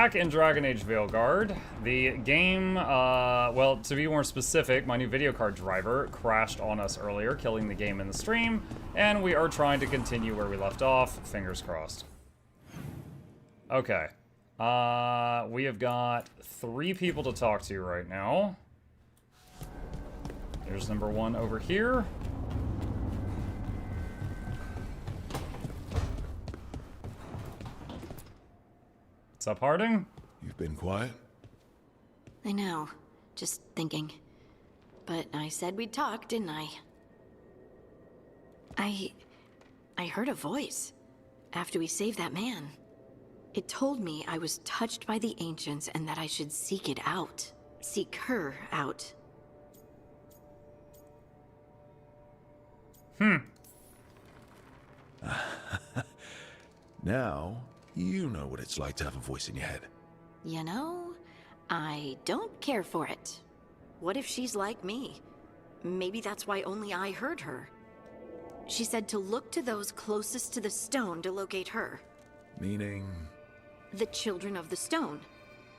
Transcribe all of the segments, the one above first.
Back in Dragon Age Veilguard, the game, well, to be more specific, my new video card driver crashed on us earlier, killing the game in the stream, and we are trying to continue where we left off, fingers crossed. Okay. We have got 3 people to talk to right now. There's number 1 over here. What's up, Harding? You've been quiet? I know. Just thinking. But I said we'd talk, didn't I? I heard a voice after we saved that man. It told me I was touched by the ancients and that I should seek it out. Seek her out. Now, you know what it's like to have a voice in your head. You know, I don't care for it. What if she's like me? Maybe that's why only I heard her. She said to look to those closest to the stone to locate her. Meaning? The children of the stone.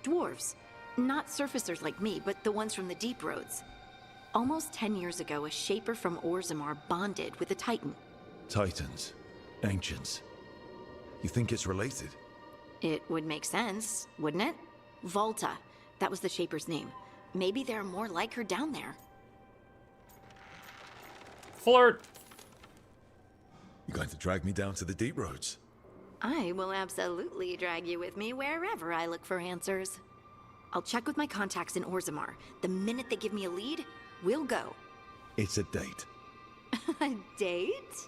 Dwarves. Not surfacers like me, but the ones from the deep roads. Almost 10 years ago, a shaper from Orzammar bonded with a titan. Titans. Ancients. You think it's related? It would make sense, wouldn't it? Volta. That was the shaper's name. Maybe there are more like her down there. Flirt! You're going to drag me down to the deep roads? I will absolutely drag you with me wherever I look for answers. I'll check with my contacts in Orzammar. The minute they give me a lead, we'll go. It's a date. A date?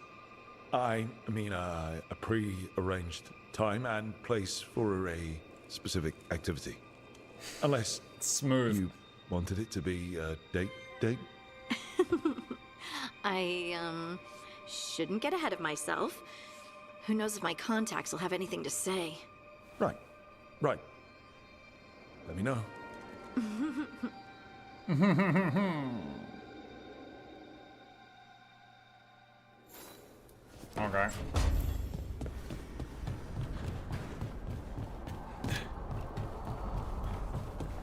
I mean, a pre-arranged time and place for a specific activity. Unless Smooth. you wanted it to be a date? I, shouldn't get ahead of myself. Who knows if my contacts will have anything to say. Right. Let me know. Okay.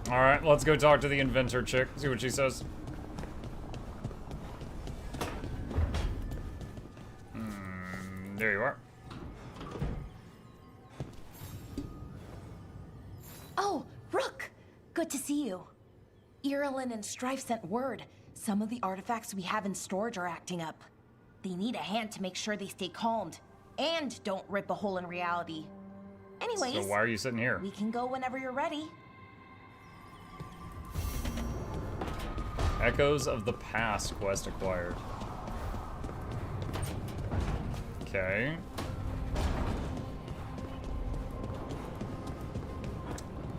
Alright, let's go talk to the inventor chick, see what she says. There you are. Oh, Rook! Good to see you. Irilyn and Strife sent word. Some of the artifacts we have in storage are acting up. They need a hand to make sure they stay calmed, and don't rip a hole in reality. Anyways, So why are you sitting here? we can go whenever you're ready. Echoes of the Past quest acquired. Okay.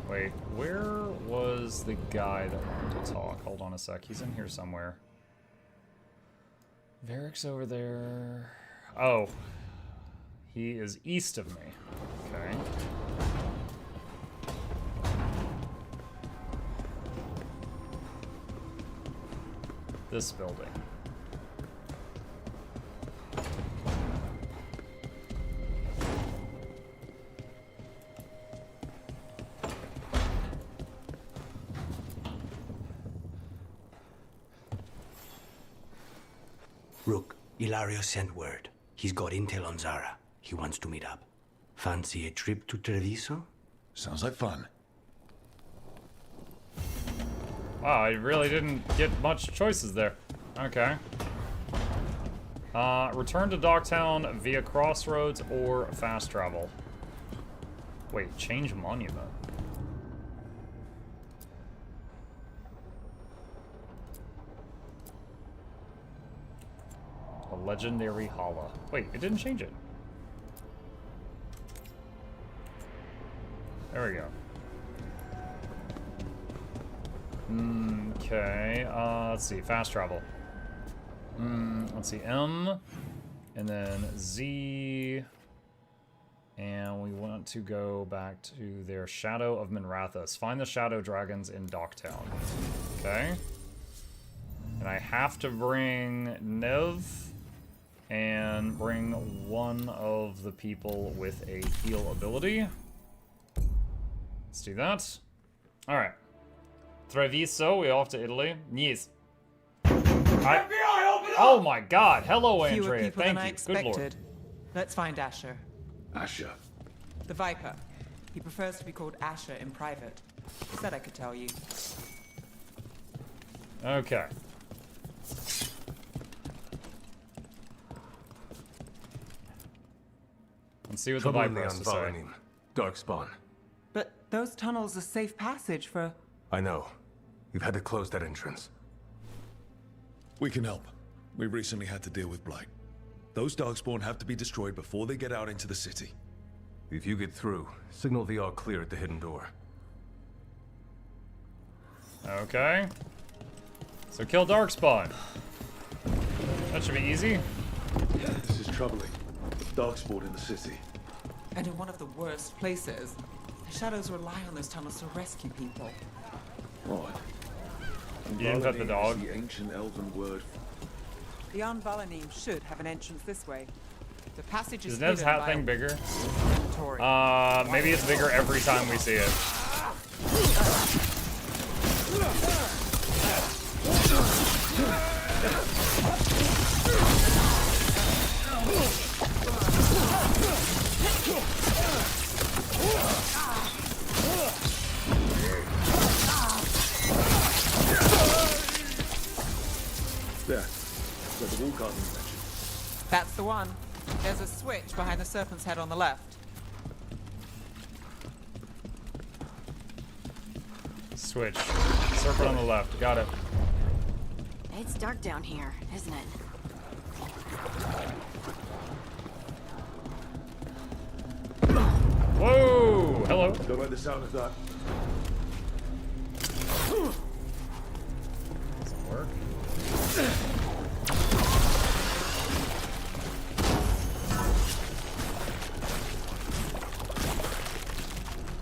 Wait, where was the guy that wanted to talk? Hold on a sec, he's in here somewhere. Varric's over there. Oh. He is east of me. Okay. This building. Rook, Ilario sent word. He's got intel on Zara. He wants to meet up. Fancy a trip to Treviso? Sounds like fun. Wow, I really didn't get much choices there. Okay. Return to Docktown via Crossroads or fast travel. Wait, change monument. A legendary holla. Wait, it didn't change it. There we go. Okay, let's see, fast travel. Let's see, M, and then Z, and we want to go back to their Shadow of Minrathous. Find the Shadow Dragons in Docktown. Okay. And I have to bring Nev and bring one of the people with a heal ability. Let's do that. Alright. Treviso, we're off to Italy. Yes. Oh my god. Hello, Fewer Andrea. people Thank than I you. Good lord. expected. Let's find Asher. Asher. The Viper. He prefers to be called Asher in private. Said I could tell you. Okay. Let's see what the Viper has to say. Darkspawn. But those tunnels are safe passage for... I know. We've had to close that entrance. We can help. We recently had to deal with Blight. Those Darkspawn have to be destroyed before they get out into the city. If you get through, signal the all clear at the hidden door. Okay. So kill Darkspawn. That should be easy. This is troubling. Darkspawn in the city. And in one of the worst places. The Shadows rely on those tunnels to rescue people. Right. You didn't pet the dog? The ancient elven word. The Anvalanim should have an entrance this way. The passage is Is Nev's hidden hat by thing a bigger? inventory. Maybe it's bigger every time we see it. There. Where the wall carving you mentioned. That's the one. There's a switch behind the serpent's head on the left. Switch. Serpent on the left. Got it. It's dark down here, isn't it? Whoa! Hello. Don't like the sound of that. Doesn't work.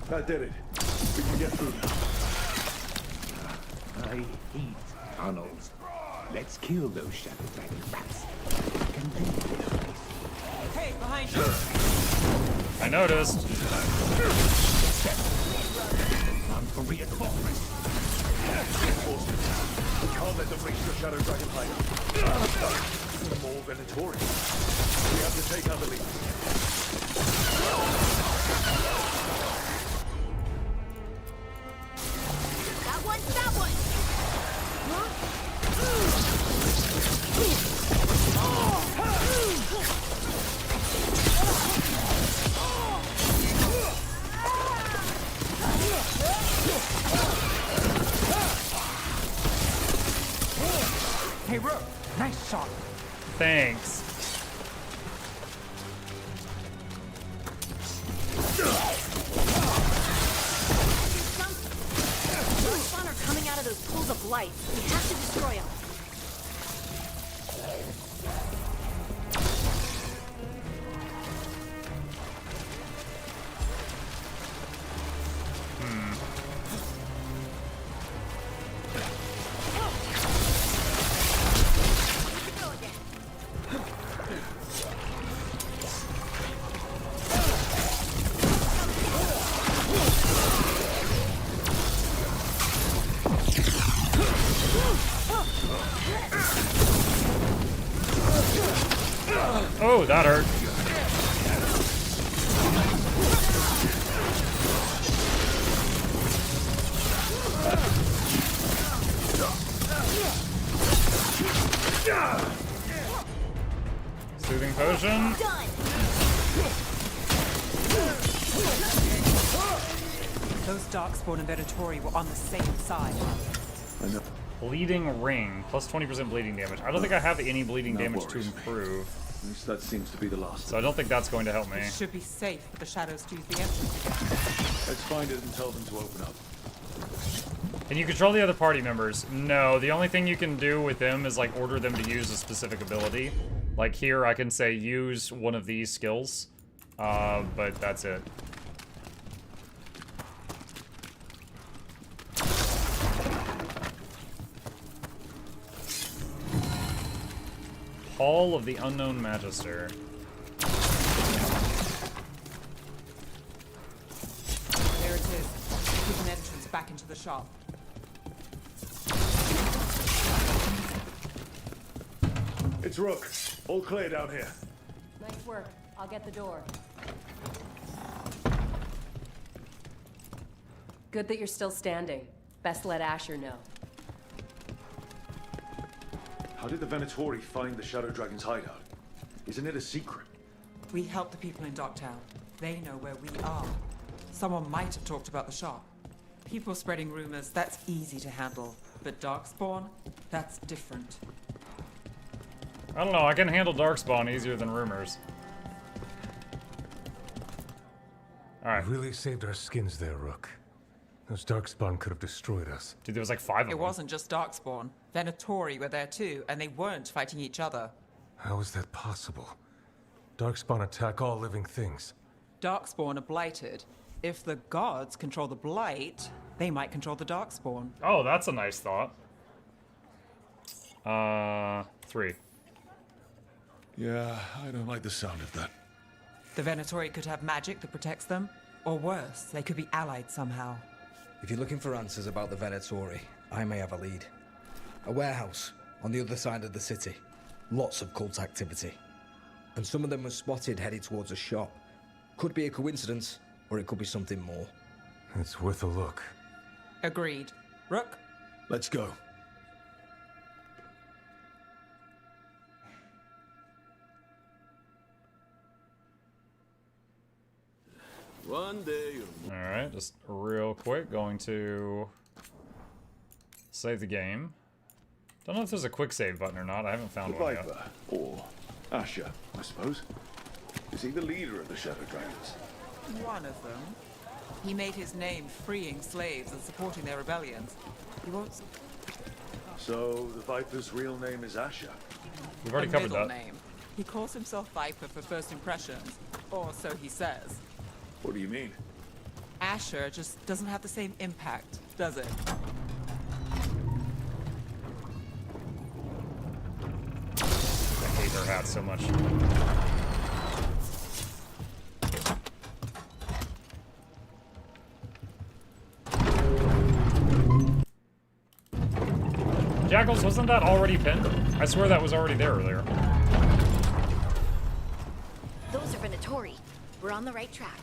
That did it. We can get through now. I hate tunnels. Let's kill those shadow dragon rats. Hey, behind you! I noticed. Time for reinforcements. We can't let them reach the Shadow Dragon hideout. More Venatori. We have to take out the lead. That one, that one! Hey, Rook! Nice shot! Thanks. Darkspawn are coming out of those pools of light. We have to destroy them. Oh, that hurt. Soothing potion. Those Darkspawn and Venatori were on the same side. I know. Bleeding ring. Plus 20% bleeding damage. I don't think I have any bleeding No damage to worries. improve. At least that seems to be the last. So I don't think that's going to help me. It should be safe for the Shadows to use the entrance again. Let's find it and tell them to open up. Can you control the other party members? No, the only thing you can do with them is like order them to use a specific ability. Like here I can say use one of these skills, but that's it. Hall of the Unknown Magister. There it is. back into the shop. It's Rook. All clear down here. Nice work. I'll get the door. Good that you're still standing. Best let Asher know. How did the Venatori find the Shadow Dragon's hideout? Isn't it a secret? We help the people in Docktown. They know where we are. Someone might have talked about the shop. People spreading rumors, that's easy to handle. But Darkspawn, that's different. I don't know, I can handle Darkspawn easier than rumors. Alright. Really saved our skins there, Rook. Those Darkspawn could have destroyed us. Dude, there was like 5 of them. It wasn't just Darkspawn. Venatori were there too, and they weren't fighting each other. How is that possible? Darkspawn attack all living things. Darkspawn are blighted. If the gods control the blight, they might control the Darkspawn. Oh, that's a nice thought. 3. Yeah, I don't like the sound of that. The Venatori could have magic that protects them, or worse, they could be allied somehow. If you're looking for answers about the Venatori, I may have a lead. A warehouse on the other side of the city. Lots of cult activity. And some of them were spotted headed towards a shop. Could be a coincidence, or it could be something more. It's worth a look. Agreed. Rook? Let's go. One day. Alright, just real quick, going to save the game. Don't know if there's a quick save button or not. I haven't found The one yet. Viper, or Asher, I suppose. Is he the leader of the Shadow Dragons? One of them. He made his name freeing slaves and supporting their rebellions. He won't... So, the Viper's real name is Asher? We've already a covered middle that. name. He calls himself Viper for first impressions, or so he says. What do you mean? Asher just doesn't have the same impact, does it? I hate her hat so much. Jackals, wasn't that already pinned? I swear that was already there earlier. Those are Venatori. We're on the right track.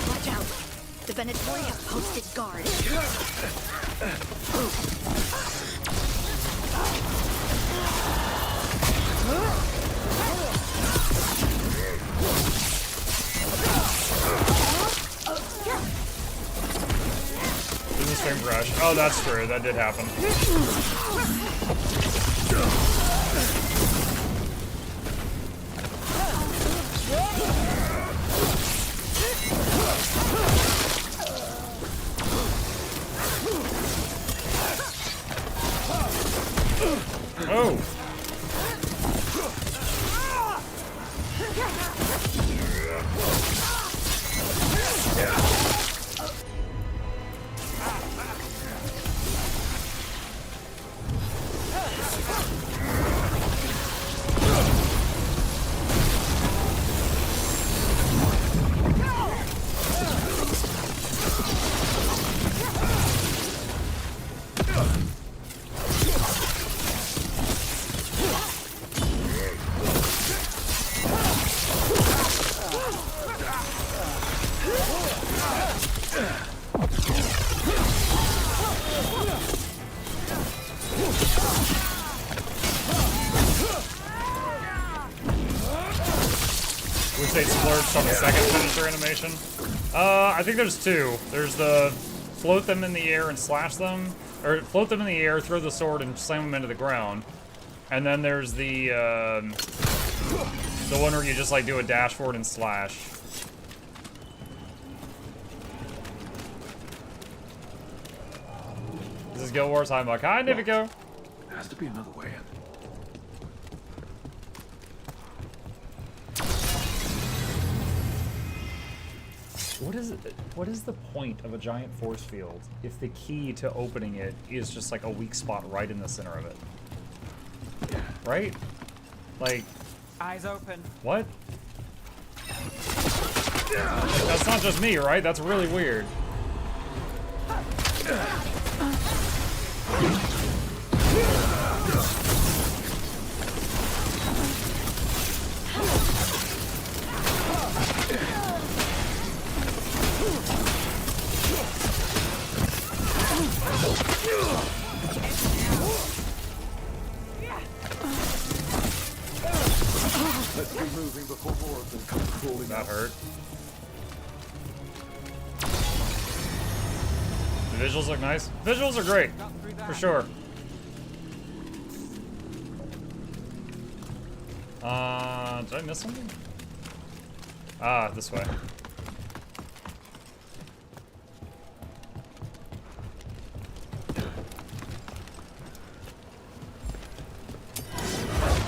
Watch out. The Venatori have posted guard. This is Stream Crash. Oh, that's true. That did happen. Oh! Would say splurged on the second finisher animation. I think there's 2. There's the float them in the air and slash them, or float them in the air, throw the sword, and slam them into the ground. And then there's the one where you just like do a dash forward and slash. is Guild Wars. Hi, Muck. Hi, Nivico. There has to be another way in. What is the point of a giant force field if the key to opening it is just like a weak spot right in the center of it? Right? Like, Eyes open. what? That's not just me, right? That's really weird. Let's be moving before more of them come crawling That out. hurt. The visuals look nice. Visuals are great, for sure. Did I miss something? Ah, this way.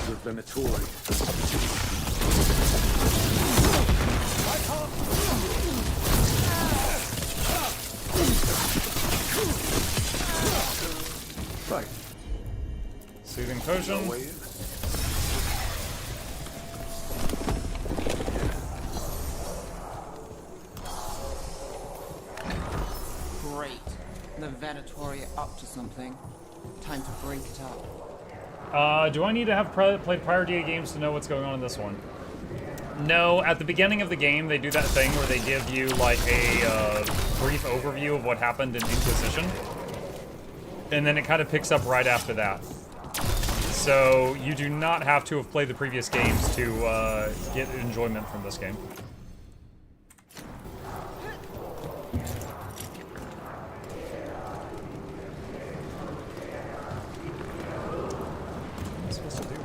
The Venatori. Right. Soothing potion. No way in. Great. The Venatori are up to something. Time to break it up. Do I need to have played prior DA games to know what's going on in this one? No, at the beginning of the game, they do that thing where they give you, like, a brief overview of what happened in Inquisition. And then it kind of picks up right after that. So, you do not have to have played the previous games to get enjoyment from this game. What am I supposed to do here?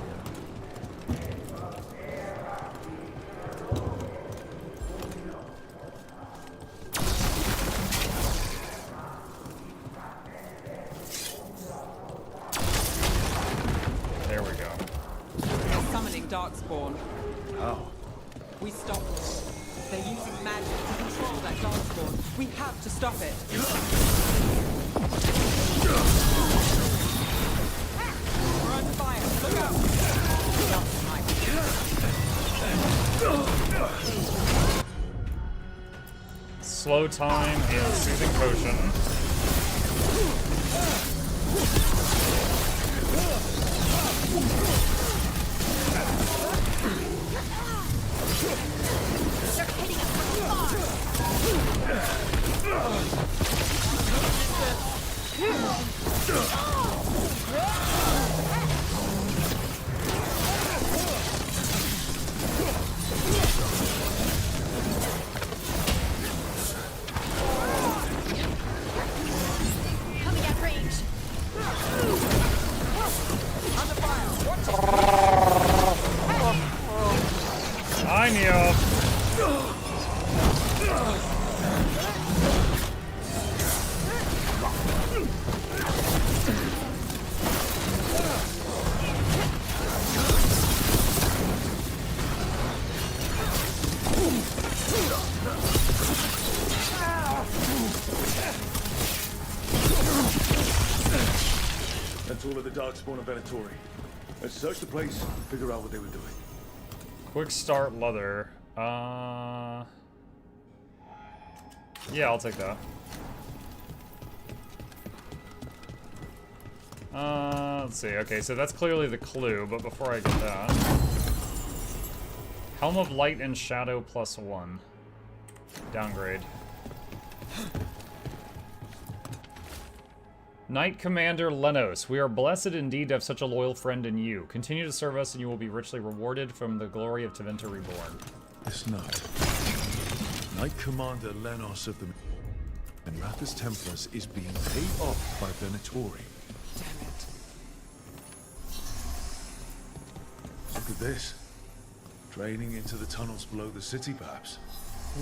There we go. They're summoning Darkspawn. How? We stop them. They're using magic to control that Darkspawn. We have to stop it. We're under fire. Look out! Not tonight. Slow time and soothing potion. They're hitting us from coming at range. Under fire. Watch it. I knew. That's all of the Darkspawn and Venatori. Let's search the place and figure out what they were doing. Quick start leather. Yeah, I'll take that. Let's see. Okay, so that's clearly the clue, but before I get that... Helm of Light and Shadow +1. Downgrade. Knight Commander Lenos, we are blessed indeed to have such a loyal friend in you. Continue to serve us and you will be richly rewarded from the glory of Tevinter Reborn. This note. Knight Commander Lenos of the Ratha's Templars is being paid off by Venatori. Damn it. Look at this. Draining into the tunnels below the city, perhaps.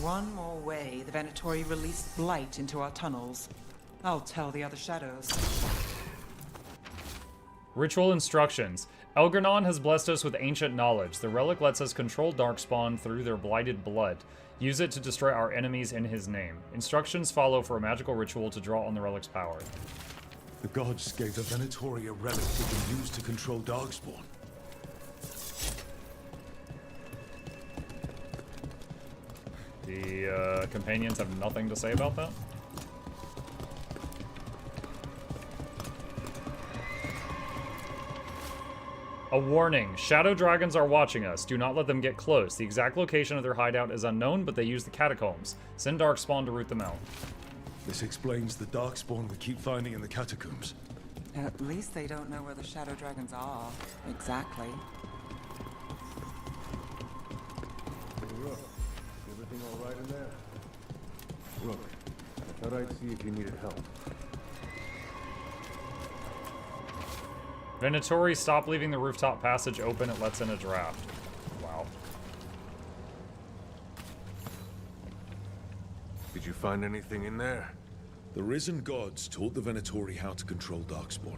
One more way the Venatori released blight into our tunnels. I'll tell the other shadows. Ritual instructions. Elgranon has blessed us with ancient knowledge. The relic lets us control Darkspawn through their blighted blood. Use it to destroy our enemies in his name. Instructions follow for a magical ritual to draw on the relic's power. The gods gave the Venatori a relic that can use to control Darkspawn. The companions have nothing to say about that. A warning. Shadow dragons are watching us. Do not let them get close. The exact location of their hideout is unknown, but they use the catacombs. Send Darkspawn to root them out. This explains the Darkspawn we keep finding in the catacombs. At least they don't know where the shadow dragons are. Exactly. Rook, everything all right in there? Rook, I thought I'd see if you needed help. Venatori, stop leaving the rooftop passage open. It lets in a draft. Wow. Did you find anything in there? The risen gods taught the Venatori how to control Darkspawn.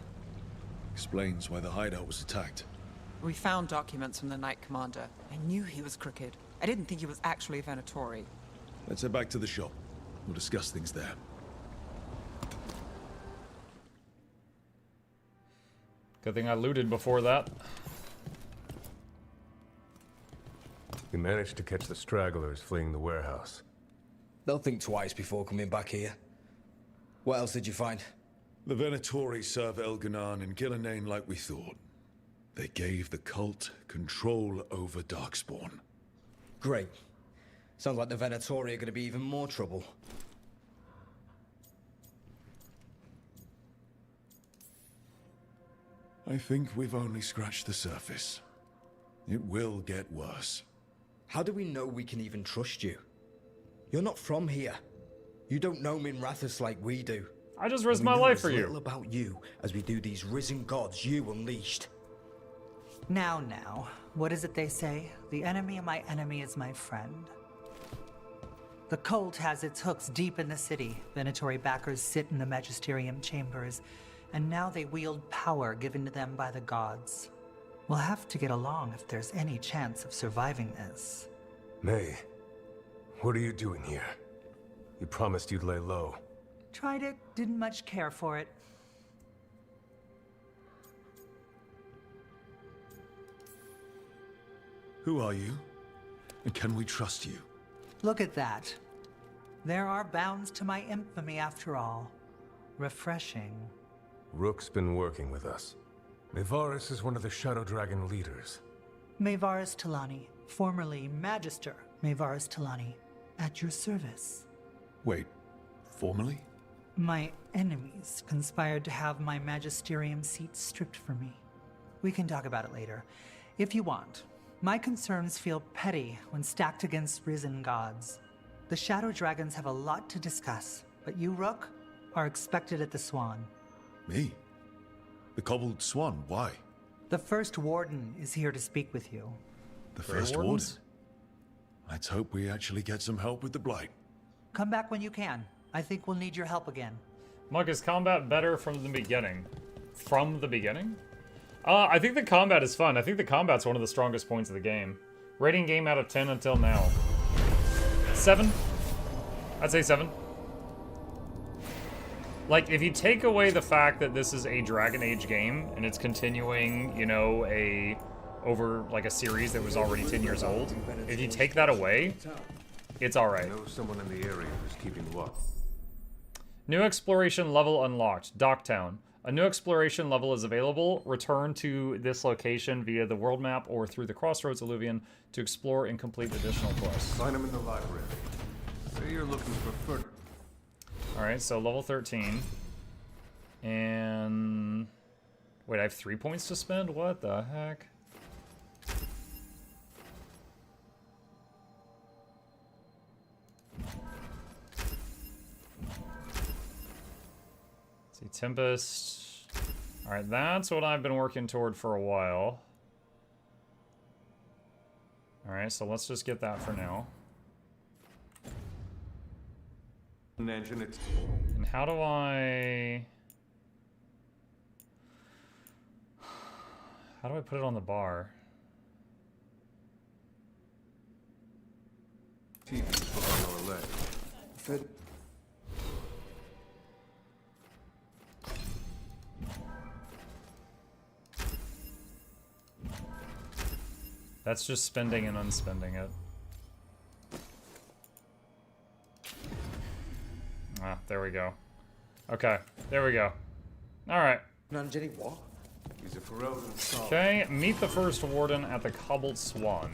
Explains why the hideout was attacked. We found documents from the Knight Commander. I knew he was crooked. I didn't think he was actually a Venatori. Let's head back to the shop. We'll discuss things there. Good thing I looted before that. We managed to catch the stragglers fleeing the warehouse. They'll think twice before coming back here. What else did you find? The Venatori serve Elganon and Gillenane like we thought. They gave the cult control over Darkspawn. Great. Sounds like the Venatori are going to be even more trouble. I think we've only scratched the surface. It will get worse. How do we know we can even trust you? You're not from here. You don't know Minrathous like we do. I just risked my life for We know you. as little about you as we do these risen gods you unleashed. Now, what is it they say? The enemy of my enemy is my friend. The cult has its hooks deep in the city. Venatori backers sit in the magisterium chambers, and now they wield power given to them by the gods. We'll have to get along if there's any chance of surviving this. May, what are you doing here? You promised you'd lay low. Tried it, didn't much care for it. Who are you? And can we trust you? Look at that. There are bounds to my infamy after all. Refreshing. Rook's been working with us. Mevaris is one of the Shadow Dragon leaders. Mevaris Talani, formerly Magister Mevaris Talani, at your service. Wait, formally? My enemies conspired to have my magisterium seat stripped from me. We can talk about it later, if you want. My concerns feel petty when stacked against risen gods. The Shadow Dragons have a lot to discuss, but you, Rook, are expected at the Swan. Me? The Cobbled Swan, why? The First Warden is here to speak with you. The First Warden? Let's hope we actually get some help with the Blight. Come back when you can. I think we'll need your help again. Mug, is combat better from the beginning? From the beginning? I think the combat is fun. I think the combat's one of the strongest points of the game. Rating game out of 10 until now. 7? I'd say 7. Like, if you take away the fact that this is a Dragon Age game, and it's continuing, you know, over, like, a series that was already 10 years old, if you take that away, it's alright. I know someone in the area who's keeping watch. New exploration level unlocked. Docktown. A new exploration level is available. Return to this location via the world map or through the Crossroads Alluvion to explore and complete additional quests. Find them in the library. Say you're looking for further. Alright, so level 13. And... wait, I have 3 points to spend? What the heck? Let's see, Tempest. Alright, that's what I've been working toward for a while. Alright, so let's just get that for now. And how do I... How do I put it on the bar? TV's on our leg. Fed. That's just spending and unspending it. Ah, there we go. Okay, there we go. Alright. Nanjini, what? He's a Ferelden scholar. Okay, meet the first warden at the Cobbled Swan.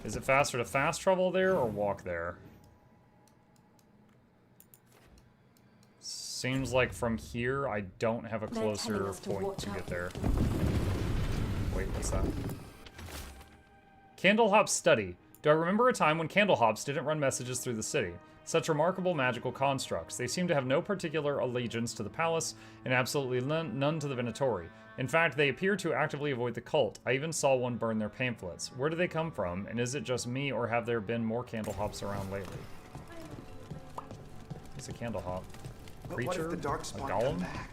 Is it faster to fast travel there or walk there? Seems like from here I don't have a closer point to get there. Wait, what's that? Candlehop's study. Do I remember a time when Candlehops didn't run messages through the city? Such remarkable magical constructs. They seem to have no particular allegiance to the palace and absolutely none to the Venatori. In fact, they appear to actively avoid the cult. I even saw one burn their pamphlets. Where do they come from? And is it just me, or have there been more Candlehops around lately? It's a Candlehop. Creature? What if the Darkspawn a golem? come back?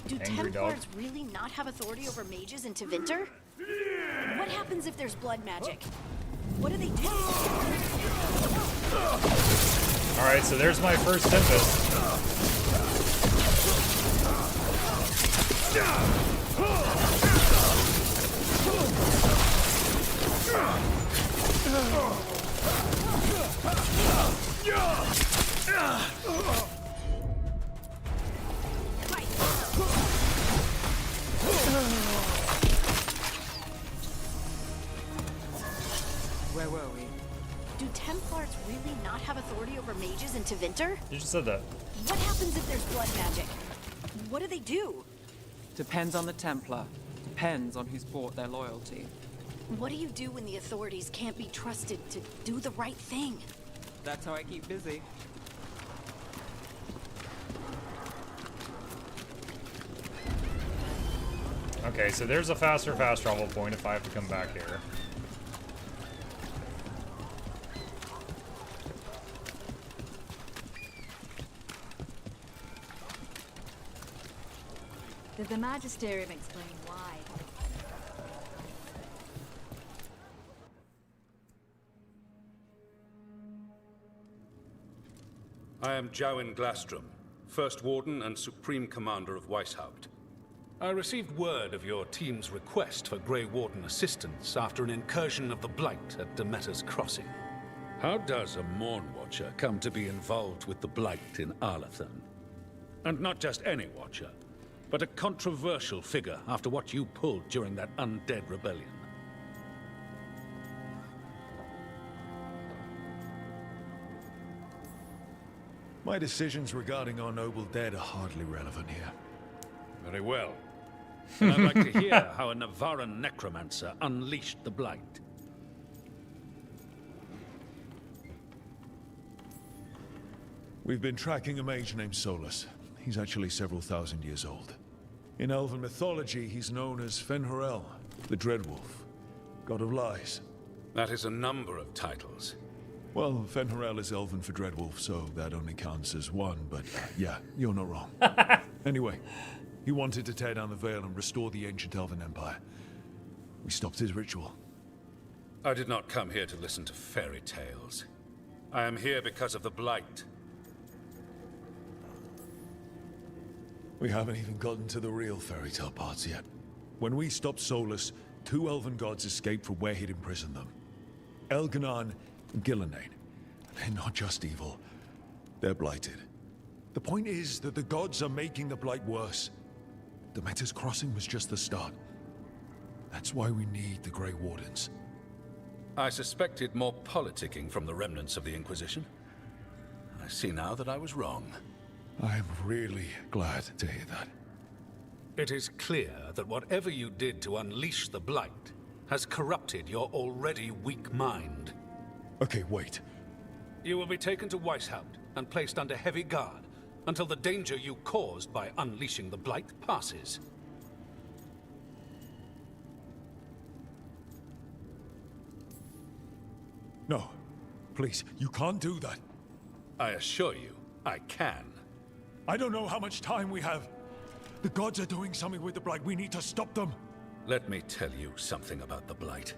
Do Angry Templars dog. really not have authority over mages in Tevinter? What happens if there's blood magic? What do they do? Alright, so there's my first Tempest. Where were we? Do Templars really not have authority over mages in Tevinter? You just said that. What happens if there's blood magic? What do they do? Depends on the Templar. Depends on who's bought their loyalty. What do you do when the authorities can't be trusted to do the right thing? That's how I keep busy. Okay, so there's a faster fast travel point if I have to come back here. Did the Magisterium explain why? I am Jowin Glastrom, First Warden and Supreme Commander of Weishaupt. I received word of your team's request for Grey Warden assistance after an incursion of the Blight at Demeter's Crossing. How does a Morn Watcher come to be involved with the Blight in Arlathan? And not just any Watcher, but a controversial figure after what you pulled during that undead rebellion. My decisions regarding our noble dead are hardly relevant here. Very well. And I'd like to hear how a Navaran necromancer unleashed the Blight. We've been tracking a mage named Solus. He's actually several thousand years old. In elven mythology, he's known as Fen'Harel, the Dreadwolf, god of lies. That is a number of titles. Well, Fen'Harel is elven for Dreadwolf, so that only counts as one, but yeah, you're not wrong. Anyway, he wanted to tear down the Veil and restore the ancient elven empire. We stopped his ritual. I did not come here to listen to fairy tales. I am here because of the Blight. We haven't even gotten to the real fairy tale parts yet. When we stopped Solus, 2 elven gods escaped from where he'd imprisoned them. Elganon and Gillenane. They're not just evil. They're blighted. The point is that the gods are making the Blight worse. Demeter's Crossing was just the start. That's why we need the Grey Wardens. I suspected more politicking from the remnants of the Inquisition. I see now that I was wrong. I'm really glad to hear that. It is clear that whatever you did to unleash the Blight has corrupted your already weak mind. Okay, wait. You will be taken to Weishaupt and placed under heavy guard until the danger you caused by unleashing the Blight passes. No. Please, you can't do that. I assure you, I can. I don't know how much time we have. The gods are doing something with the Blight. We need to stop them. Let me tell you something about the Blight.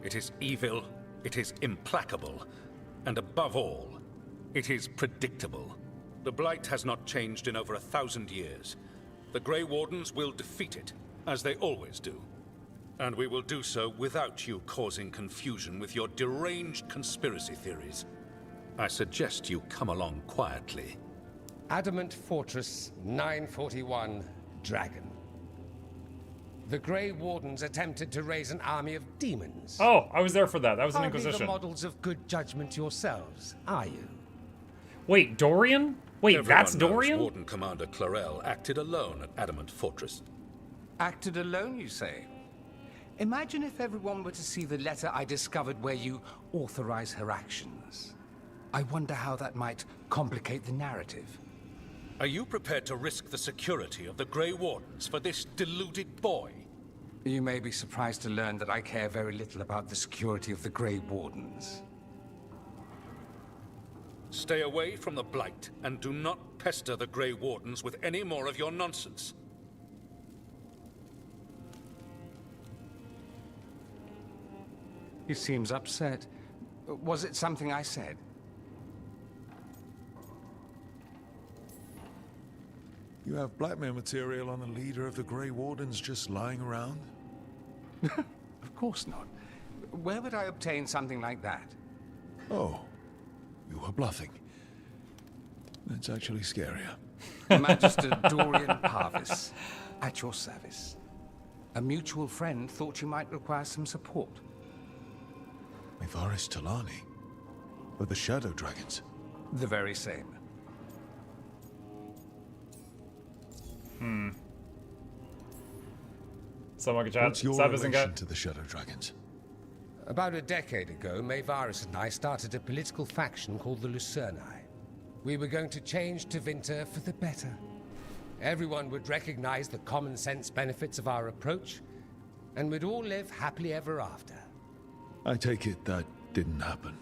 It is evil, it is implacable, and above all, it is predictable. The Blight has not changed in over 1,000 years. The Grey Wardens will defeat it, as they always do. And we will do so without you causing confusion with your deranged conspiracy theories. I suggest you come along quietly. Adamant Fortress 941 Dragon. The Grey Wardens attempted to raise an army of demons. Oh, I was there for that. That was an Hardly Inquisition. the models of good judgment yourselves, are you? Wait, Dorian? Wait, Everyone that's knows Dorian? Warden Commander Clarel acted alone at Adamant Fortress. Acted alone, you say? Imagine if everyone were to see the letter I discovered where you authorize her actions. I wonder how that might complicate the narrative. Are you prepared to risk the security of the Grey Wardens for this deluded boy? You may be surprised to learn that I care very little about the security of the Grey Wardens. Stay away from the Blight, and do not pester the Grey Wardens with any more of your nonsense. He seems upset. Was it something I said? You have blackmail material on the leader of the Grey Wardens just lying around? Of course not. Where would I obtain something like that? Oh, you were bluffing. That's actually scarier. Magister Dorian Parvis, at your service. A mutual friend thought you might require some support. Mevaris Talani? Of the Shadow Dragons? The very same. Someone can chat. What's your Sab isn't relation good. to the Shadow Dragons? About a decade ago, Mevaris and I started a political faction called the Lucerni. We were going to change Tevinter for the better. Everyone would recognize the common sense benefits of our approach, and we'd all live happily ever after. I take it that didn't happen.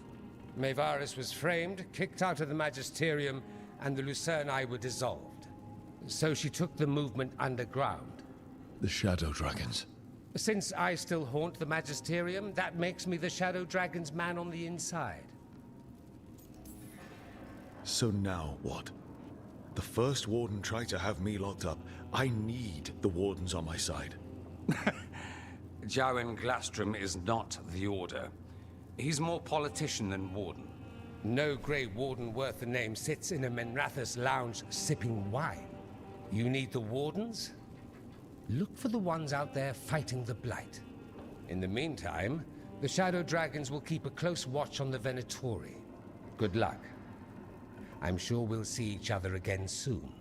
Mevaris was framed, kicked out of the Magisterium, and the Lucerni were dissolved. So she took the movement underground. The Shadow Dragons. Since I still haunt the Magisterium, that makes me the Shadow Dragon's man on the inside. So now what? The first Warden tried to have me locked up. I need the Wardens on my side. Jowen Glastrom is not the Order. He's more politician than Warden. No Grey Warden worth the name sits in a Menrathus lounge sipping wine. You need the Wardens? Look for the ones out there fighting the Blight. In the meantime, the Shadow Dragons will keep a close watch on the Venatori. Good luck. I'm sure we'll see each other again soon.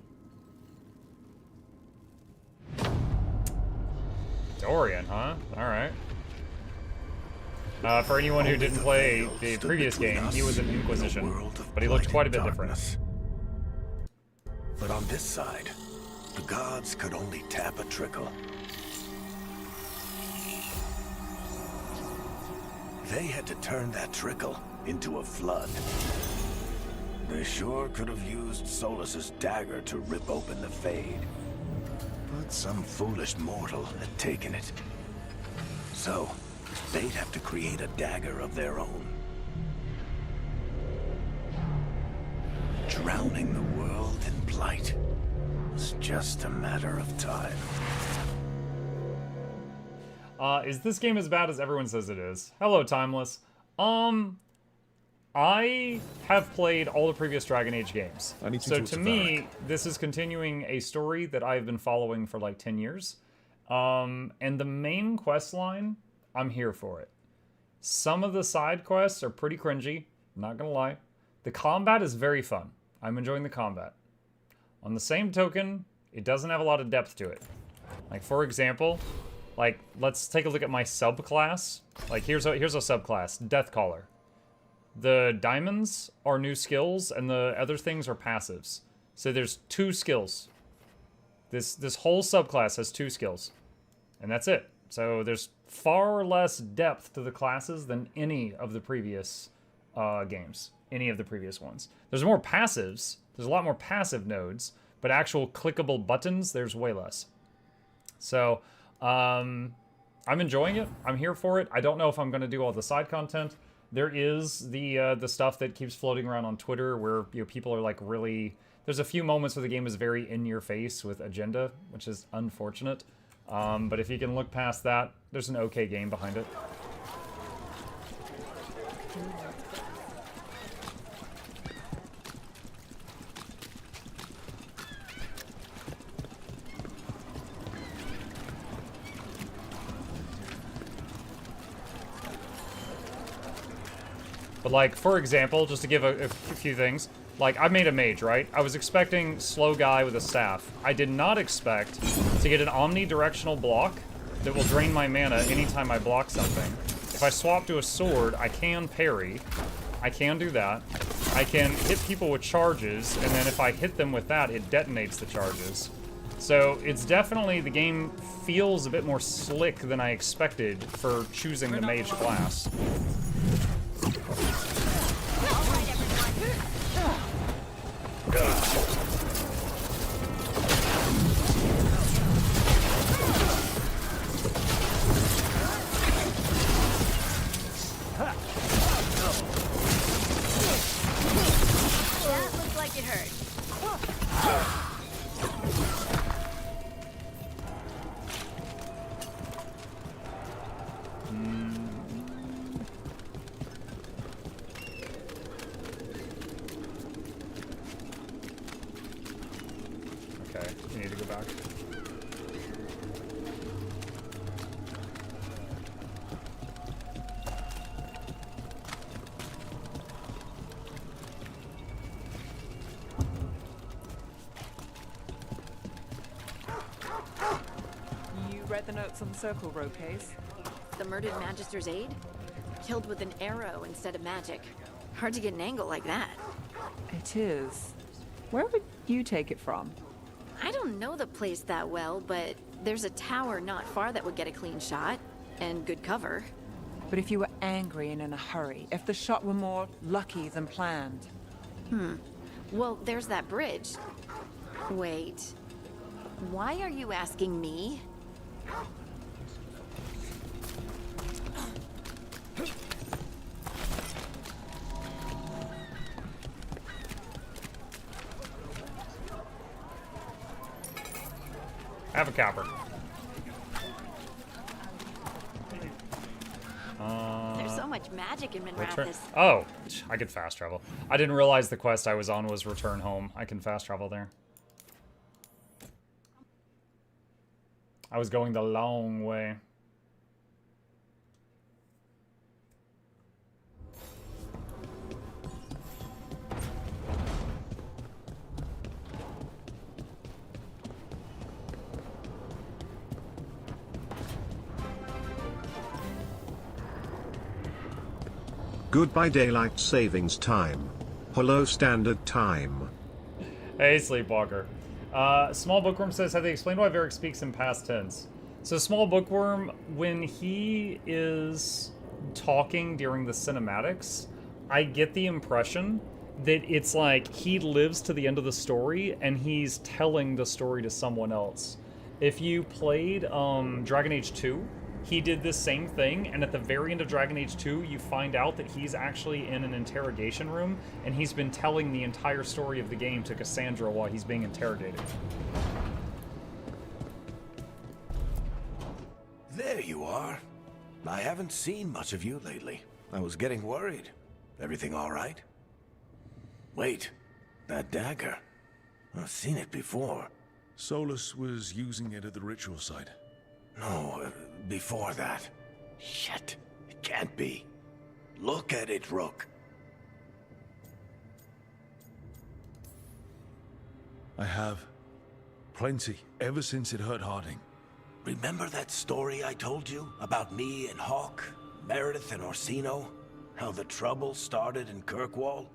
Dorian, huh? Alright. For anyone who didn't play the previous game, he was an Inquisition, but he looked quite a bit different. But on this side, the gods could only tap a trickle. They had to turn that trickle into a flood. They sure could have used Solus's dagger to rip open the Fade. But some foolish mortal had taken it. So, they'd have to create a dagger of their own. Drowning the world in blight was just a matter of time. Is this game as bad as everyone says it is? Hello, Timeless. I have played all the previous Dragon Age games. So to me, this is continuing a story that I've been following for like 10 years. And the main quest line, I'm here for it. Some of the side quests are pretty cringy, not gonna lie. The combat is very fun. I'm enjoying the combat. On the same token, it doesn't have a lot of depth to it. Like, for example, like, let's take a look at my subclass. Like, here's a subclass, Deathcaller. The diamonds are new skills, and the other things are passives. So there's 2 skills. This whole subclass has 2 skills. And that's it. So there's far less depth to the classes than any of the previous games. Any of the previous ones. There's more passives. There's a lot more passive nodes. But actual clickable buttons, there's way less. So, I'm enjoying it. I'm here for it. I don't know if I'm going to do all the side content. There is the stuff that keeps floating around on Twitter where people are like really... There's a few moments where the game is very in your face with agenda, which is unfortunate. But if you can look past that, there's an okay game behind it. But like, for example, just to give a few things, like I made a mage, right? I was expecting slow guy with a staff. I did not expect to get an omnidirectional block that will drain my mana anytime I block something. If I swap to a sword, I can parry. I can do that. I can hit people with charges, and then if I hit them with that, it detonates the charges. So it's definitely, the game feels a bit more slick than I expected for choosing the mage class. That looks like it hurt. Okay, you need to go back. You read the notes on the Circle Row case? The murdered Magister's aide? Killed with an arrow instead of magic. Hard to get an angle like that. It is. Where would you take it from? I don't know the place that well, but there's a tower not far that would get a clean shot. And good cover. But if you were angry and in a hurry, if the shot were more lucky than planned. Well, there's that bridge. Wait. Why are you asking me? Have a capper. There's so much magic in Minrathous. Oh, I could fast travel. I didn't realize the quest I was on was return home. I can fast travel there. I was going the long way. Goodbye daylight savings time. Hello standard time. Hey, Sleepwalker. Small Bookworm says, have they explained why Varric speaks in past tense? So Small Bookworm, when he is talking during the cinematics, I get the impression that it's like he lives to the end of the story and he's telling the story to someone else. If you played Dragon Age 2, he did this same thing, and at the very end of Dragon Age 2, you find out that he's actually in an interrogation room, and he's been telling the entire story of the game to Cassandra while he's being interrogated. There you are. I haven't seen much of you lately. I was getting worried. Everything all right? Wait, that dagger. I've seen it before. Solus was using it at the ritual site. No, before that. Shit, it can't be. Look at it, Rook. I have. Plenty, ever since it hurt Harding. Remember that story I told you about me and Hawk, Meredith and Orsino? How the trouble started in Kirkwall?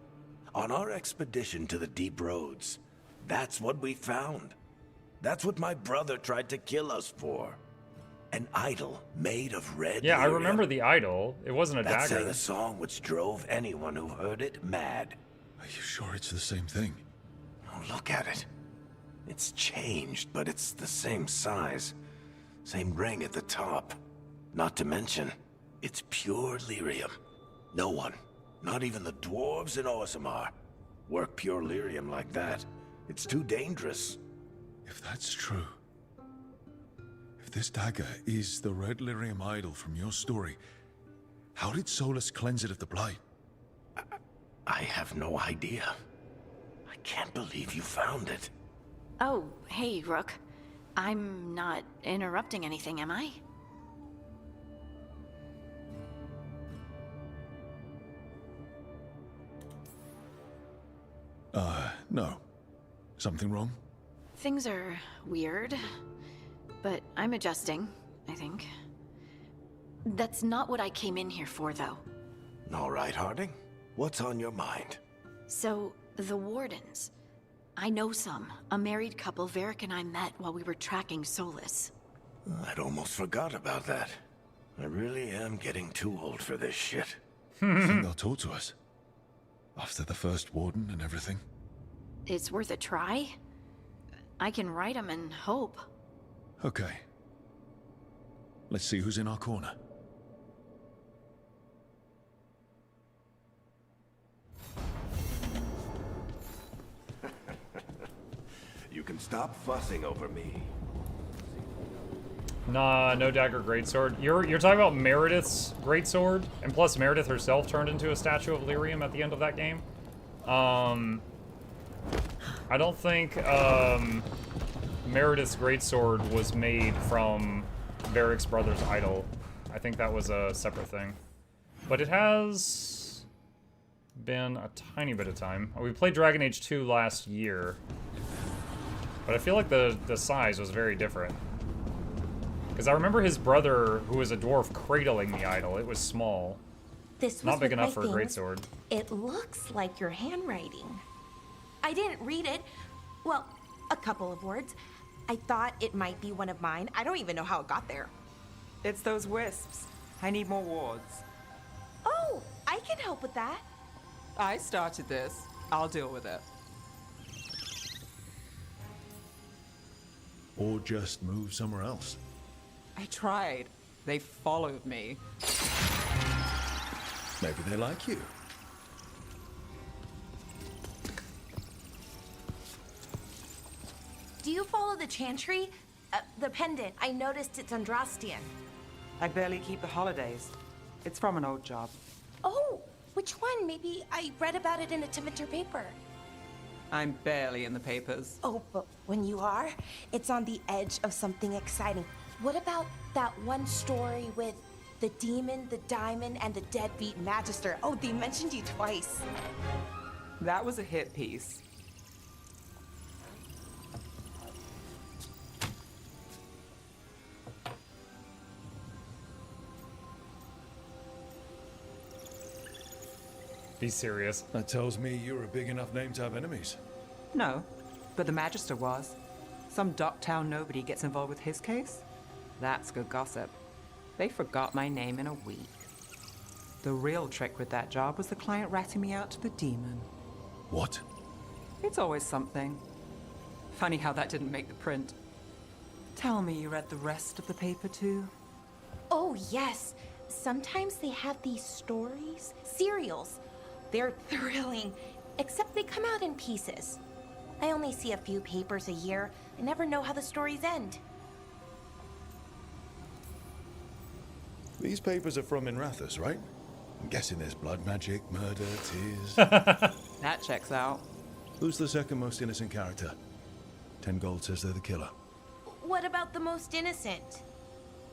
On our expedition to the Deep Roads, That's what we found. That's what my brother tried to kill us for. An idol made of red Yeah, I lyrium. remember the idol. It wasn't a That sang dagger. a song which drove anyone who heard it mad. Are you sure it's the same thing? Oh, look at it. It's changed, but it's the same size. Same ring at the top. Not to mention, it's pure lyrium. No one, not even the dwarves in Orzammar, work pure lyrium like that. It's too dangerous. If that's true, if this dagger is the red lyrium idol from your story, how did Solus cleanse it of the blight? I have no idea. I can't believe you found it. Oh, hey, Rook. I'm not interrupting anything, am I? No. Something wrong? Things are weird, but I'm adjusting, I think. That's not what I came in here for, though. All right, Harding. What's on your mind? So, the Wardens. I know some. A married couple Varric and I met while we were tracking Solus. I'd almost forgot about that. I really am getting too old for this shit. You think they'll talk to us? After the first warden and everything? It's worth a try. I can write them and hope. Okay. Let's see who's in our corner. You can stop fussing over me. Nah, no dagger greatsword. You're talking about Meredith's greatsword, and plus Meredith herself turned into a statue of lyrium at the end of that game. I don't think Meredith's greatsword was made from Varric's brother's idol. I think that was a separate thing. But it has been a tiny bit of time. We played Dragon Age 2 last year, but I feel like the size was very different. Because I remember his brother, who was a dwarf, cradling the idol. It was small. This was not big with enough my for a things. greatsword. It looks like your handwriting. I didn't read it. Well, a couple of words. I thought it might be one of mine. I don't even know how it got there. It's those wisps. I need more wards. Oh, I can help with that. I started this. I'll deal with it. Or just move somewhere else. I tried. They followed me. Maybe they like you. Do you follow the chantry? The pendant. I noticed it's Andrastian. I barely keep the holidays. It's from an old job. Oh, which one? Maybe I read about it in a Timidor paper. I'm barely in the papers. Oh, but when you are, it's on the edge of something exciting. What about that one story with the demon, the diamond, and the deadbeat magister? Oh, they mentioned you twice. That was a hit piece. Be serious. That tells me you're a big enough name to have enemies. No, but the Magister was. Some Docktown nobody gets involved with his case. That's good gossip. They forgot my name in a week. The real trick with that job was the client ratting me out to the demon. What? It's always something. Funny how that didn't make the print. Tell me you read the rest of the paper too? Oh, yes. Sometimes they have these stories, serials. They're thrilling, except they come out in pieces. I only see a few papers a year. I never know how the stories end. These papers are from Inrathus, right? I'm guessing there's blood magic, murder, tears. That checks out. Who's the second most innocent character? 10 gold says they're the killer. What about the most innocent?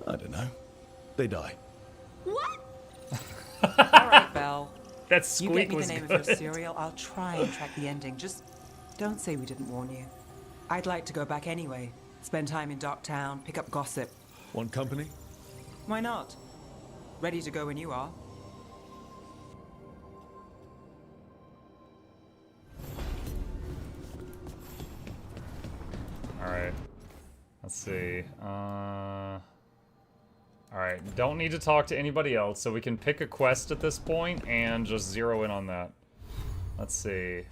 I don't know. They die. What? All right, Belle. That squeak You get me was the name good. of your cereal, I'll try and track the ending. Just don't say we didn't warn you. I'd like to go back anyway. Spend time in Docktown, pick up gossip. Want company? Why not? Ready to go when you are. Let's see. Alright, don't need to talk to anybody else, so we can pick a quest at this point and just zero in on that. Let's see.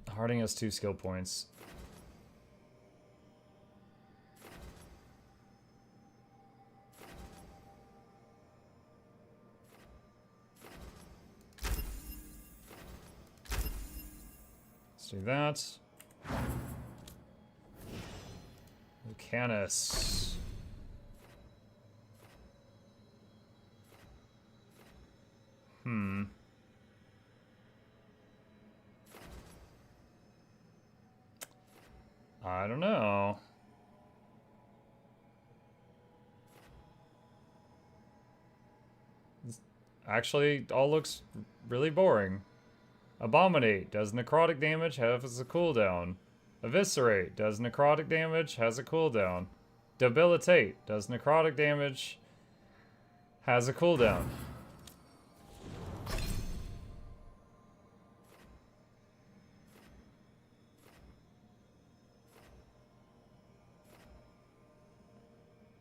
Harding has 2 skill points. Let's do that. Lucanus. I don't know. This actually all looks really boring. Abominate does necrotic damage, has a cooldown. Eviscerate does necrotic damage, has a cooldown. Debilitate does necrotic damage, has a cooldown.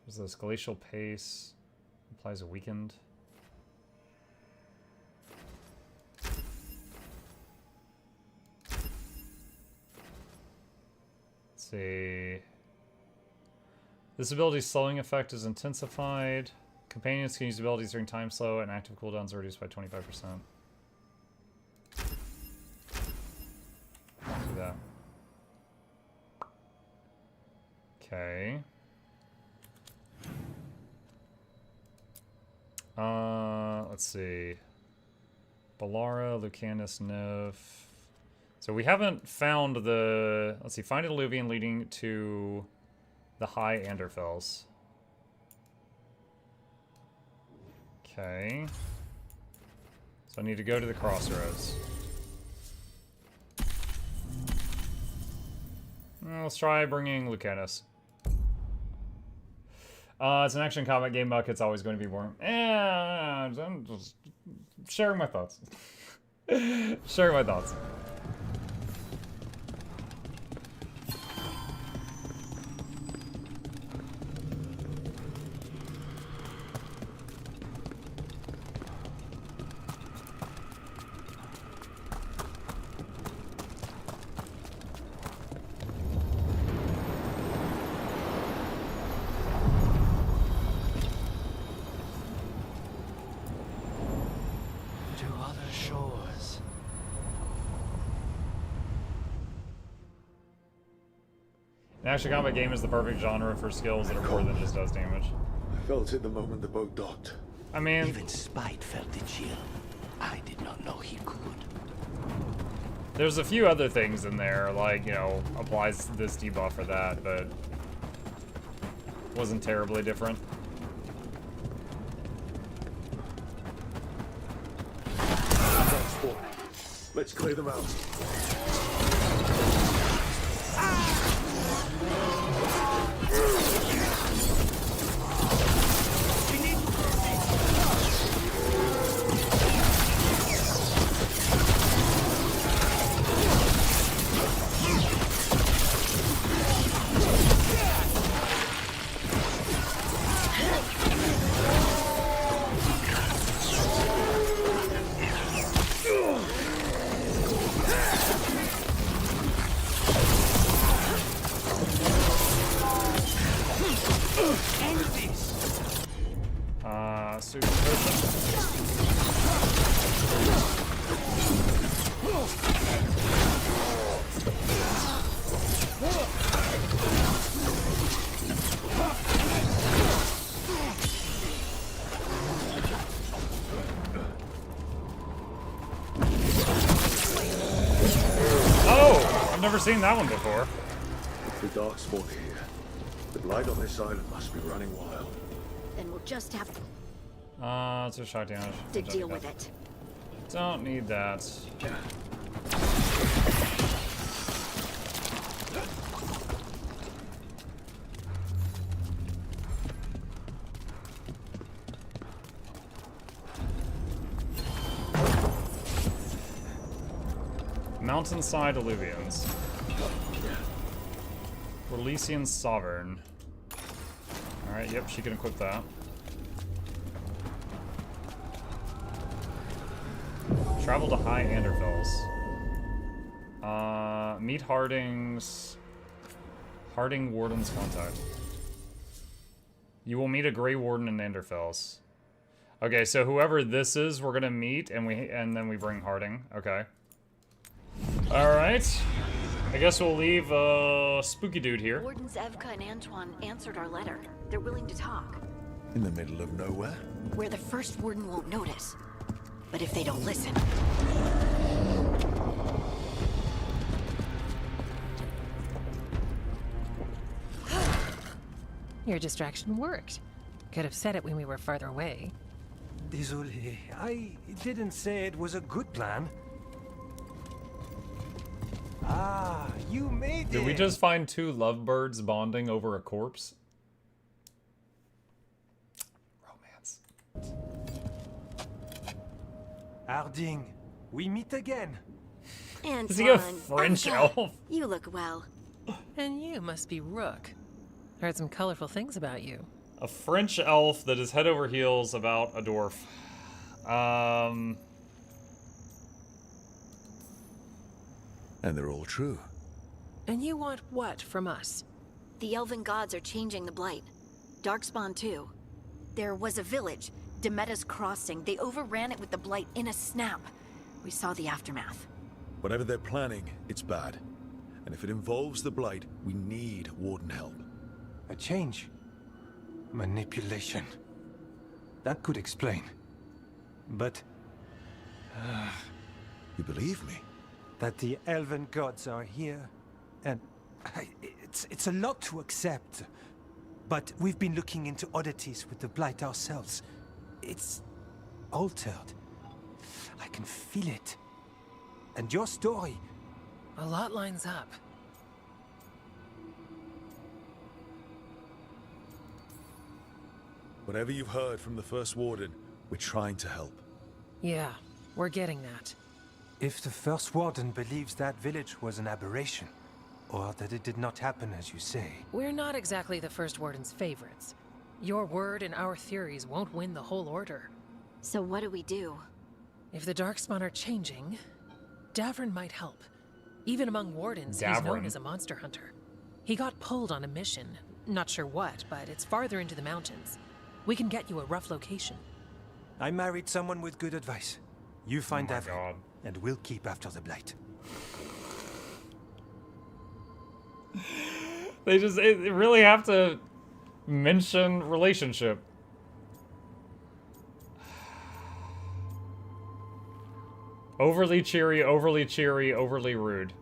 What's this? Glacial Pace applies a weakened. Let's see. This ability's slowing effect is intensified. Companions can use abilities during time slow, and active cooldowns are reduced by 25%. Let's do that. Okay. Let's see. Balara, Lucanus, Nev. So we haven't found the... Let's see. Find an alluvian leading to the High Anderfells. Okay. So I need to go to the crossroads. Let's try bringing Lucanus. It's an action combat game, Muck. It's always going to be boring. I'm just sharing my thoughts. Sharing my thoughts. An action combat game is the perfect genre for skills that are more than just does damage. I felt it the moment the boat docked. I mean... Even Spite felt the chill. I did not know he could. There's a few other things in there, like, you know, applies this debuff or that, but... wasn't terribly different. Let's clear them out. Super potion. Oh, I've never seen that one before. It's the dark spot here. The light on this island must be running wild. Then we'll just have to it's a shock damage. deal with it. Don't need that. Mountainside Alluvians. Releasian Sovereign. Alright, yep, she can equip that. Travel to High Anderfels. Meet Harding Warden's contact. You will meet a Grey Warden in Anderfels. Okay, so whoever this is, we're gonna meet, and then we bring Harding. Okay. All right. I guess we'll leave spooky dude here. Wardens Evka and Antoine answered our letter. They're willing to talk. In the middle of nowhere? Where the first warden won't notice. But if they don't listen... Your distraction worked. Could have said it when we were farther away. Désolé, I didn't say it was a good plan. Ah, you made it! Did we just find two lovebirds bonding over a corpse? Romance. Harding, we meet again. Antoine, Is he a French Evka, elf? You look well. And you must be Rook. Heard some colorful things about you. A French elf that is head over heels about a dwarf. And they're all true. And you want what from us? The elven gods are changing the Blight. Darkspawn too. There was a village, Demetta's Crossing. They overran it with the Blight in a snap. We saw the aftermath. Whatever they're planning, it's bad. And if it involves the Blight, we need Warden help. A change. Manipulation. That could explain. But... you believe me? That the elven gods are here, and it's a lot to accept. But we've been looking into oddities with the Blight ourselves. It's altered. I can feel it. And your story... A lot lines up. Whatever you've heard from the First Warden, we're trying to help. Yeah, we're getting that. If the First Warden believes that village was an aberration, or that it did not happen as you say... We're not exactly the First Warden's favorites. Your word and our theories won't win the whole order. So what do we do? If the Darkspawn are changing, Davrin might help. Even among Wardens, he's known as a monster hunter. He got pulled on a mission. Not sure what, but it's farther into the mountains. We can get you a rough location. I married someone with good advice. You find Davrin, and we'll keep after the Blight. They really have to mention relationship. Overly cheery, overly rude.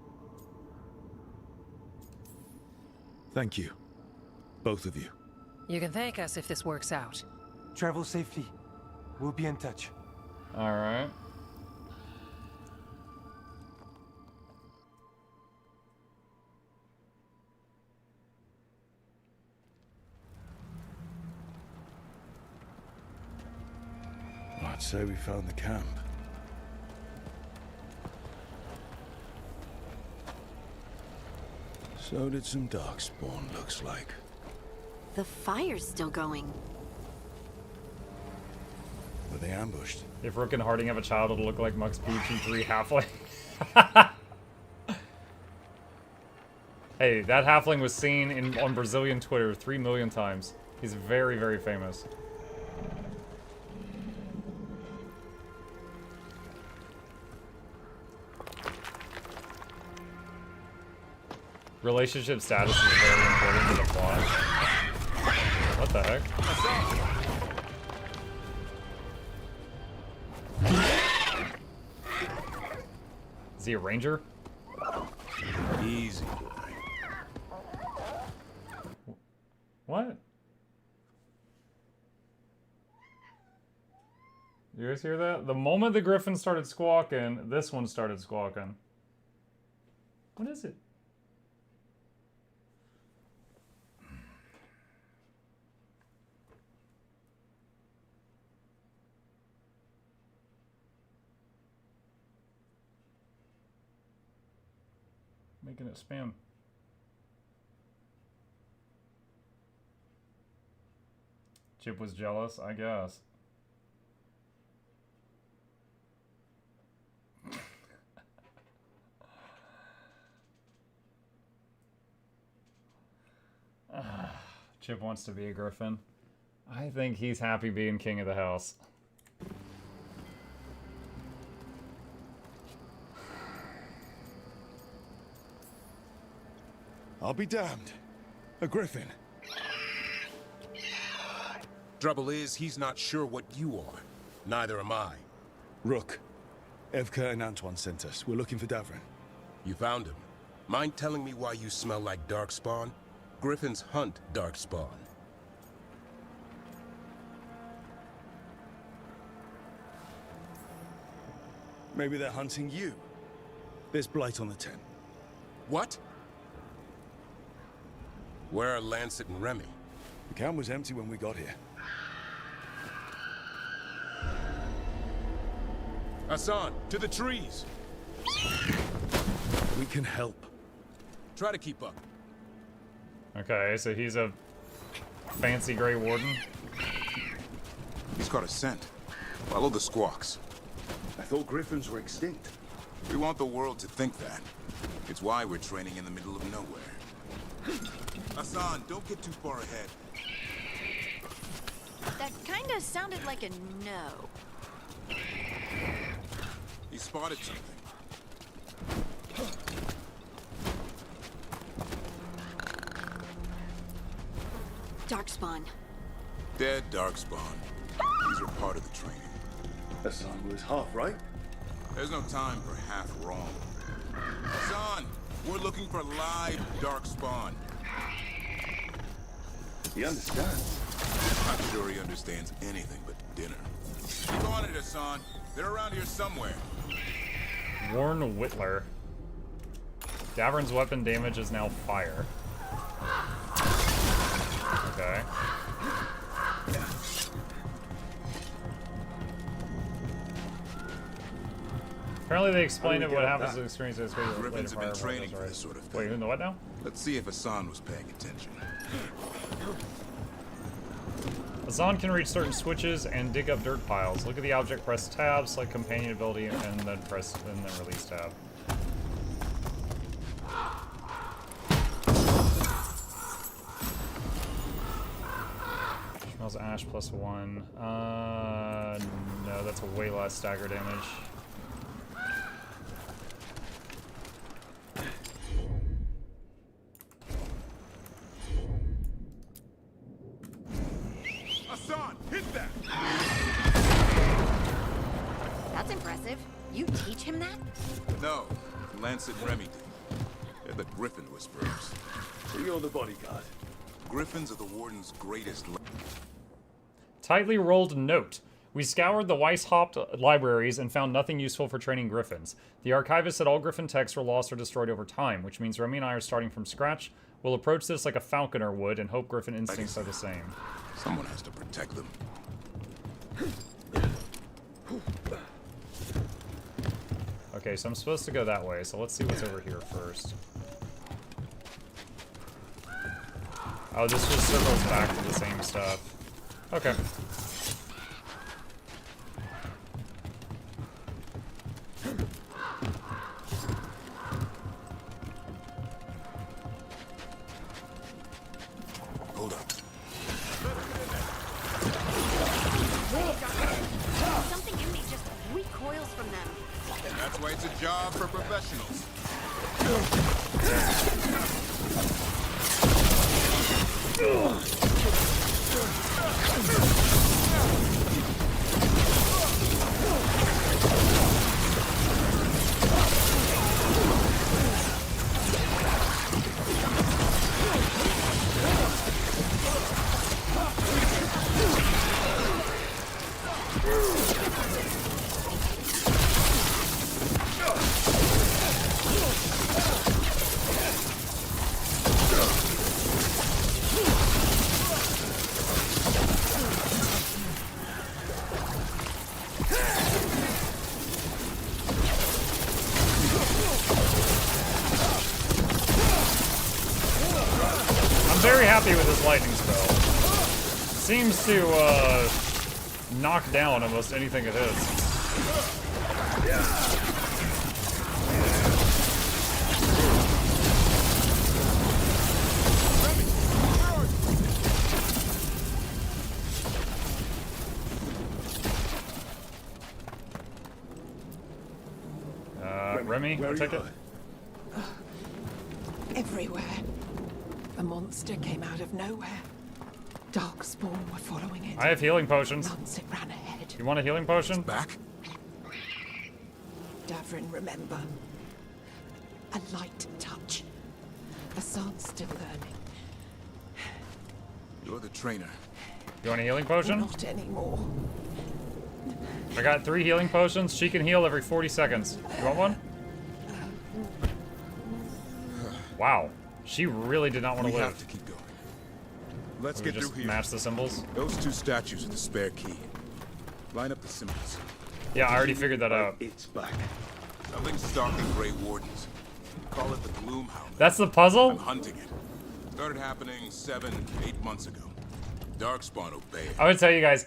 Thank you. Both of you. You can thank us if this works out. Travel safely. We'll be in touch. All right. I'd say we found the camp. So did some Darkspawn, looks like. The fire's still going. Were they ambushed? If Rook and Harding have a child, it'll look like Mux Beach and 3 halfling. Hey, that halfling was seen on Brazilian Twitter 3 million times. He's very, very famous. Relationship status is very important to the plot. What the heck? Is he a ranger? Easy. What? You guys hear that? The moment the griffin started squawking, this one started squawking. What is it? Making it spam. Chip was jealous, I guess. Chip wants to be a griffin. I think he's happy being king of the house. I'll be damned. A griffin. Trouble is, he's not sure what you are. Neither am I. Rook. Evka and Antoine sent us. We're looking for Davrin. You found him. Mind telling me why you smell like darkspawn? Griffins hunt darkspawn. Maybe they're hunting you. There's blight on the tent. What? Where are Lancet and Remy? The camp was empty when we got here. Hassan, to the trees! We can help. Try to keep up. Okay, so he's a fancy Grey Warden. He's got a scent. Follow the squawks. I thought griffins were extinct. We want the world to think that. It's why we're training in the middle of nowhere. Hassan, don't get too far ahead. That kinda sounded like a no. He spotted something. Darkspawn. Dead darkspawn. These are part of the training. Hassan was half right. There's no time for half wrong. Hassan, we're looking for live darkspawn. He understands. I'm sure he understands anything but dinner. Keep on it, Hassan. They're around here somewhere. Warren Whitler. Davrin's weapon damage is now fire. Okay. Apparently they explained what happens to experience this later. Griffins have been training for this sort of thing. Wait, in the what now? Let's see if Hassan was paying attention. Hassan can reach certain switches and dig up dirt piles. Look at the object, press tab, select companion ability, and then release tab. Smells ash +1. No, that's a way less stagger damage. Hassan, hit that! That's impressive. You teach him that? No, Lancet and Remy did. They're the Griffin Whisperers. So you're the bodyguard. Griffins are the Warden's greatest... Tightly rolled note. We scoured the Weishaupt libraries and found nothing useful for training griffins. The archivist said all griffin texts were lost or destroyed over time, which means Remy and I are starting from scratch. We'll approach this like a falconer would and hope griffin instincts are the same. Someone has to protect them. Okay, so I'm supposed to go that way, so let's see what's over here first. Oh, this just circles back to the same stuff. Okay. Hold up. Something in me just recoils from them. That's why it's a job for professionals. happy with this lightning spell. Seems to knock down almost anything it hits. Remy, I'll take it. Everywhere. The monster came out of nowhere. Darkspawn were following it. I have healing potions. Once it ran ahead. You want a healing potion? Back? Davrin, remember. A light touch. Hassan's still learning. You're the trainer. You want a healing potion? Not anymore. I got 3 healing potions. She can heal every 40 seconds. You want one? Wow. She really did not want to live. We have to keep going. Let's get just through here. Match the symbols? Those 2 statues are the spare key. Line up the symbols. Yeah, I already figured that out. It's back. Something stalking Grey Wardens. Call it the Gloomhound. That's the puzzle? I'm hunting it. Started happening 7, 8 months ago. Darkspawn obeyed. I would tell you guys,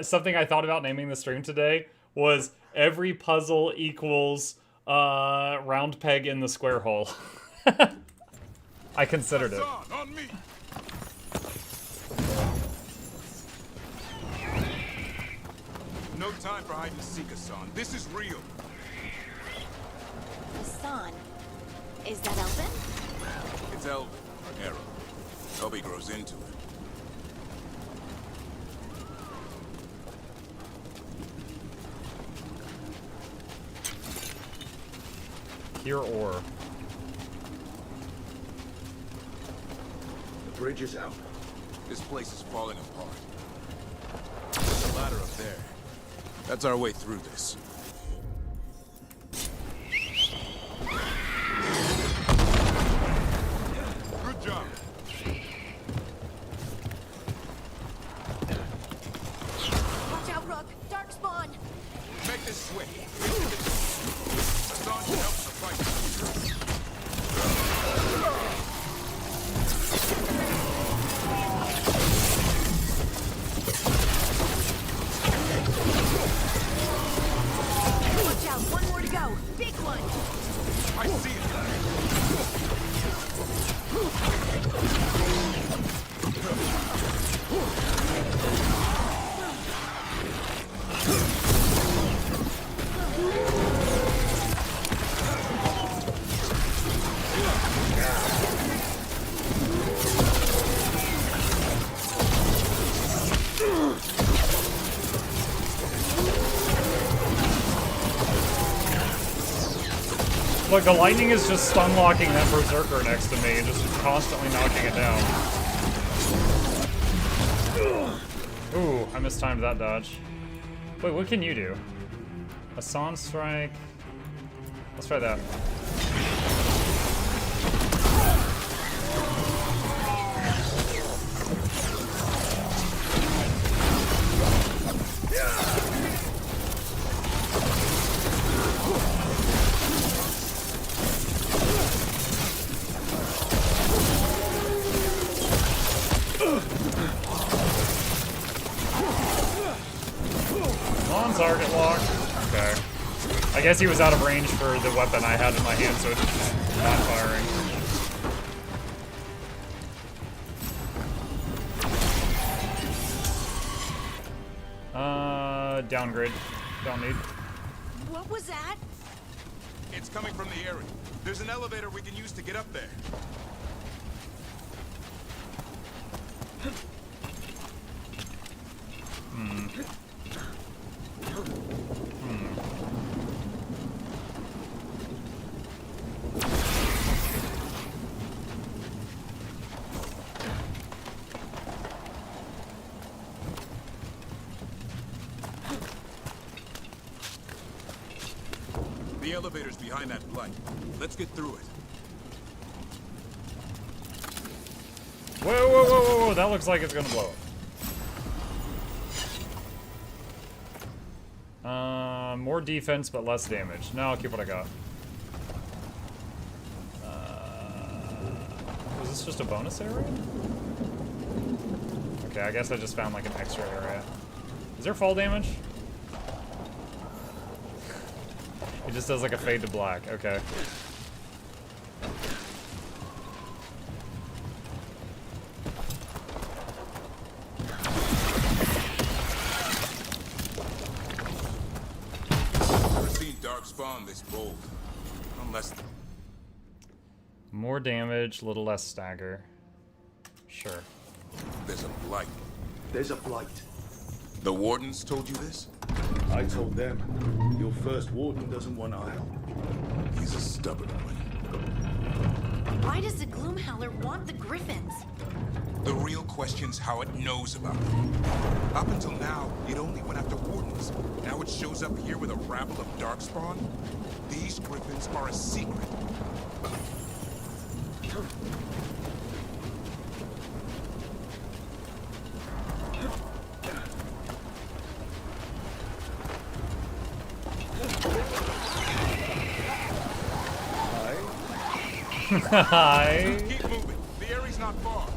something I thought about naming the stream today was every puzzle equals round peg in the square hole. I considered it. On me. No time for hide and seek, Hassan. This is real. Hassan, is that Elvin? It's Elvin, our arrow. Hope he grows into it. Here or. The bridge is out. This place is falling apart. There's a ladder up there. That's our way through this. Good job. Watch out, Rook! Darkspawn! Make this quick. Hassan can help in the fight. Watch out! One more to go! Big one! I see Look, the lightning is just stun locking that berserker next to me and just constantly knocking it down. Ooh, I mistimed that dodge. Wait, what can you do? A Song Strike. Let's try that. Target lock. Okay. I guess he was out of range for the weapon I had in my hand, so it's not firing. Downgrade. Don't need. What was that? It's coming from the area. There's an elevator we can use to get up there. The elevator's behind that light. Let's get through it. Whoa, whoa, whoa, whoa, whoa, that looks like it's gonna blow up. More defense, but less damage. No, I'll keep what I got. Was this just a bonus area? Okay, I guess I just found like an extra area. Is there fall damage? It just does like a fade to black. Okay. Never seen Darkspawn this bold. Unless... More damage, little less stagger. Sure. There's a blight. There's a blight. The wardens told you this? I told them. Your first warden doesn't want our help. He's a stubborn one. Why does the Gloomhowler want the Griffins? The real question's how it knows about them. Up until now, it only went after wardens. Now it shows up here with a rabble of Darkspawn? These Griffins are a secret. Hi. Keep moving. The area's not far.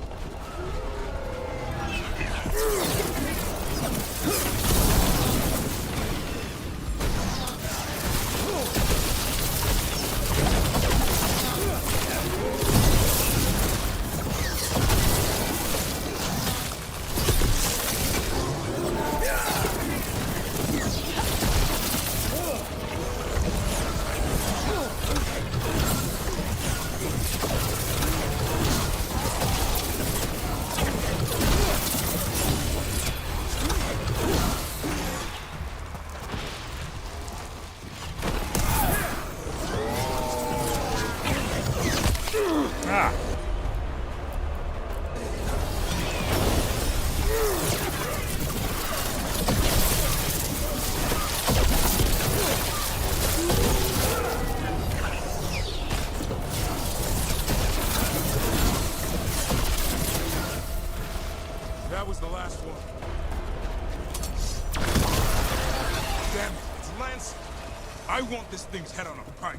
That was the last one. Damn it, it's Lance. I want this thing's head on a pike.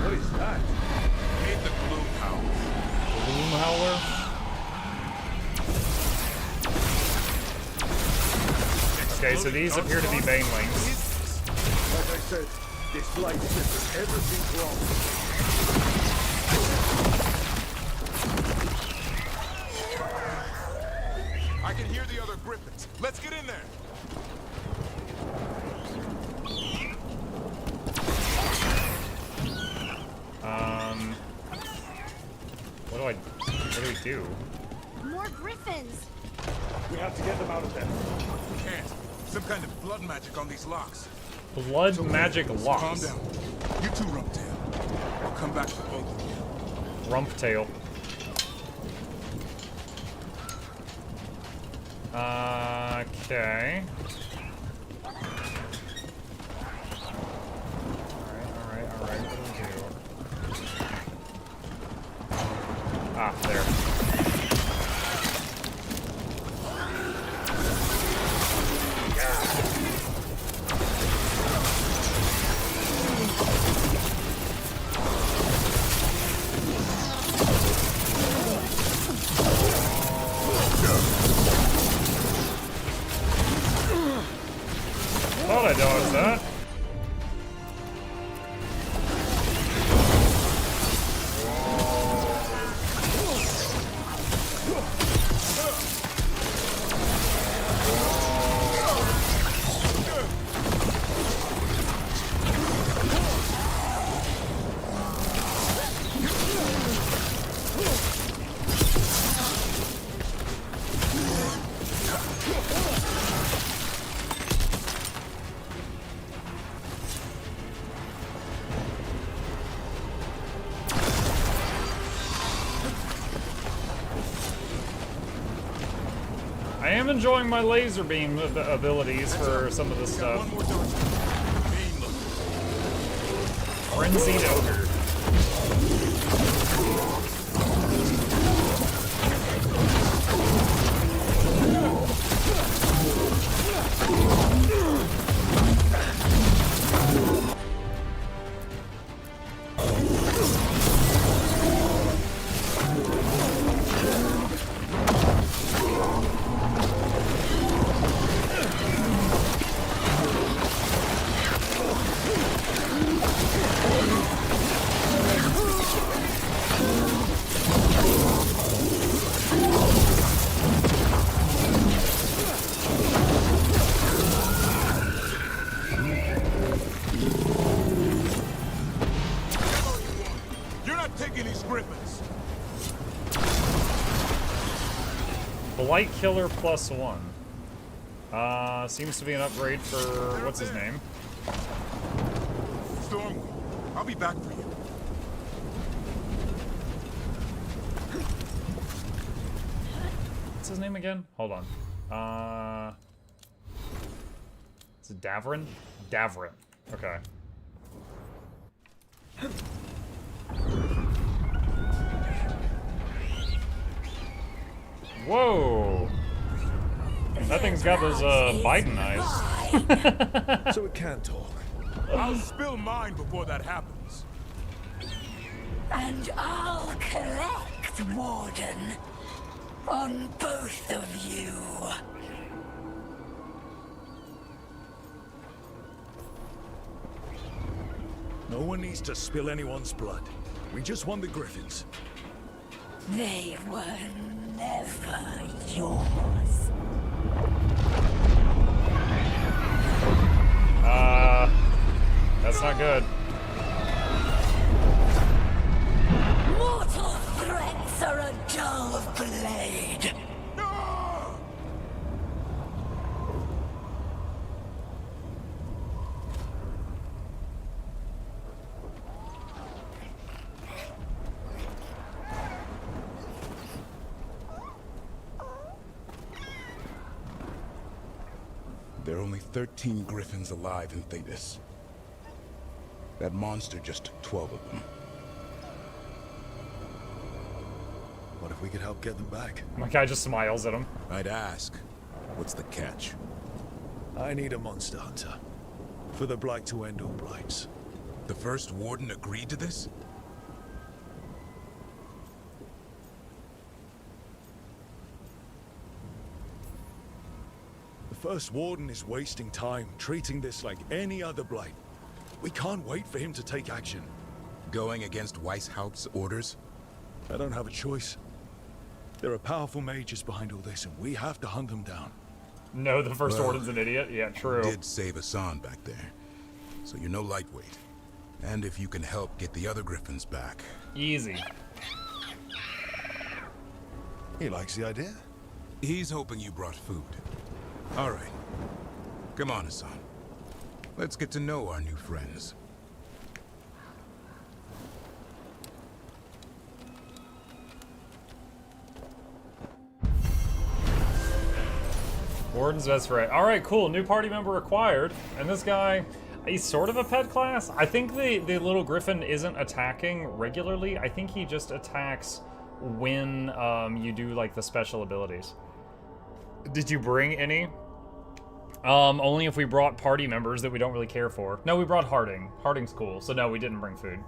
What is that? Made the Gloomhowler. Gloomhowler? Okay, so these appear to be banelings. Like I said, this blight says everything's wrong. I can hear the other Griffins. Let's get in there. What do we do? More Griffins! We have to get them out of there. We can't. Some kind of blood magic on these locks. Blood magic locks. Calm down. You two, Rumptail. I'll come back for both of you. Rumptail. Okay. Alright. What do we do? Ah, there. Thought I dodged that. I am enjoying my laser beam abilities for some of this stuff. Frenzied Ogre. not taking these griffins. Blight Killer +1. Seems to be an upgrade for what's his name? Stormwind, I'll be back for you. What's his name again? Hold on. Is it Davrin? Davrin. Okay. Whoa! That thing's got those Biden eyes. So it can talk. I'll spill mine before that happens. And I'll collect, Warden, on both of you. No one needs to spill anyone's blood. We just want the griffins. They were never yours. That's not good. Mortal threats are a dull blade. There are only 13 griffins alive in Thetis. That monster just took 12 of them. What if we could help get them back? My guy just smiles at him. I'd ask, what's the catch? I need a monster hunter. For the Blight to end all blights. The first Warden agreed to this? The First Warden is wasting time, treating this like any other blight. We can't wait for him to take action. Going against Weishaupt's orders? I don't have a choice. There are powerful mages behind all this, and we have to hunt them down. No, the First Warden's an idiot? Yeah, true. You did save Hassan back there, so you're no lightweight. And if you can help get the other griffins back... Easy. He likes the idea. He's hoping you brought food. All right. Come on, Hassan. Let's get to know our new friends. Warden's best friend. Alright, cool. New party member acquired. And this guy, he's sort of a pet class. I think the little griffin isn't attacking regularly. I think he just attacks when you do like the special abilities. Did you bring any? Only if we brought party members that we don't really care for. No, we brought Harding. Harding's cool. So no, we didn't bring food.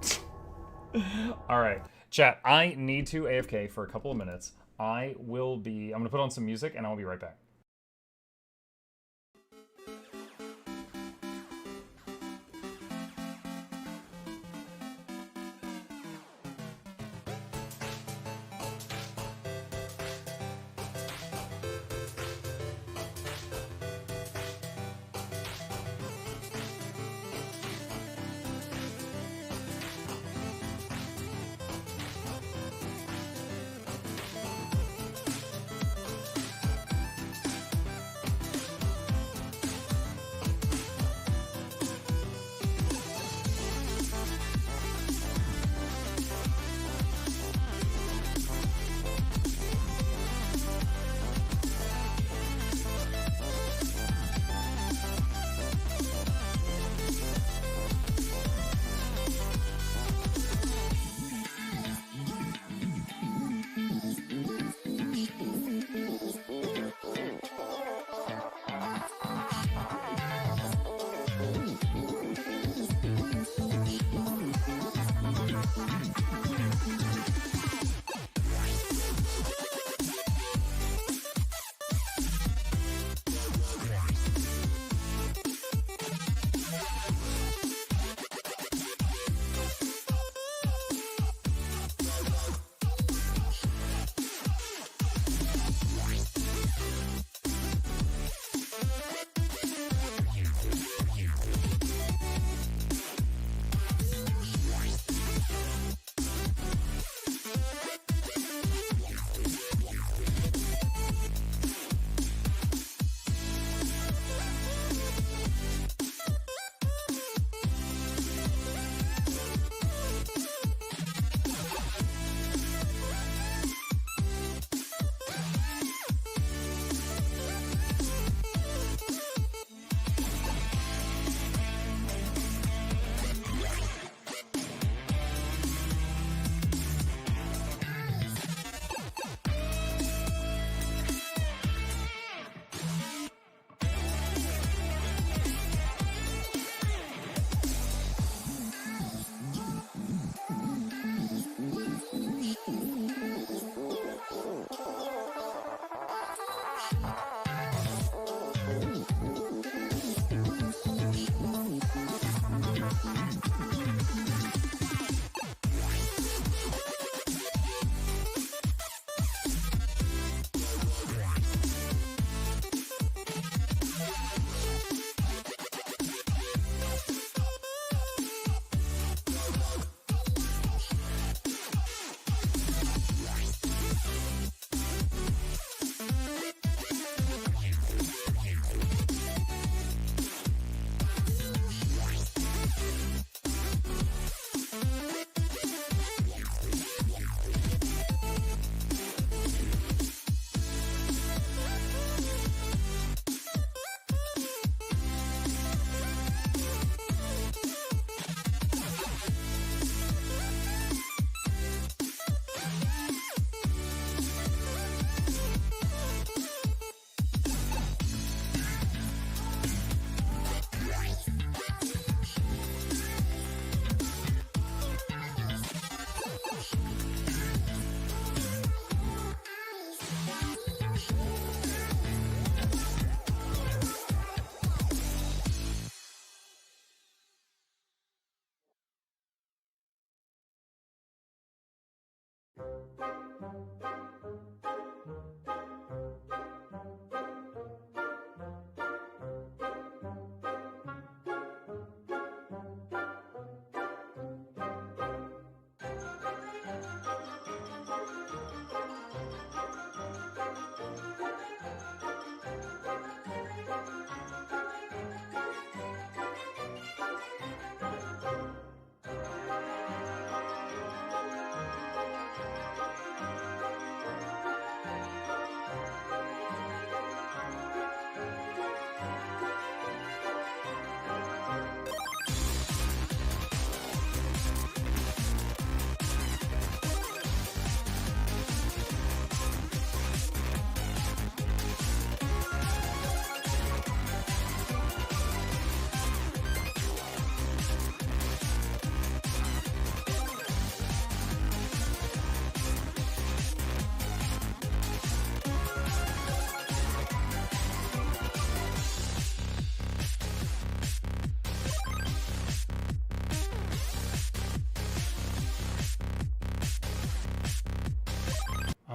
Alright. Chat, I need to AFK for a couple of minutes. I'm gonna put on some music and I'll be right back.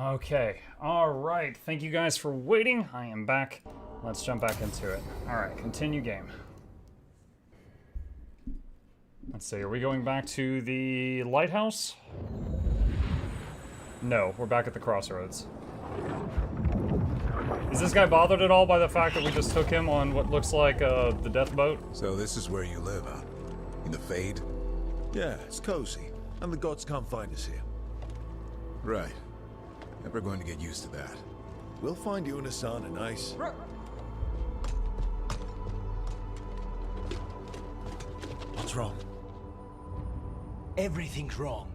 Okay, alright. Thank you guys for waiting. I am back. Let's jump back into it. Alright, continue game. Let's see, are we going back to the lighthouse? No, we're back at the crossroads. Is this guy bothered at all by the fact that we just took him on what looks like the death boat? So this is where you live, huh? In the Fade? Yeah, it's cozy. And the gods can't find us here. Right. Never going to get used to that. We'll find you and Hassan a nice... What's wrong? Everything's wrong.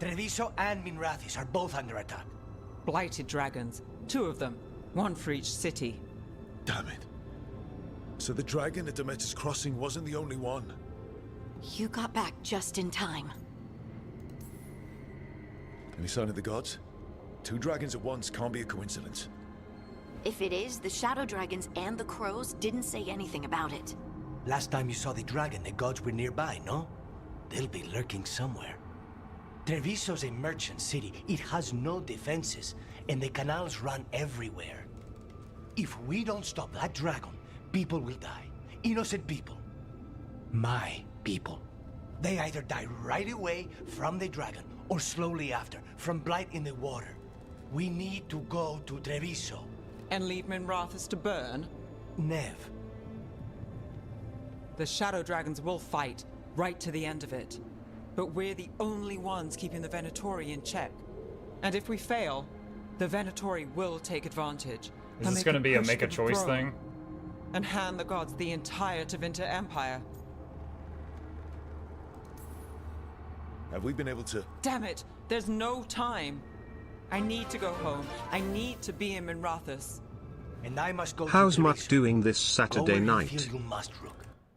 Treviso and Minrathis are both under attack. Blighted dragons. 2 of them. 1 for each city. Damn it. So the dragon at Demeter's Crossing wasn't the only one? You got back just in time. Any sign of the gods? 2 dragons at once can't be a coincidence. If it is, the Shadow Dragons and the Crows didn't say anything about it. Last time you saw the dragon, the gods were nearby, no? They'll be lurking somewhere. Treviso's a merchant city. It has no defenses, and the canals run everywhere. If we don't stop that dragon, people will die. Innocent people. My people. They either die right away from the dragon, or slowly after, from blight in the water. We need to go to Treviso. And leave Minrathis to burn? Nev. The Shadow Dragons will fight, right to the end of it. But we're the only ones keeping the Venatori in check. And if we fail, the Venatori will take advantage. Is this going to be a make a choice thing? And hand the gods the entire Tevinter Empire. Have we been able to... Damn it! There's no time! I need to go home. I need to be in Minrathis. And I must go. How's Muck doing this Saturday night?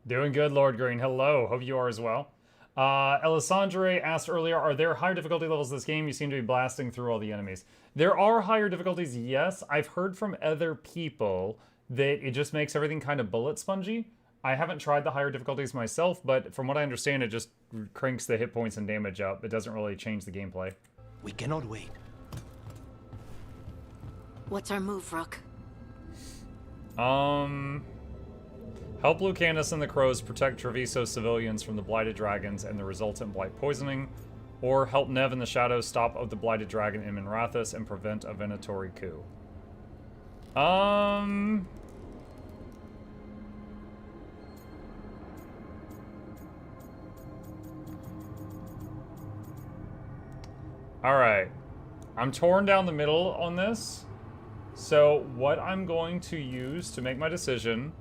Doing good, Lord Green. Hello. Hope you are as well. Elisandre asked earlier, are there higher difficulty levels in this game? You seem to be blasting through all the enemies. There are higher difficulties, yes. I've heard from other people that it just makes everything kind of bullet spongy. I haven't tried the higher difficulties myself, but from what I understand, it just cranks the hit points and damage up. It doesn't really change the gameplay. We cannot wait. What's our move, Rook? Help Lucanus and the Crows protect Treviso civilians from the Blighted Dragons and the resultant Blight poisoning, or help Nev and the Shadows stop of the Blighted Dragon in Minrathis and prevent a Venatori coup. Alright. I'm torn down the middle on this. So what I'm going to use to make my decision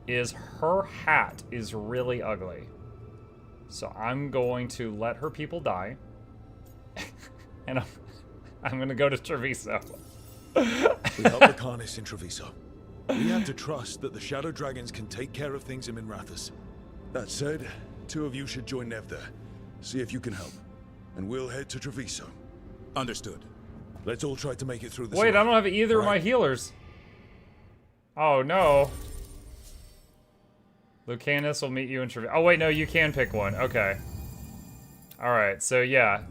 is her hat is really ugly. So I'm going to let her people die. And I'm going to go to Treviso. We help the Carnis in Treviso. We have to trust that the Shadow Dragons can take care of things in Minrathis. That said, 2 of you should join Nev there. See if you can help. And we'll head to Treviso. Understood. Let's all try to make it through this. Wait, I don't have either of my healers. Oh, no. Lucanus will meet you in Treviso. Oh, wait, no, you can pick one. Okay. Alright, so yeah.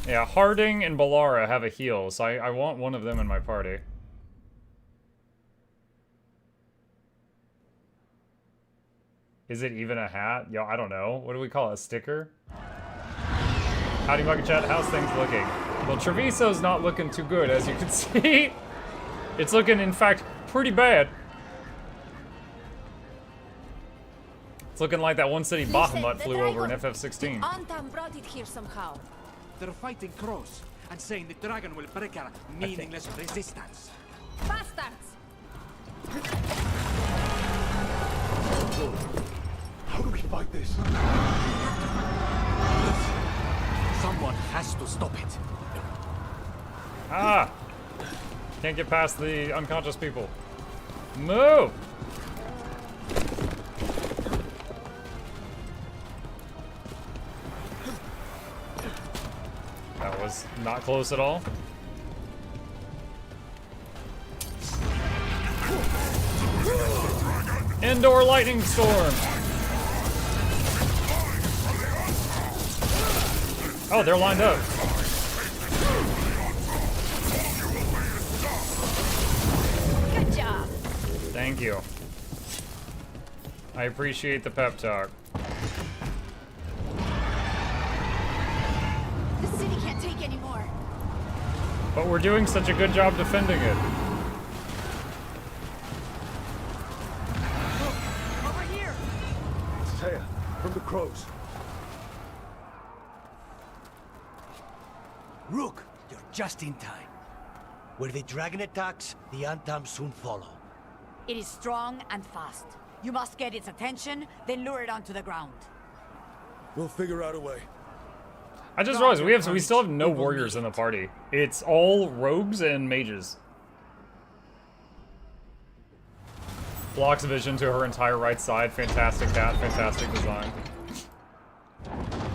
Yeah, Harding and Balara have a heal, so I want one of them in my party. Is it even a hat? Yo, I don't know. What do we call it? A sticker? Howdy, Bucket Chat. How's things looking? Well, Treviso's not looking too good, as you can see. It's looking, in fact, pretty bad. It's looking like that one city Bahamut flew over in FF16. Antam brought it here somehow. They're fighting crows and saying the dragon will break our meaningless resistance. Bastards! How do we fight this? Someone has to stop it. Ah! Can't get past the unconscious people. Move! That was not close at all. Indoor lightning storm! Oh, they're lined up. Thank you. I appreciate the pep talk. The city can't take any more. But we're doing such a good job defending it. Over here! It's Taya, from the crows. Rook, you're just in time. Where the dragon attacks, the Antam soon follow. It is strong and fast. You must get its attention, then lure it onto the ground. We'll figure out a way. I just realized we still have no warriors in the party. It's all rogues and mages. Blocks vision to her entire right side. Fantastic cat, fantastic design.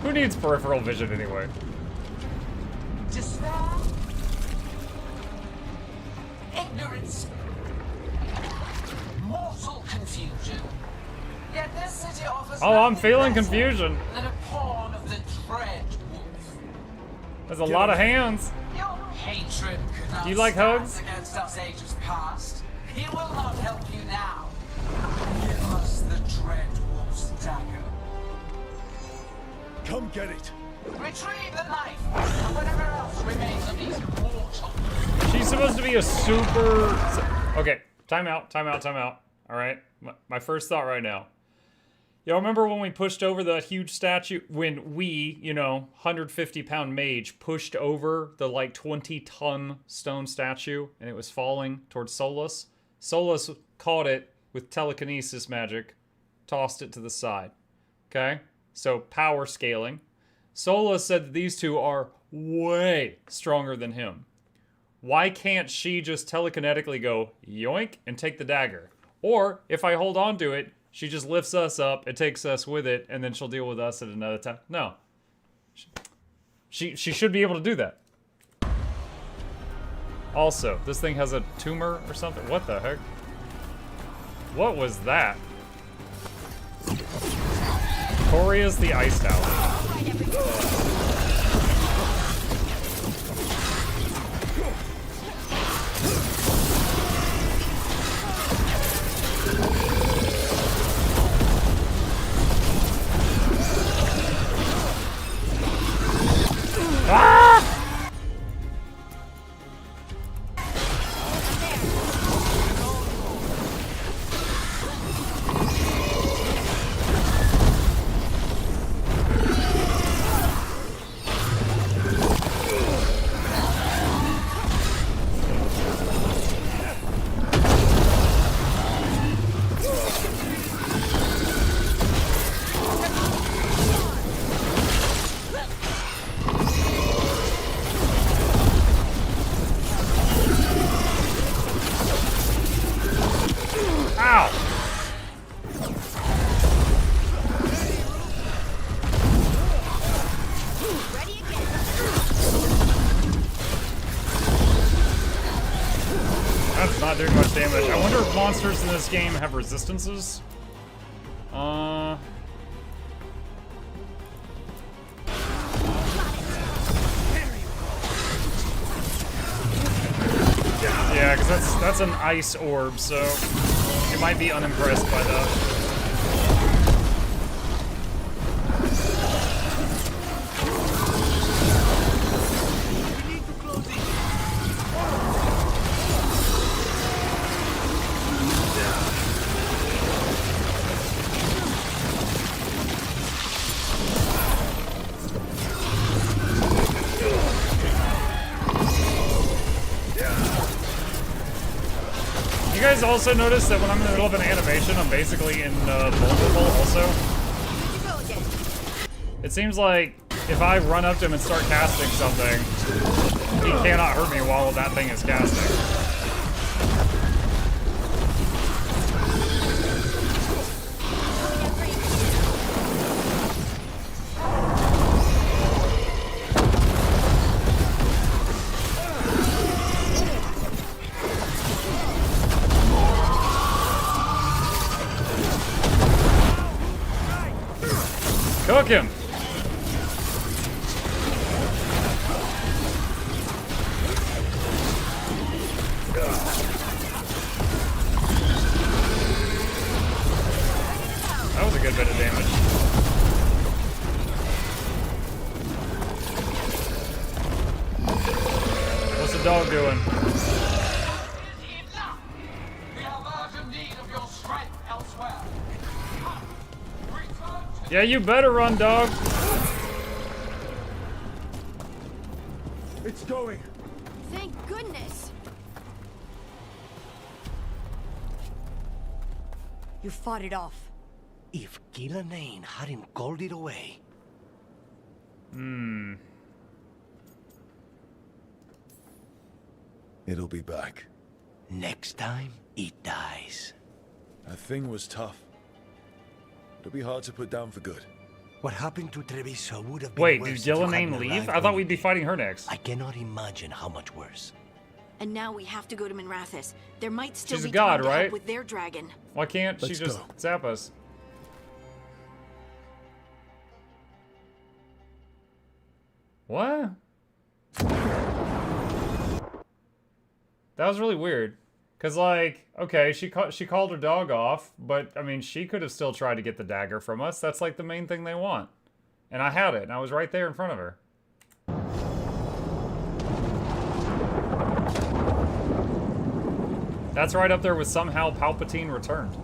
Who needs peripheral vision anyway? Despair, ignorance, mortal confusion. Yet this city offers Oh, I'm nothing feeling better confusion. than a pawn of the dread wolf. There's a lot of hands. Your hatred cannot Do you like stand hugs? against us ages past. He will not help you now. Give us the dread wolf's dagger. Come get it. Retrieve the knife and whatever else remains of these mortals. She's supposed to be a super... Okay, time out. Alright? My first thought right now. Y'all remember when we pushed over the huge statue? When we, 150-pound mage pushed over the, 20-ton stone statue and it was falling towards Solus? Solus caught it with telekinesis magic, tossed it to the side. Okay? So, power scaling. Solus said that these two are way stronger than him. Why can't she just telekinetically go yoink and take the dagger? Or, if I hold on to it, she just lifts us up and takes us with it, and then she'll deal with us at another time. No. She should be able to do that. Also, this thing has a tumor or something. What the heck? What was that? Coria's the Ice Tower. Ah! That's not doing much damage. I wonder if monsters in this game have resistances. Yeah, because that's an ice orb, so you might be unimpressed by that. You guys also notice that when I'm in the middle of an animation, I'm basically invulnerable also? It seems like if I run up to him and start casting something, he cannot hurt me while that thing is casting. Cook him! dog doing? We have urgent need of your strength elsewhere. Yeah, you better run, dog. It's going. Thank goodness. You fought it off. If Gillenane hadn't called it away. It'll be back. Next time, it dies. That thing was tough. It'll be hard to put down for good. What happened to Treviso would have been Wait, worse did if you Gillenane hadn't leave? arrived I thought when we'd be fighting her next. I cannot imagine how much worse. And now we have to go to Minrathous. There might still She's a be god, time to right? help with their dragon. Why can't she Let's just go. zap us? What? That was really weird. Cause like, okay, she called her dog off, but I mean, she could have still tried to get the dagger from us. That's like the main thing they want. And I had it, and I was right there in front of her. That's right up there with somehow Palpatine returned.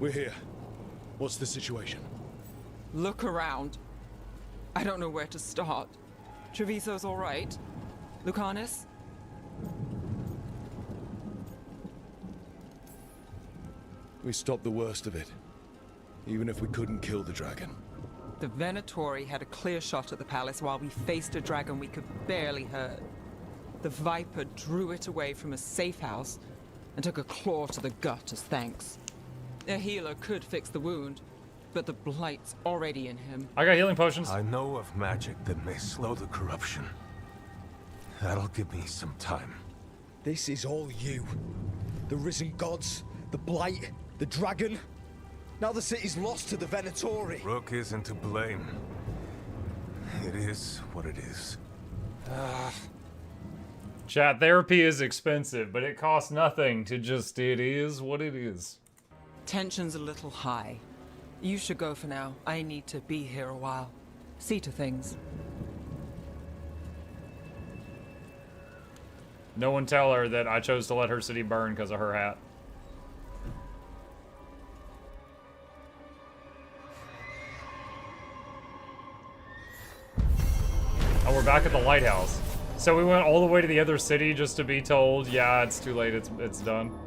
We're here. What's the situation? Look around. I don't know where to start. Treviso's all right. Lucanus? We stopped the worst of it. Even if we couldn't kill the dragon. The Venatori had a clear shot at the palace while we faced a dragon we could barely hurt. The Viper drew it away from a safe house and took a claw to the gut as thanks. A healer could fix the wound, but the blight's already in him. I got healing potions. I know of magic that may slow the corruption. That'll give me some time. This is all you. The risen gods, the blight, the dragon. Now the city's lost to the Venatori. Rook isn't to blame. It is what it is. Chat, therapy is expensive, but it costs nothing to just, it is what it is. Tension's a little high. You should go for now. I need to be here a while. See to things. No one tell her that I chose to let her city burn because of her hat. Oh, we're back at the lighthouse. So we went all the way to the other city just to be told, yeah, it's too late, it's done.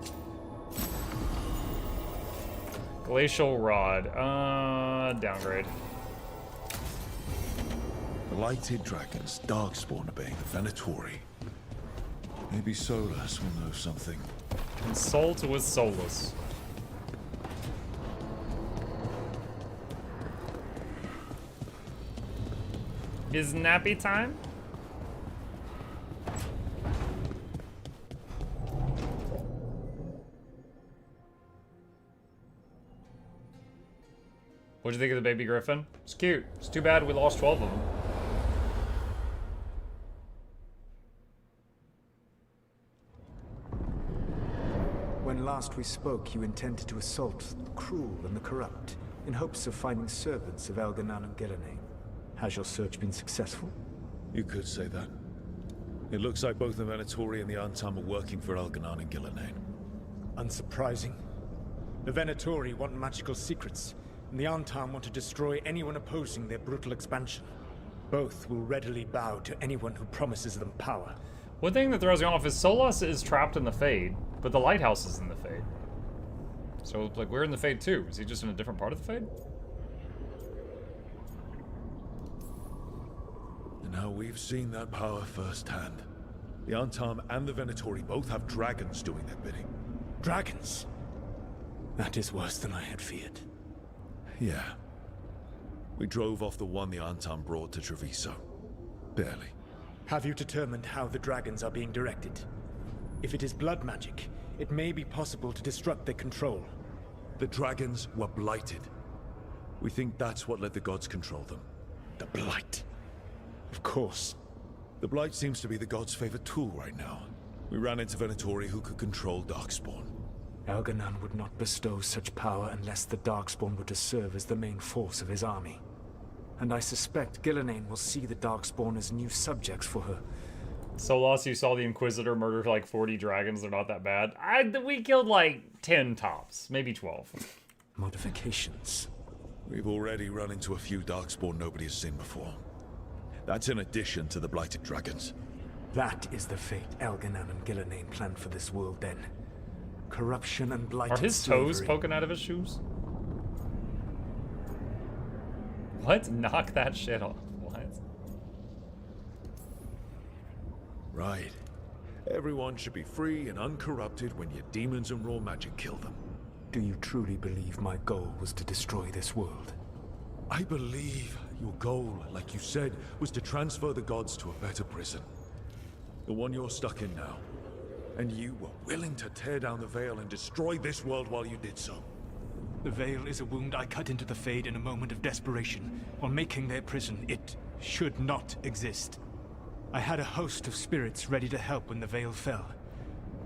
Glacial Rod. Downgrade. Blighted dragons, darkspawn obeying the Venatori. Maybe Solus will know something. Consult with Solus. Is nappy time? What'd you think of the baby griffin? It's cute. It's too bad we lost 12 of them. When last we spoke, you intended to assault the cruel and the corrupt, in hopes of finding servants of Elganan and Gillenane. Has your search been successful? You could say that. It looks like both the Venatori and the Antam are working for Elganan and Gillenane. Unsurprising. The Venatori want magical secrets, and the Antam want to destroy anyone opposing their brutal expansion. Both will readily bow to anyone who promises them power. One thing that throws me off is Solus is trapped in the Fade, but the lighthouse is in the Fade. So, like, we're in the Fade too. Is he just in a different part of the Fade? And now we've seen that power firsthand. The Antam and the Venatori both have dragons doing their bidding. Dragons? That is worse than I had feared. Yeah. We drove off the one the Antam brought to Treviso. Barely. Have you determined how the dragons are being directed? If it is blood magic, it may be possible to disrupt their control. The dragons were blighted. We think that's what let the gods control them. The blight. Of course. The blight seems to be the gods' favorite tool right now. We ran into Venatori who could control Darkspawn. Elganon would not bestow such power unless the Darkspawn were to serve as the main force of his army. And I suspect Gillenane will see the Darkspawn as new subjects for her. Solas, you saw the Inquisitor murder like 40 dragons. They're not that bad. We killed like 10 tops, maybe 12. Modifications. We've already run into a few Darkspawn nobody has seen before. That's in addition to the Blighted Dragons. That is the fate Elganon and Gillenane planned for this world then. Corruption and blighted Are his toes slavery. poking out of his shoes? What? Knock that shit off. What? Right. Everyone should be free and uncorrupted when your demons and raw magic kill them. Do you truly believe my goal was to destroy this world? I believe your goal, like you said, was to transfer the gods to a better prison. The one you're stuck in now. And you were willing to tear down the Veil and destroy this world while you did so. The Veil is a wound I cut into the Fade in a moment of desperation. While making their prison, it should not exist. I had a host of spirits ready to help when the Veil fell.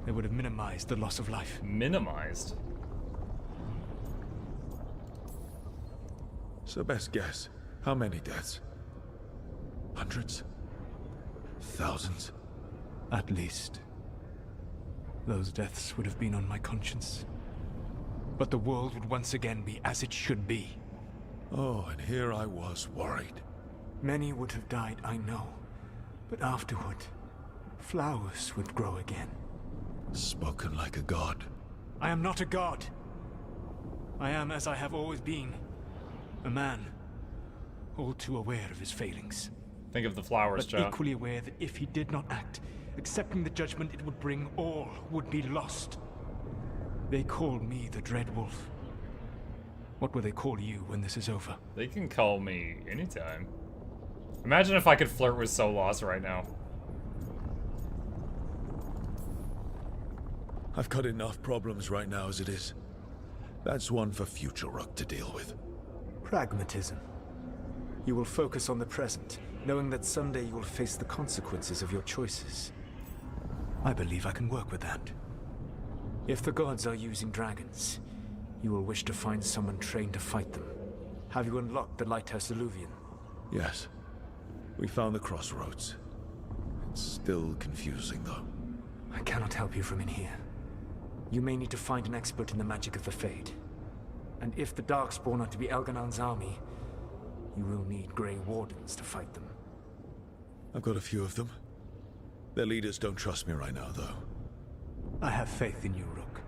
They would have minimized the loss of life. Minimized? So best guess, how many deaths? Hundreds? Thousands? At least. Those deaths would have been on my conscience. But the world would once again be as it should be. Oh, and here I was worried. Many would have died, I know. But afterward, flowers would grow again. Spoken like a god. I am not a god. I am as I have always been. A man. All too aware of his failings. Think of the flowers, but Joe. Equally aware that if he did not act, accepting the judgment it would bring, all would be lost. They call me the Dread Wolf. What will they call you when this is over? They can call me anytime. Imagine if I could flirt with Solas right now. I've got enough problems right now as it is. That's one for future Rook to deal with. Pragmatism. You will focus on the present, knowing that someday you will face the consequences of your choices. I believe I can work with that. If the gods are using dragons, you will wish to find someone trained to fight them. Have you unlocked the Lighthouse Illuvian? Yes. We found the crossroads. It's still confusing, though. I cannot help you from in here. You may need to find an expert in the magic of the Fade. And if the Darkspawn are to be Elganon's army, you will need Grey Wardens to fight them. I've got a few of them. Their leaders don't trust me right now, though. I have faith in you, Rook.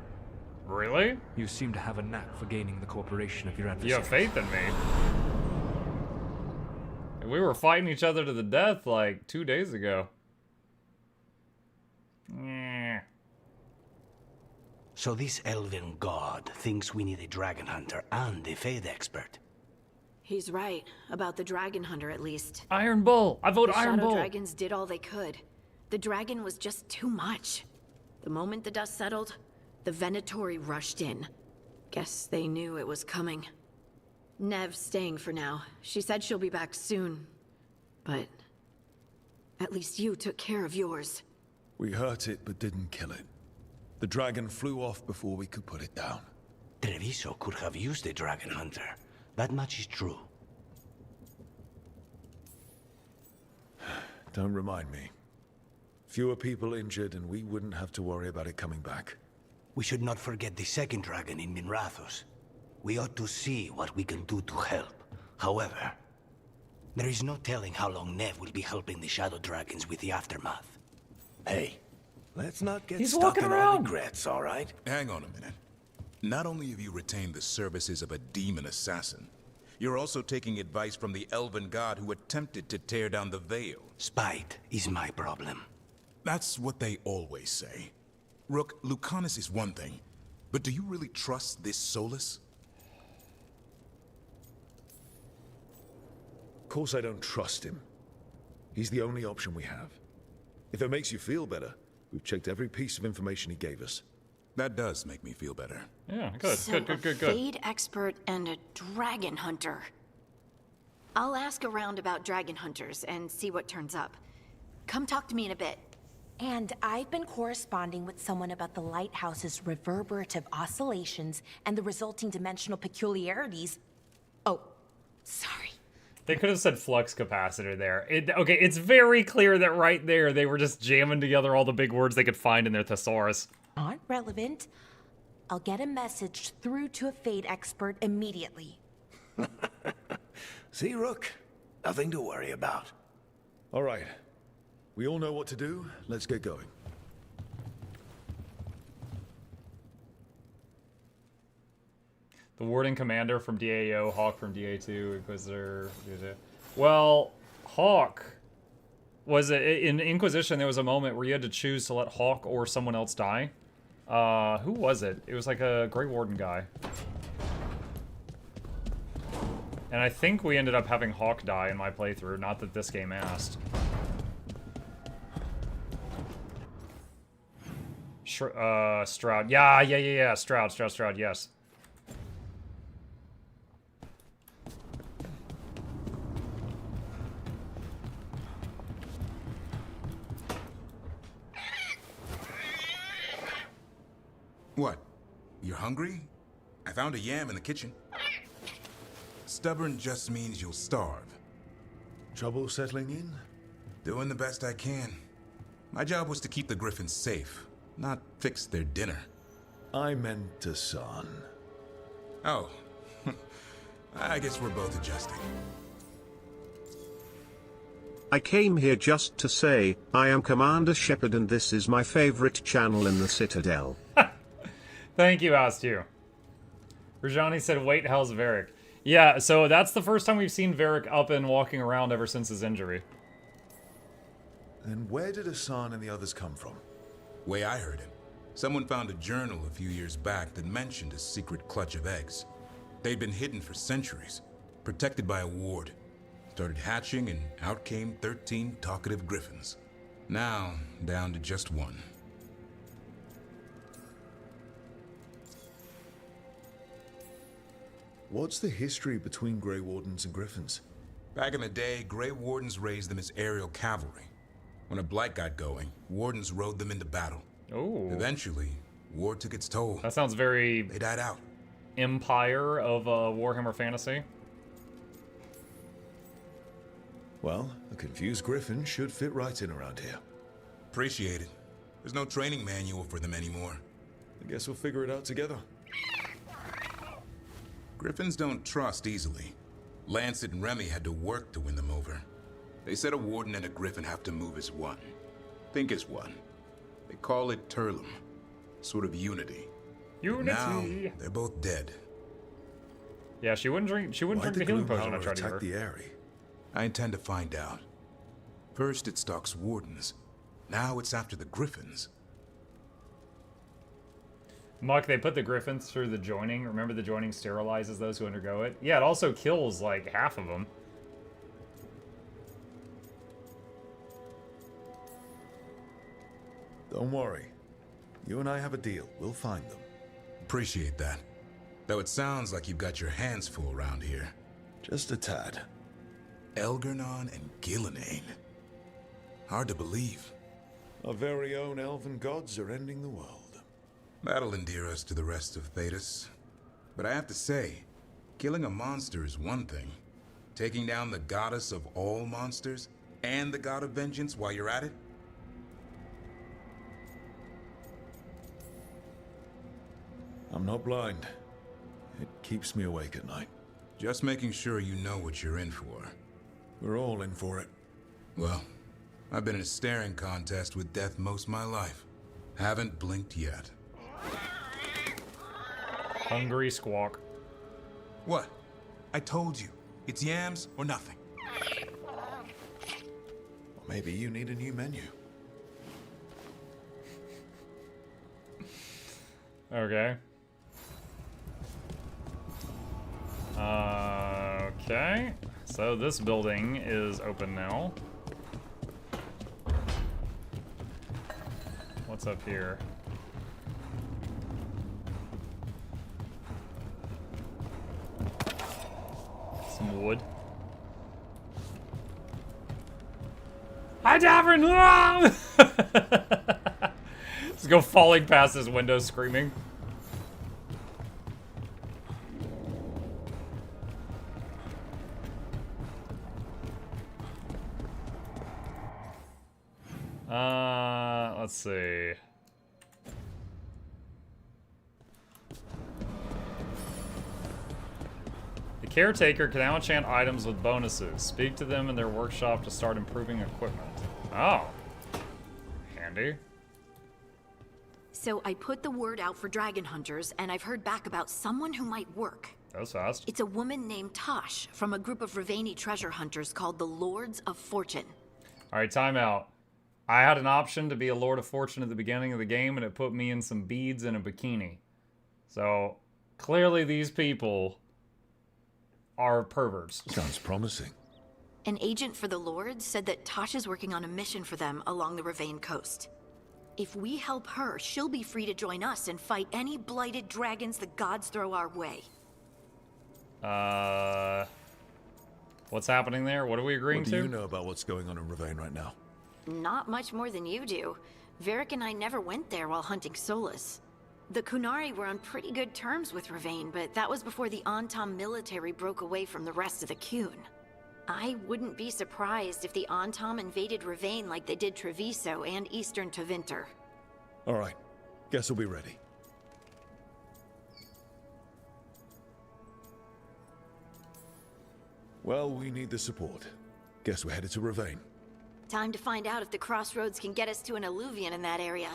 Really? You seem to have a knack for gaining the cooperation of your adversaries. You have faith in me? We were fighting each other to the death like 2 days ago. So this elven god thinks we need a dragon hunter and a Fade expert. He's right, about the dragon hunter at least. Iron Bull! I vote the Iron Shadow Bull! Dragons did all they could. The dragon was just too much. The moment the dust settled, the Venatori rushed in. Guess they knew it was coming. Nev's staying for now. She said she'll be back soon. But at least you took care of yours. We hurt it, but didn't kill it. The dragon flew off before we could put it down. Treviso could have used a dragon hunter. That much is true. Don't remind me. Fewer people injured, and we wouldn't have to worry about it coming back. We should not forget the second dragon in Minrathos. We ought to see what we can do to help. However, there is no telling how long Nev will be helping the Shadow Dragons with the aftermath. Hey, let's not get He's stuck walking in around. our regrets, all right? Hang on a minute. Not only have you retained the services of a demon assassin, you're also taking advice from the elven god who attempted to tear down the Veil. Spite is my problem. That's what they always say. Rook, Lucanus is one thing, but do you really trust this Solus? Of course I don't trust him. He's the only option we have. If it makes you feel better, we've checked every piece of information he gave us. That does make me feel better. Yeah, good, So good. a Fade expert and a dragon hunter. I'll ask around about dragon hunters and see what turns up. Come talk to me in a bit. And I've been corresponding with someone about the lighthouse's reverberative oscillations and the resulting dimensional peculiarities. Oh, sorry. They could have said flux capacitor there. Okay, it's very clear that right there they were just jamming together all the big words they could find in their thesaurus. Not relevant. I'll get a message through to a Fade expert immediately. See, Rook? Nothing to worry about. All right. We all know what to do. Let's get going. The Warden Commander from DAO, Hawk from DA2, Inquisitor. Well, Hawk was in Inquisition. There was a moment where you had to choose to let Hawk or someone else die. Who was it? It was like a Grey Warden guy. And I think we ended up having Hawk die in my playthrough. Not that this game asked. Stroud. Yeah. Stroud, yes. What? You're hungry? I found a yam in the kitchen. Stubborn just means you'll starve. Trouble settling in? Doing the best I can. My job was to keep the Griffins safe, not fix their dinner. I meant the son. Oh. I guess we're both adjusting. I came here just to say, I am Commander Shepard and this is my favorite channel in the Citadel. Thank you, Astu. Rajani said, wait, how's Varric? Yeah, so that's the first time we've seen Varric up and walking around ever since his injury. Then where did Hassan and the others come from? Way I heard it, someone found a journal a few years back that mentioned a secret clutch of eggs. They'd been hidden for centuries, protected by a ward. Started hatching and out came 13 talkative griffins. Now, down to just one. What's the history between Grey Wardens and Griffins? Back in the day, Grey Wardens raised them as aerial cavalry. When a blight got going, Wardens rode them into battle. Oh. Eventually, war took its toll. That sounds very... They died out. Empire of Warhammer Fantasy. Well, a confused Griffin should fit right in around here. Appreciate it. There's no training manual for them anymore. I guess we'll figure it out together. Griffins don't trust easily. Lancet and Remy had to work to win them over. They said a Warden and a Griffin have to move as one. Think as one. They call it Turlum. Sort of unity. Unity. Now, they're both dead. Yeah, she wouldn't drink the healing potion I tried to give her. The Aerie? I intend to find out. First it stalks Wardens. Now it's after the Griffins. Muck, they put the Griffins through the joining. Remember the joining sterilizes those who undergo it? Yeah, it also kills, like, half of them. Don't worry. You and I have a deal. We'll find them. Appreciate that. Though it sounds like you've got your hands full around here. Just a tad. Elgar'nan and Gillenane. Hard to believe. Our very own elven gods are ending the world. That'll endear us to the rest of Thedas. But I have to say, killing a monster is one thing. Taking down the goddess of all monsters and the god of vengeance while you're at it? I'm not blind. It keeps me awake at night. Just making sure you know what you're in for. We're all in for it. Well, I've been in a staring contest with death most of my life. Haven't blinked yet. Hungry squawk. What? I told you. It's yams or nothing. Or maybe you need a new menu. Okay. Okay. So this building is open now. What's up here? Some wood. Hi, Davern! Just go falling past his window screaming. Let's see. The caretaker can now enchant items with bonuses. Speak to them in their workshop to start improving equipment. Oh. Handy. So I put the word out for dragon hunters, and I've heard back about someone who might work. That was fast. It's a woman named Tosh from a group of Ravani treasure hunters called the Lords of Fortune. Alright, time out. I had an option to be a Lord of Fortune at the beginning of the game, and it put me in some beads and a bikini. So, clearly these people are perverts. Sounds promising. An agent for the Lords said that Tosh is working on a mission for them along the Ravane coast. If we help her, she'll be free to join us and fight any blighted dragons the gods throw our way. What's happening there? What are we agreeing to? What do you know about what's going on in Ravane right now? Not much more than you do. Varric and I never went there while hunting Solus. The Kunari were on pretty good terms with Ravane, but that was before the Antam military broke away from the rest of the Qun. I wouldn't be surprised if the Antam invaded Ravane like they did Treviso and Eastern Tevinter. Alright, guess we'll be ready. Well, we need the support. Guess we're headed to Ravane. Time to find out if the crossroads can get us to an alluvion in that area.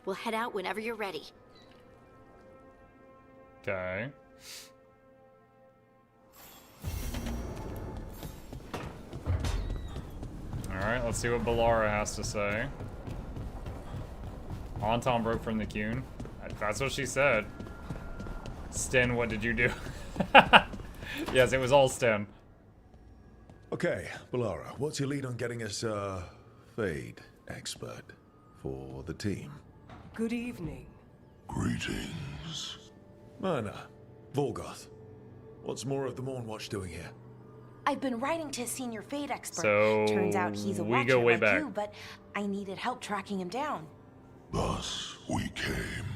We'll head out whenever you're ready. Okay. Alright, let's see what Balara has to say. Anton broke from the Qun. That's what she said. Sten, what did you do? Yes, it was all Sten. Okay, Balara, what's your lead on getting us a Fade expert for the team? Good evening. Greetings. Myrna, Veilguard, what's more of the Mornwatch doing here? I've been writing to a senior Fade expert. So, turns out he's a we watcher go way like back. you, but I needed help tracking him down. Thus we came.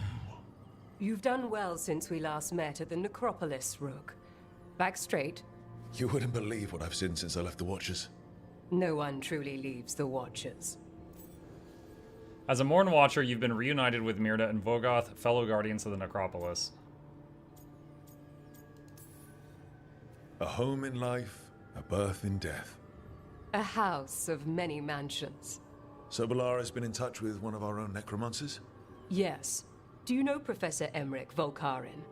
You've done well since we last met at the Necropolis, Rook. Back straight. You wouldn't believe what I've seen since I left the Watchers. No one truly leaves the Watchers. As a Morn Watcher, you've been reunited with Myrda and Vogoth, fellow guardians of the Necropolis. A home in life, a birth in death. A house of many mansions. So Balara's been in touch with one of our own necromancers? Yes. Do you know Professor Emmerich Volkarin?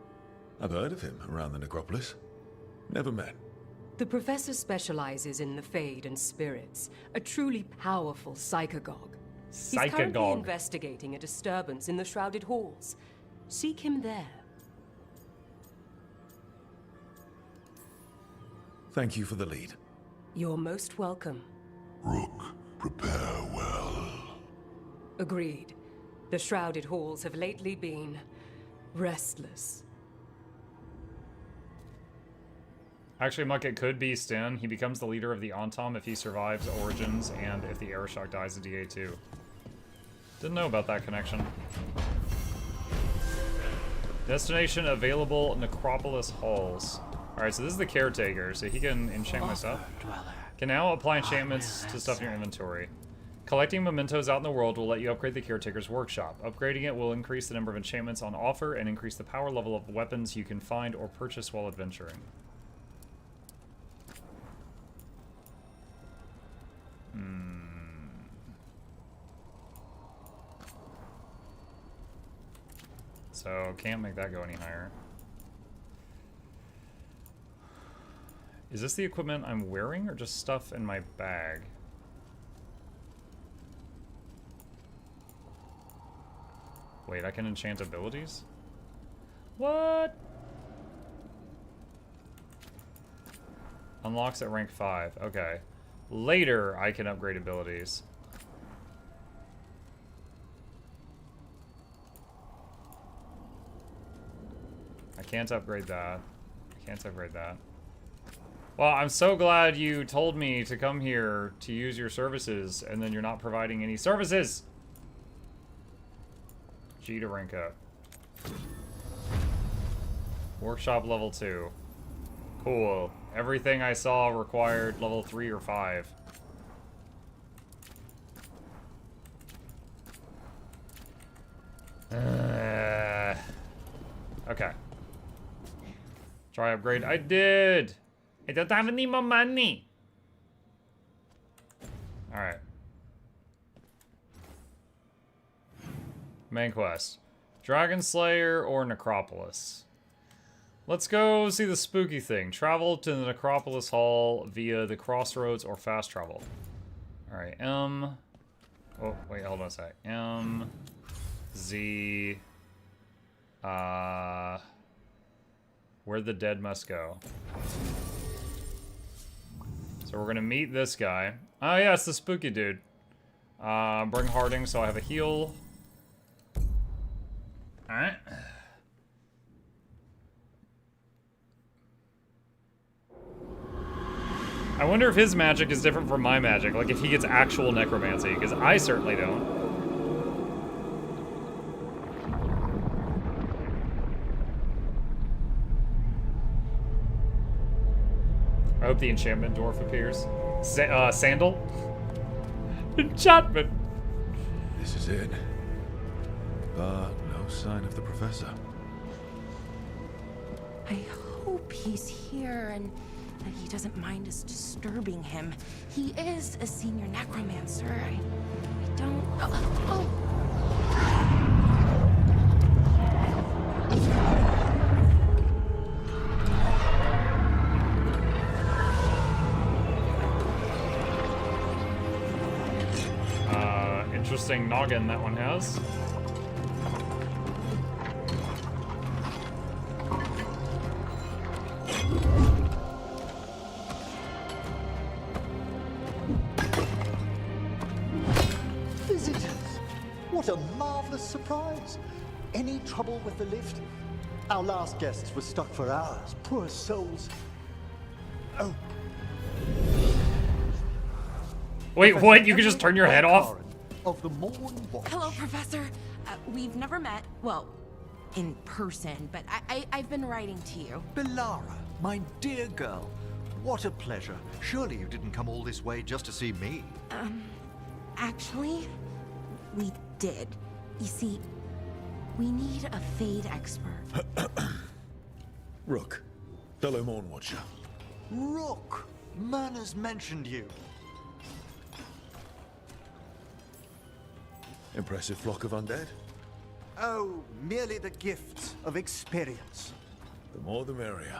I've heard of him around the Necropolis. Never met. The professor specializes in the Fade and spirits, a truly powerful psychagogue. He's currently Psychagogue. investigating a disturbance in the Shrouded Halls. Seek him there. Thank you for the lead. You're most welcome. Rook, prepare well. Agreed. The Shrouded Halls have lately been restless. Actually, Muck, it could be Sten. He becomes the leader of the Antom if he survives Origins and if the Aeroshock dies at DA2. Didn't know about that connection. Destination available, Necropolis Halls. Alright, so this is the caretaker, so he can enchant my stuff. Can now apply enchantments to stuff in your inventory. Collecting mementos out in the world will let you upgrade the caretaker's workshop. Upgrading it will increase the number of enchantments on offer and increase the power level of weapons you can find or purchase while adventuring. So, can't make that go any higher. Is this the equipment I'm wearing or just stuff in my bag? Wait, I can enchant abilities? What? Unlocks at rank 5. Okay. Later, I can upgrade abilities. I can't upgrade that. I can't upgrade that. Well, I'm so glad you told me to come here to use your services, and then you're not providing any services. G to rank up. Workshop level 2. Cool. Everything I saw required level 3 or 5. Okay. Try upgrade. I did! I don't have any more money! Alright. Main quest. Dragon Slayer or Necropolis? Let's go see the spooky thing. Travel to the Necropolis Hall via the crossroads or fast travel. Alright, M. Oh, wait, hold on a sec. M. Z. Where the dead must go. So we're gonna meet this guy. Oh yeah, it's the spooky dude. Bring Harding so I have a heal. Alright. I wonder if his magic is different from my magic. Like if he gets actual necromancy, because I certainly don't. I hope the enchantment dwarf appears. Sandal? Enchantment! This is it. But no sign of the professor. I hope he's here and that he doesn't mind us disturbing him. He is a senior necromancer. I don't... Interesting noggin that one has. Visitors! What a marvelous surprise! Any trouble with the lift? Our last guests were stuck for hours. Poor souls. Oh. Wait, what? You can just turn your head off? Of the Morn Watch. Hello, Professor. We've never met. Well, in person, but I've been writing to you. Belara, my dear girl. What a pleasure. Surely you didn't come all this way just to see me. Actually, we did. You see, we need a Fade expert. Rook, fellow Morn Watcher. Rook! Manners mentioned you. Impressive flock of undead? Oh, merely the gifts of experience. The more the merrier.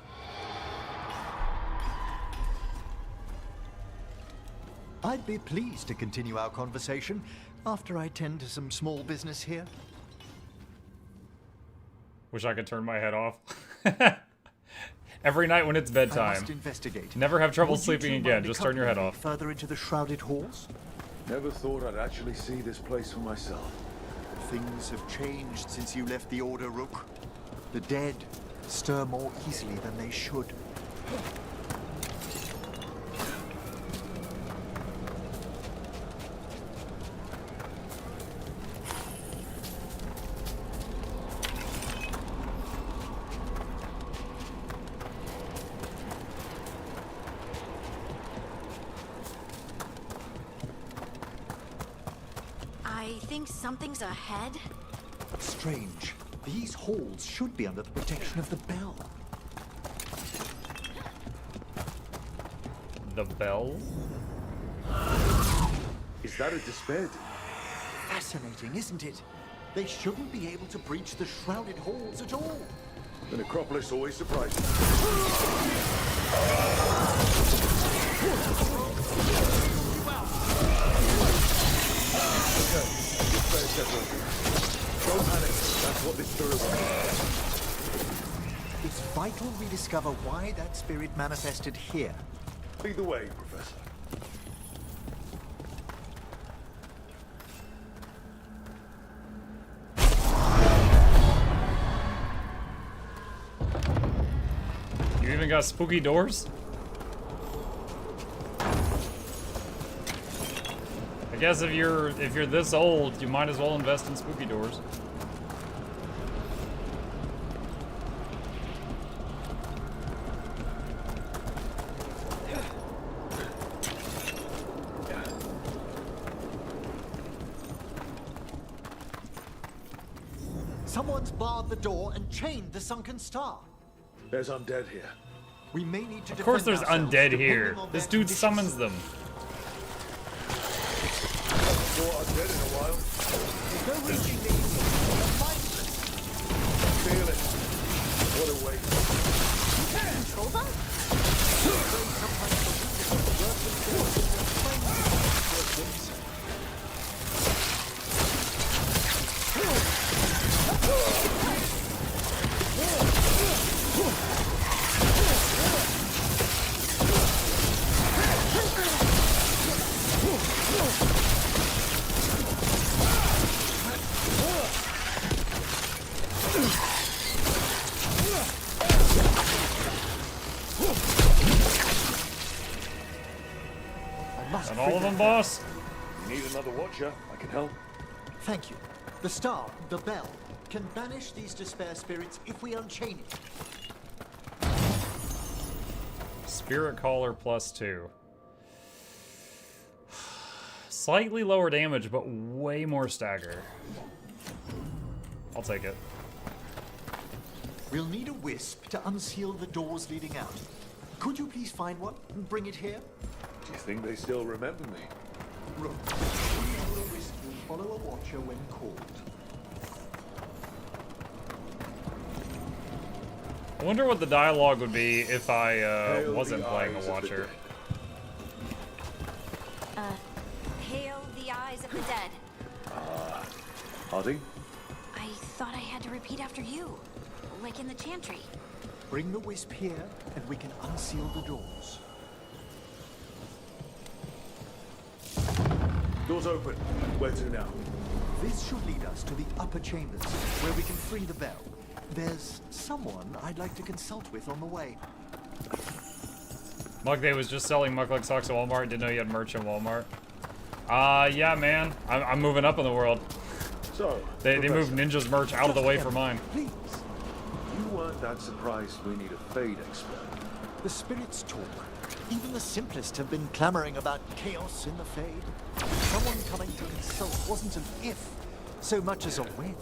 I'd be pleased to continue our conversation after I tend to some small business here. Wish I could turn my head off. Every night when it's bedtime. I must investigate. Never have trouble Would you sleeping two again. mind Just turn your head accompanying off. me further into the shrouded halls? Never thought I'd actually see this place for myself. Things have changed since you left the Order, Rook. The dead stir more easily than they should. I think something's ahead. Strange. These halls should be under the protection of the bell. The bell? Is that a despair? Fascinating, isn't it? They shouldn't be able to breach the shrouded halls at all. The necropolis always surprises Don't panic. That's what this spirit wants. It's vital we discover why that spirit manifested here. Lead the way, Professor. You even got spooky doors? I guess if you're this old, you might as well invest in spooky doors. Someone's barred the door and chained the sunken star. There's undead here. We may need to Of course there's defend undead ourselves, here. depending on This their dude conditions. summons them. More undead in a while. There's no reaching these. They're mindless. Feel it. What a waste. You can't control them? Sometimes the weakness of the working force is their strength. And all of them, boss? You need another watcher. I can help. Thank you. The star, the bell, can banish these despair spirits if we unchain it. Spirit Caller +2. Slightly lower damage, but way more stagger. I'll take it. We'll need a wisp to unseal the doors leading out. Could you please find one and bring it here? Do you think they still remember me? Rook, the wisp will follow a watcher when called. I wonder what the dialogue would be if I Hail wasn't the playing eyes a of the watcher. Hail the eyes of the dead. Harding? I thought I had to repeat after you, like in the chantry. Bring the wisp here, and we can unseal the doors. Doors open. Where to now? This should lead us to the upper chambers, where we can free the bell. There's someone I'd like to consult with on the way. Mugday was just selling Mukluk socks at Walmart. Didn't know you had merch in Walmart. Yeah, man. I'm moving up in the world. So, They moved Ninja's merch out of the way for mine. Please. You weren't that surprised we need a Fade expert. The spirits talk. Even the simplest have been clamoring about chaos in the Fade. Someone coming to consult wasn't an if, so much as a when.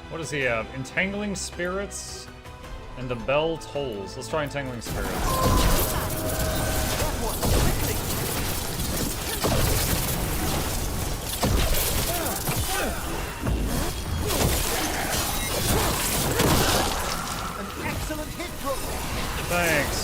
What does he have? Entangling Spirits and the bell tolls. Let's try Entangling Spirits. An excellent hit, Rook. Thanks.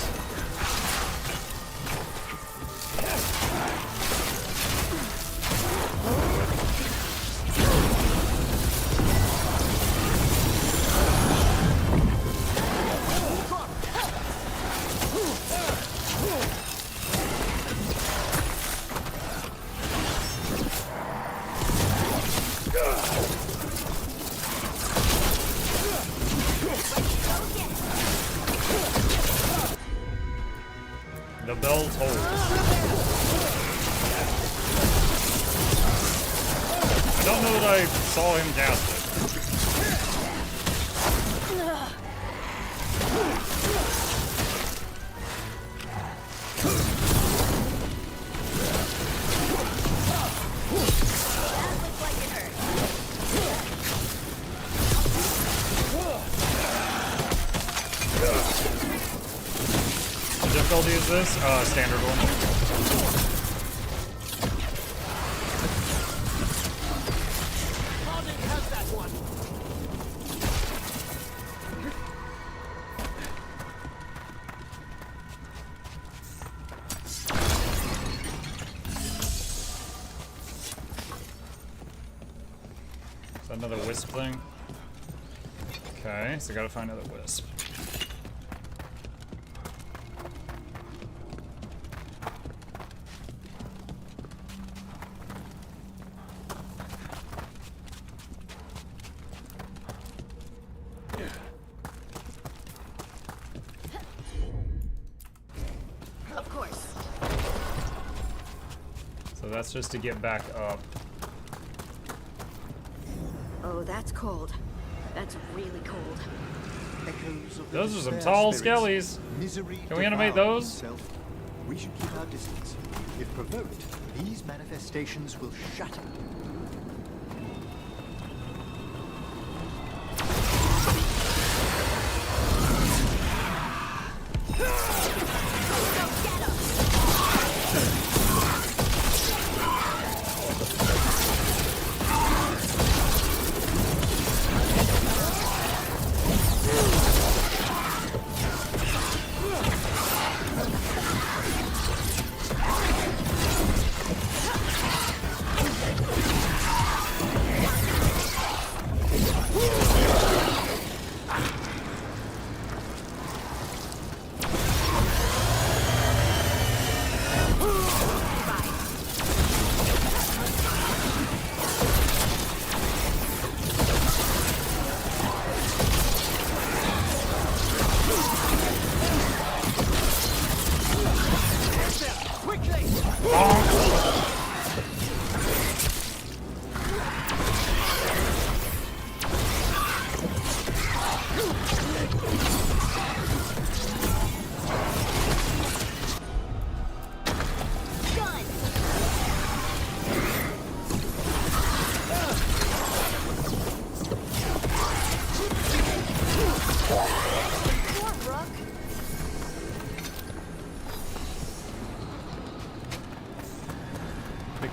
The bell tolls. I don't know that I saw him cast it. What difficulty is this? Standard one. that another wisp thing? Okay, so gotta find another wisp. Of course. So that's just to get back up. Oh, that's cold. That's really cold. Those are some tall skellies. Can we animate those? We should keep our distance. If provoked, these manifestations will shatter.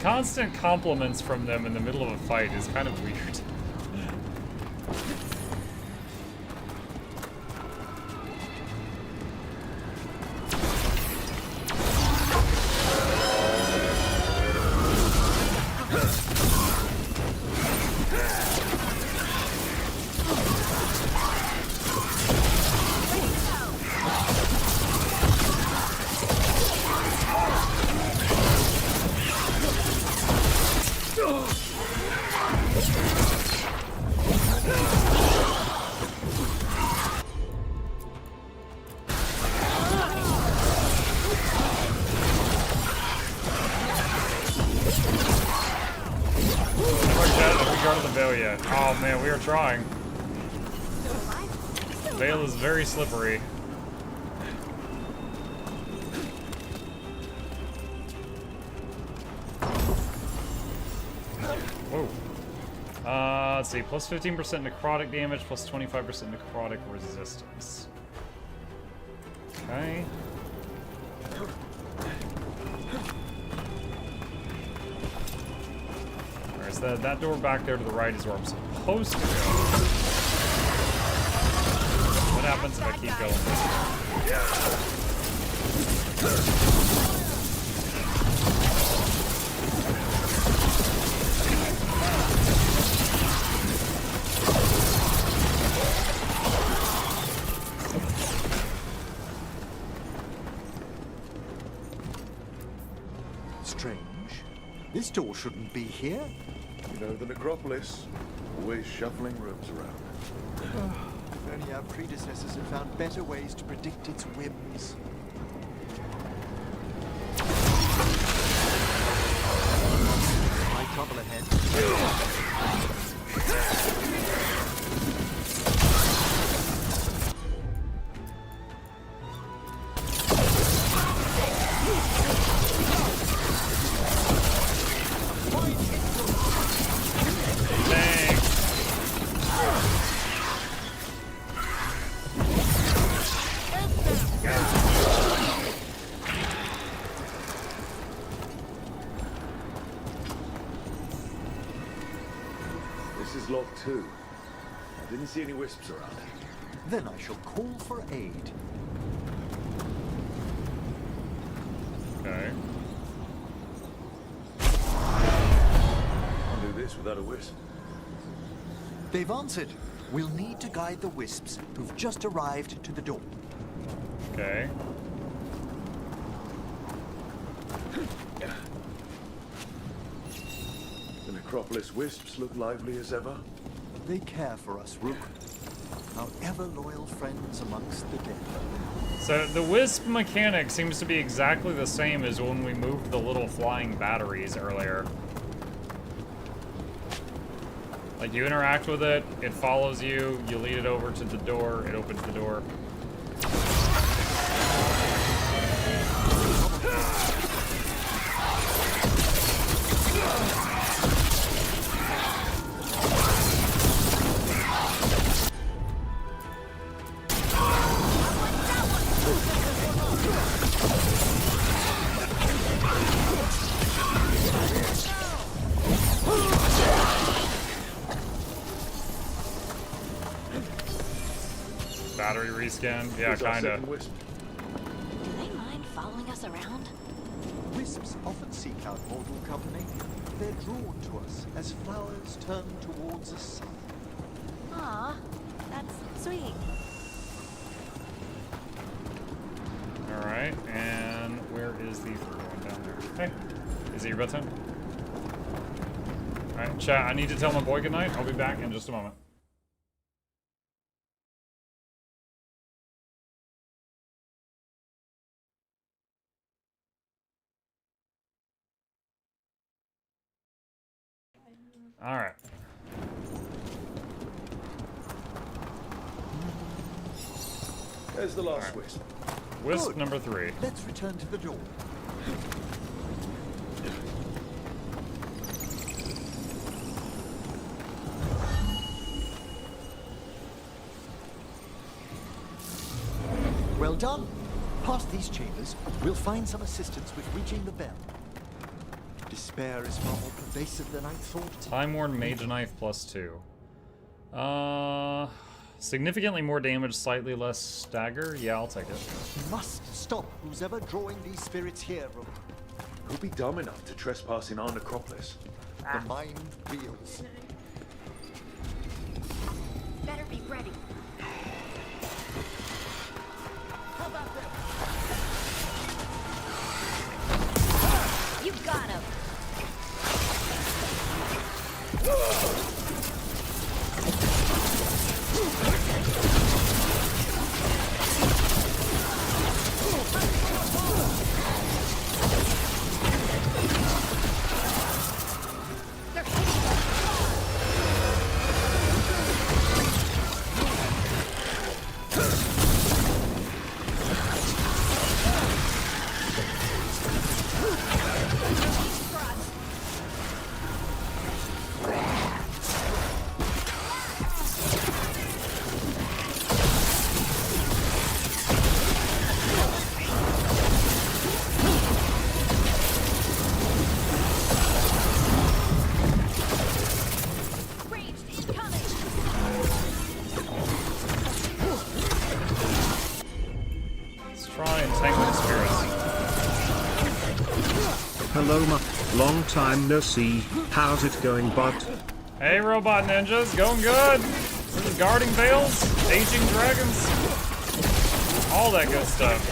Constant compliments from them in the middle of a fight is kind of weird. Oh man, we are trying. Veil is very slippery. Whoa. Let's see, plus 15% necrotic damage, plus 25% necrotic resistance. Okay. So that door back there to the right is where I'm supposed to go. What happens if I keep going? Strange. This door shouldn't be here. You know, the necropolis, always shuffling rooms around. If only our predecessors had found better ways to predict its whims. My trouble ahead. Locked too. I didn't see any wisps around. Then I shall call for aid. Okay. Can't do this without a wisp. They've answered. We'll need to guide the wisps who've just arrived to the door. Okay. The Necropolis wisps look lively as ever. They care for us, Rook. Our ever-loyal friends amongst the dead. So the wisp mechanic seems to be exactly the same as when we moved the little flying batteries earlier. Like, you interact with it, it follows you, you lead it over to the door, it opens the door. Battery reskin? Yeah, kinda. Do they mind following us around? Wisps often seek out mortal company. They're drawn to us as flowers turn towards the sun. Aw, that's sweet. Alright, and where is the third one down there? Hey, is it your bedtime? Alright, chat, I need to tell my boy goodnight. I'll be back in just a moment. Alright. There's the last wisp. Wisp Good. number 3. Let's return to the door. Well done. Past these chambers, we'll find some assistance with reaching the bell. Despair is far more pervasive than I thought. Time-worn Mage Knife +2. Significantly more damage, slightly less stagger. Yeah, I'll take it. Must stop who's ever drawing these spirits here, Rook. Who'll be dumb enough to trespass in our necropolis? The mind reels. Better be ready. How about this? You got him. Hello, long time no see. How's it going, bud? Hey, robot ninjas, going good. We're just guarding veils, aging dragons, all that good stuff.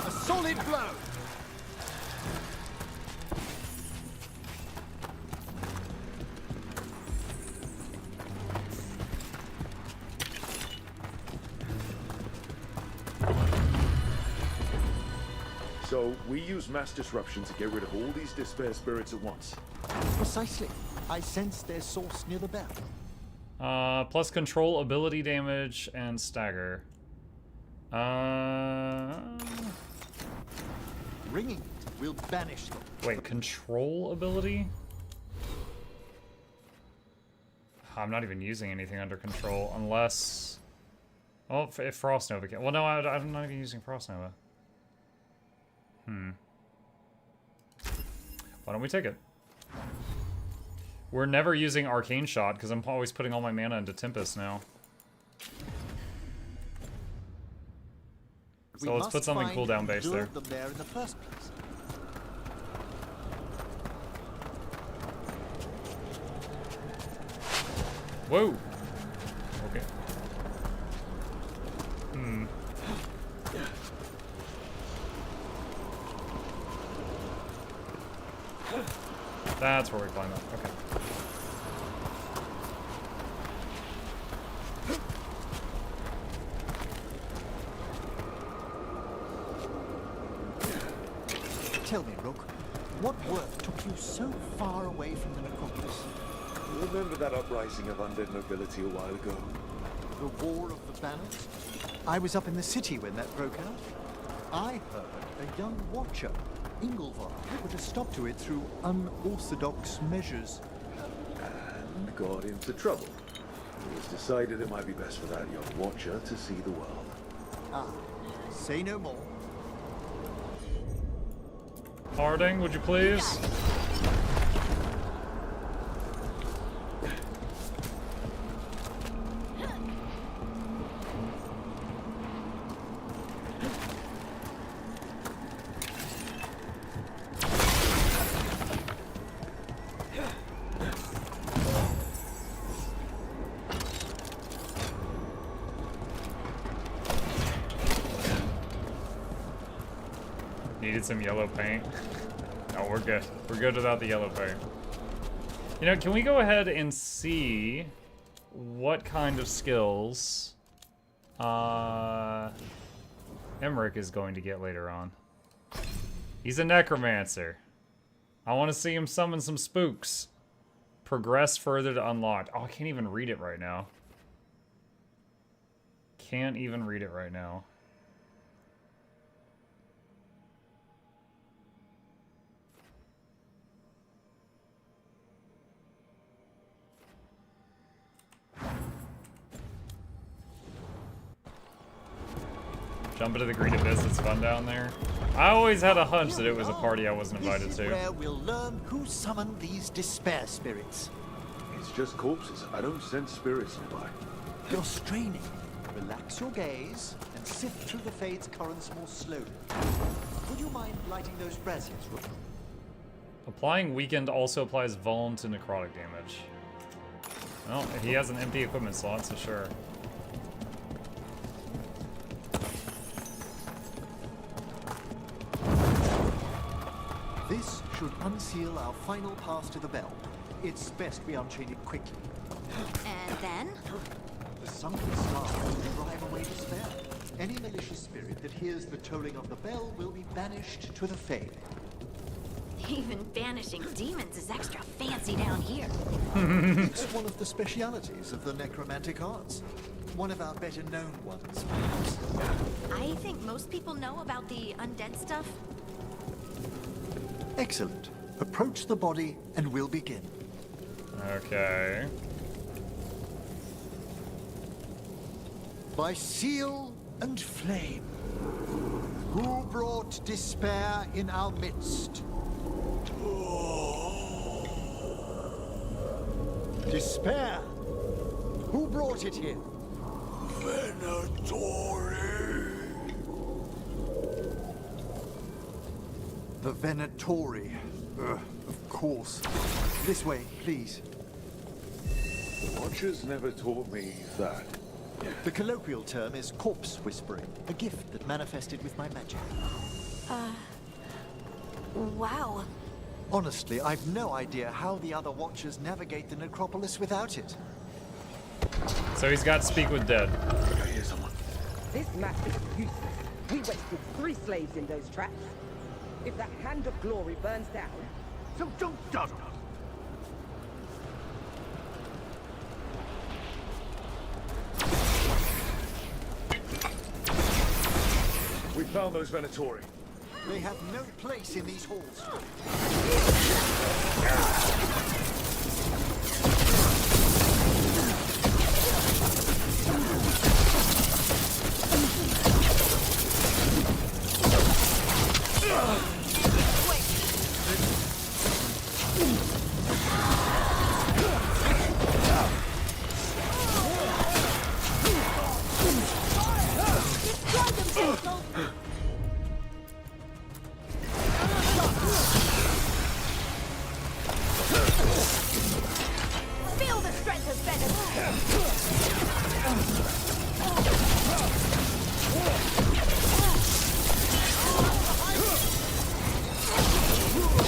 A solid blow. So, we use mass disruption to get rid of all these despair spirits at once. Precisely. I sense their source near the bell. Plus control, ability damage, and stagger. Ringing it will banish them. Wait, control ability? I'm not even using anything under control unless... Oh, if Frost Nova can... Well, no, I'm not even using Frost Nova. Why don't we take it? We're never using Arcane Shot because I'm always putting all my mana into Tempest now. So let's put something cooldown based there. Them there in the first place. Whoa. Okay. Hmm. That's where we climb up. Okay. Tell me, Rook, what work took you so far away from the necropolis? Remember that uprising of undead nobility a while ago? The War of the Banners? I was up in the city when that broke out. I heard a young watcher, Ingolvar, put a stop to it through unorthodox measures. And got into trouble. It was decided it might be best for that young watcher to see the world. Ah, say no more. Harding, would you please? Needed some yellow paint. No, we're good. We're good without the yellow paint. You know, can we go ahead and see what kind of skills Emmerich is going to get later on? He's a necromancer. I want to see him summon some spooks. Progress further to unlocked. Oh, I can't even read it right now. Can't even read it right now. Jump into the Great Abyss, it's fun down there. I always had a hunch that it was a party I wasn't invited This is to. where we'll learn who summoned these despair spirits. It's just corpses. I don't sense spirits nearby. You're straining. Relax your gaze and sift through the Fade's currents more slowly. Would you mind lighting those braziers, Rook? Applying Weakened also applies Vuln to necrotic damage. Well, he has an empty equipment slot, so sure. This should unseal our final pass to the bell. It's best we unchain it quickly. And then? The sunken stars will drive away despair. Any malicious spirit that hears the tolling of the bell will be banished to the Fade. Even banishing demons is extra fancy down here. It's one of the specialities of the necromantic arts. One of our better known ones, perhaps. I think most people know about the undead stuff. Excellent. Approach the body and we'll begin. Okay. By seal and flame, who brought despair in our midst? Despair? Who brought it here? Venatori. The Venatori. Of course. This way, please. Watchers never taught me that. The colloquial term is corpse whispering, a gift that manifested with my magic. Wow. Honestly, I've no idea how the other Watchers navigate the necropolis without it. So he's got Speak with Dead. I hear someone. This map is useless. We wasted 3 slaves in those traps. If that hand of glory burns down, so don't dawdle. We found those Venatori. They have no place in these halls. Feel the strength of Venom.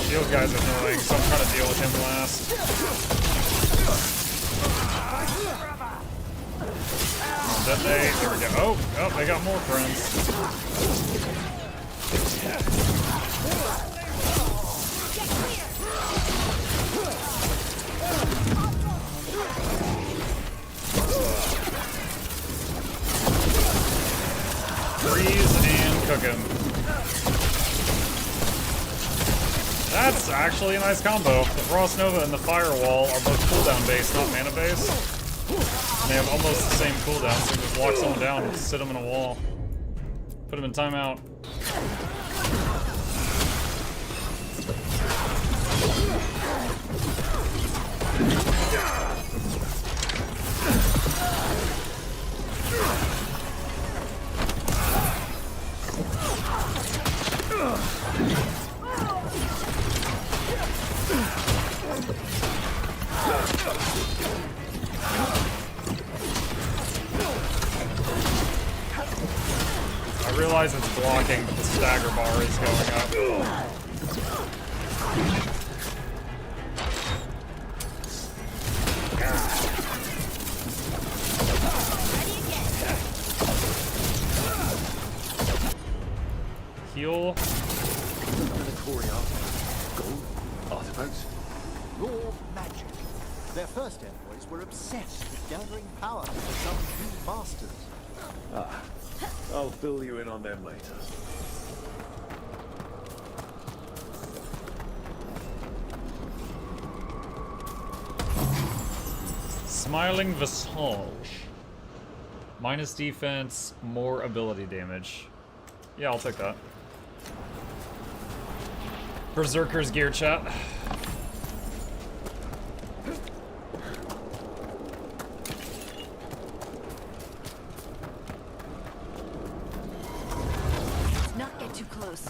Shield guy's annoying, so I'm trying to deal with him last. Detonate. There we go. Oh, they got more friends. Freeze and cook him. That's actually a nice combo. The Frost Nova and the Firewall are both cooldown based, not mana based. And they have almost the same cooldown, so you just lock someone down and sit them in a wall. Put them in timeout. I realize it's blocking, but the stagger bar is going up. Heal. Gold, artifacts, raw magic. Their first envoys were obsessed with gathering power for some new masters. Ah, I'll fill you in on them later. Smiling Visage. Minus defense, more ability damage. Yeah, I'll take that. Berserker's gear chat. Not get too close.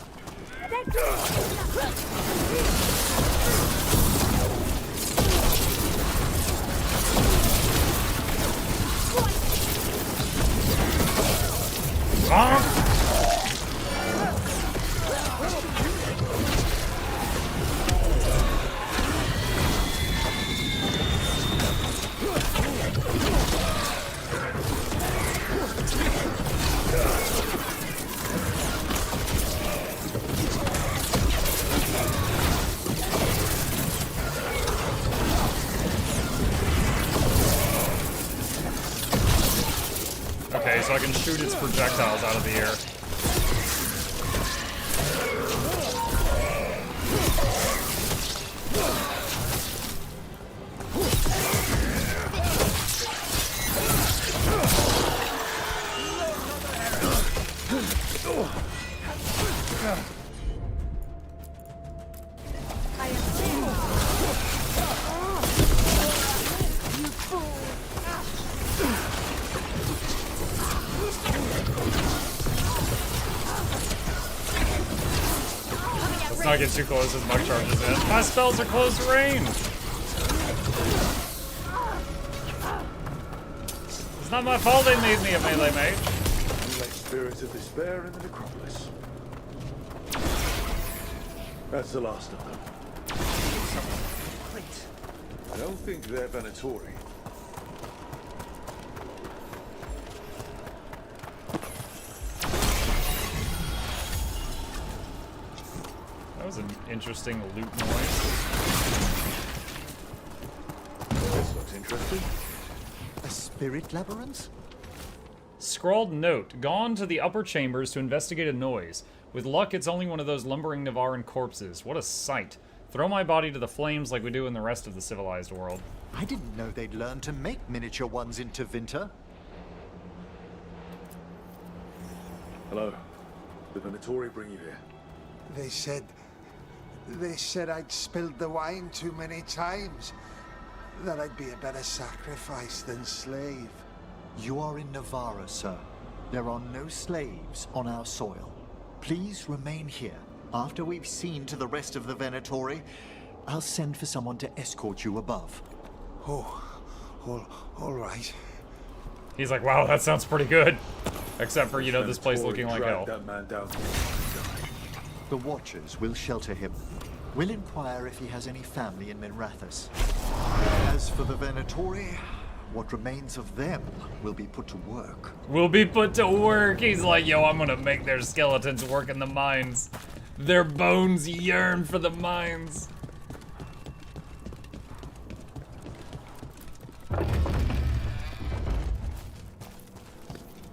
Okay, so I can shoot its projectiles out of the air. Let's not get too close as Mug charges in. My spells are close to range! It's not my fault they made me a melee mage. You lay spirits of despair in the necropolis. That's the last of them. I don't think they're Venatori. That was an interesting loot noise. This looks interesting. A spirit labyrinth? Scrawled note. Gone to the upper chambers to investigate a noise. With luck, it's only one of those lumbering Navaran corpses. What a sight. Throw my body to the flames like we do in the rest of the civilized world. I didn't know they'd learn to make miniature ones into Vinter. Hello. Did Venatori bring you here? They said I'd spilled the wine too many times. That I'd be a better sacrifice than slave. You are in Navarra, sir. There are no slaves on our soil. Please remain here. After we've seen to the rest of the Venatori, I'll send for someone to escort you above. Oh, all right. He's like, wow, that sounds pretty good. Except for, you know, this place looking like hell. That man down. The Watchers will shelter him. We'll inquire if he has any family in Minrathous. As for the Venatori, what remains of them will be put to work. Will be put to work. He's like, yo, I'm gonna make their skeletons work in the mines. Their bones yearn for the mines.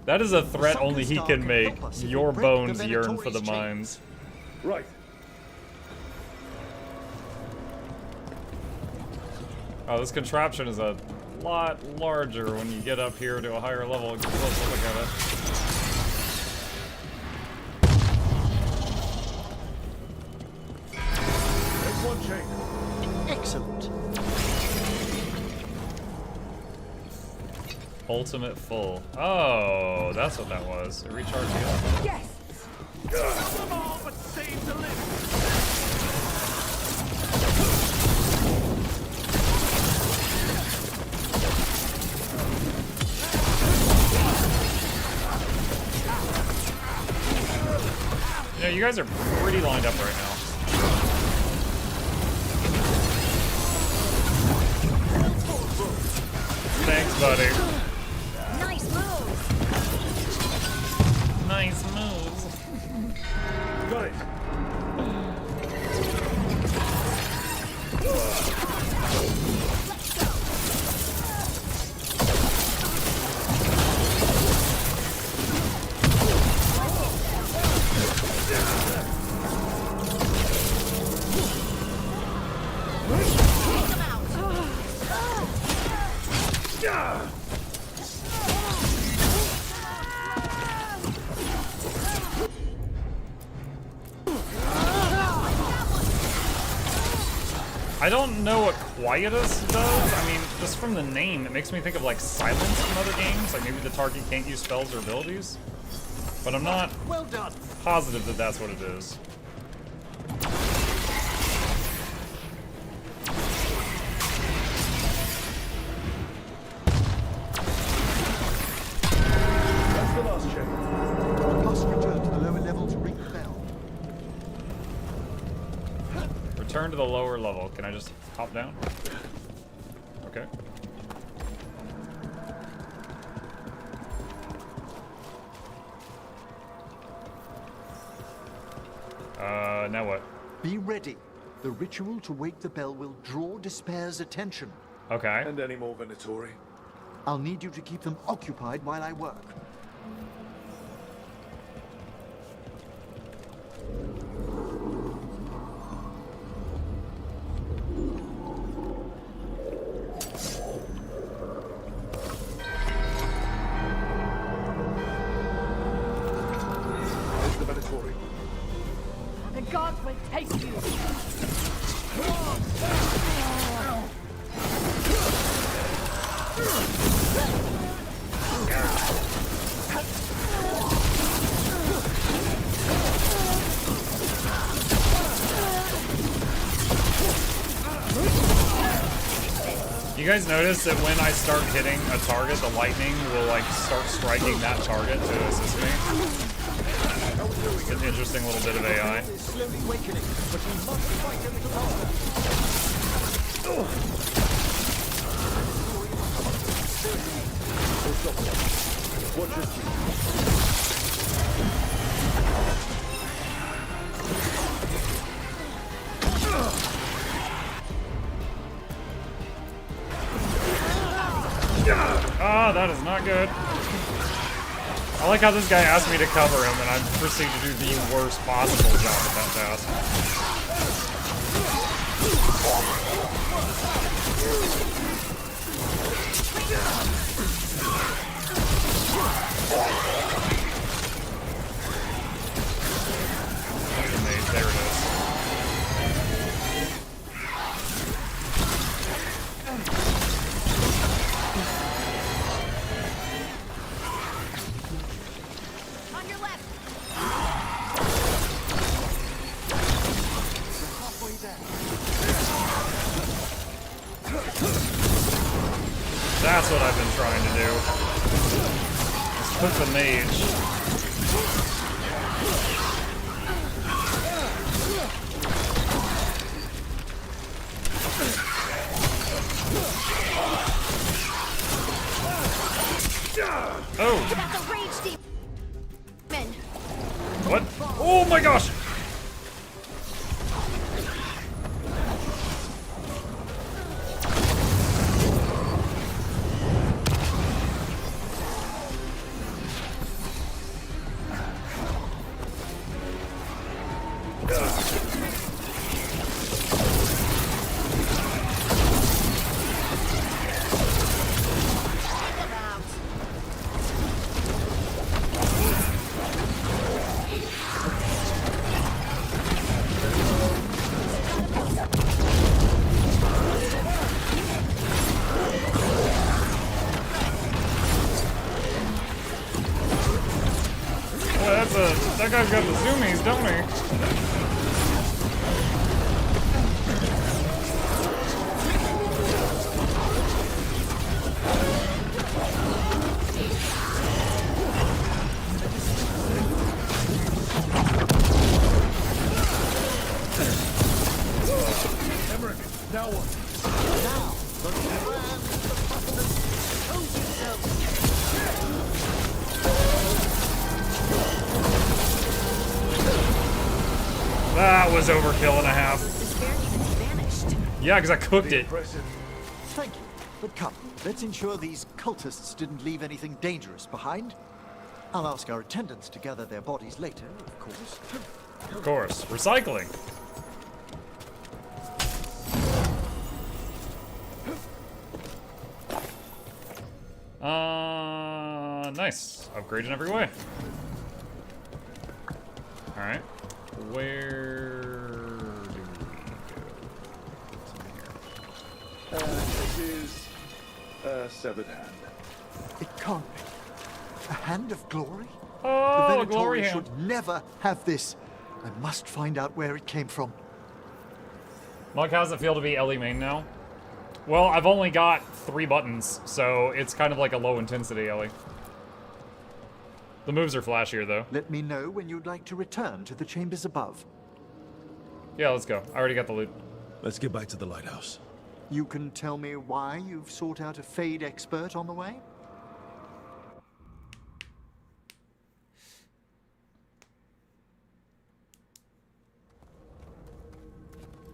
That is a threat only he can make. Your bones yearn for the mines. Right. Oh, this contraption is a lot larger when you get up here to a higher level and get a closer look at it. There's one chain. Excellent. Ultimate full. Oh, that's what that was. It recharged you up. Yes! Come on, but save the living! Yeah, you guys are pretty lined up right now. Thanks, buddy. Nice moves. Nice moves. Got it. I don't know what Quietus does. I mean, just from the name, it makes me think of like Silence from other games. Like maybe the target can't use spells or abilities. But I'm not positive that that's what it is. That's the last check. One must return to the lower level to ring the bell. Return to the lower level. Can I just hop down? Okay. Now what? Be ready. The ritual to wake the bell will draw Despair's attention. Okay. And any more Venatori? I'll need you to keep them occupied while I work. There's the Venatori. The gods will take you! You guys notice that when I start hitting a target, the lightning will like start striking that target to assist me? It's an interesting little bit of AI. Slowly awakening, but we must fight a little faster. Watch this. Ah, that is not good. I like how this guy asked me to cover him, and I proceed to do the worst possible job at that task. There's a mage. There it is. That's what I've been trying to do. Just put the mage. Now what? Now, the grand department shows itself. That was overkill and a half. Yeah, because I cooked it. Thank you. But come, let's ensure these cultists didn't leave anything dangerous behind. I'll ask our attendants to gather their bodies later, of course. Of course. Recycling. Nice. Upgrade in every way. Alright. Where do we go? What's in here? It is a severed hand. It can't be. A hand of glory? Oh, the glory Venatori hand. should never have this. I must find out where it came from. Mug, how does it feel to be Ellie main now? Well, I've only got 3 buttons, so it's kind of like a low intensity Ellie. The moves are flashier though. Let me know when you'd like to return to the chambers above. Yeah, let's go. I already got the loot. Let's get back to the lighthouse. You can tell me why you've sought out a Fade expert on the way?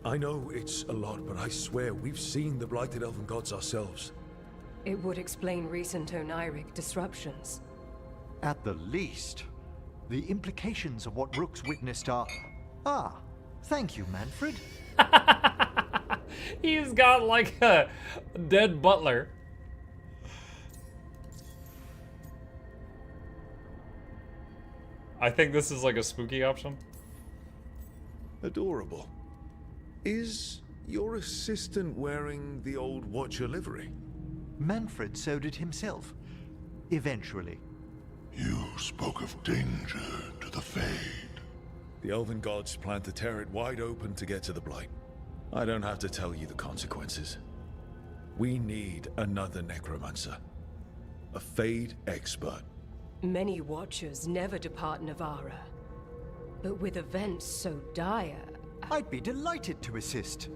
I know it's a lot, but I swear we've seen the blighted elven gods ourselves. It would explain recent Oniric disruptions. At the least, the implications of what Rook's witnessed are... Ah, thank you, Manfred. He's got like a dead butler. I think this is like a spooky option. Adorable. Is your assistant wearing the old Watcher livery? Manfred sewed it himself. Eventually. You spoke of danger to the Fade. The elven gods plan to tear it wide open to get to the Blight. I don't have to tell you the consequences. We need another necromancer. A Fade expert. Many Watchers never depart Navara. But with events so dire... I'd be delighted to assist.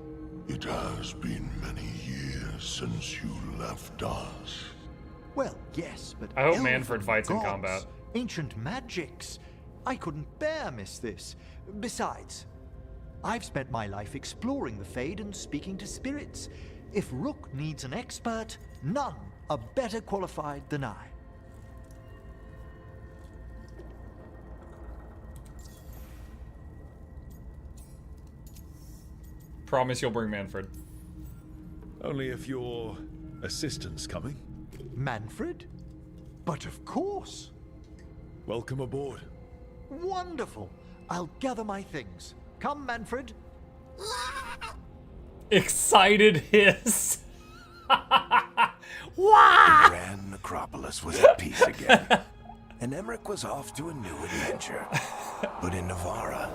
It has been many years since you left us. Well, yes, but I hope elven Manfred fights in gods, combat. Ancient magics. I couldn't bear miss this. Besides, I've spent my life exploring the Fade and speaking to spirits. If Rook needs an expert, none are better qualified than I. Promise you'll bring Manfred. Only if your assistant's coming. Manfred? But of course. Welcome aboard. Wonderful. I'll gather my things. Come, Manfred. Excited hiss. The Grand Necropolis was at peace again, and Emmerich was off to a new adventure. But in Navara,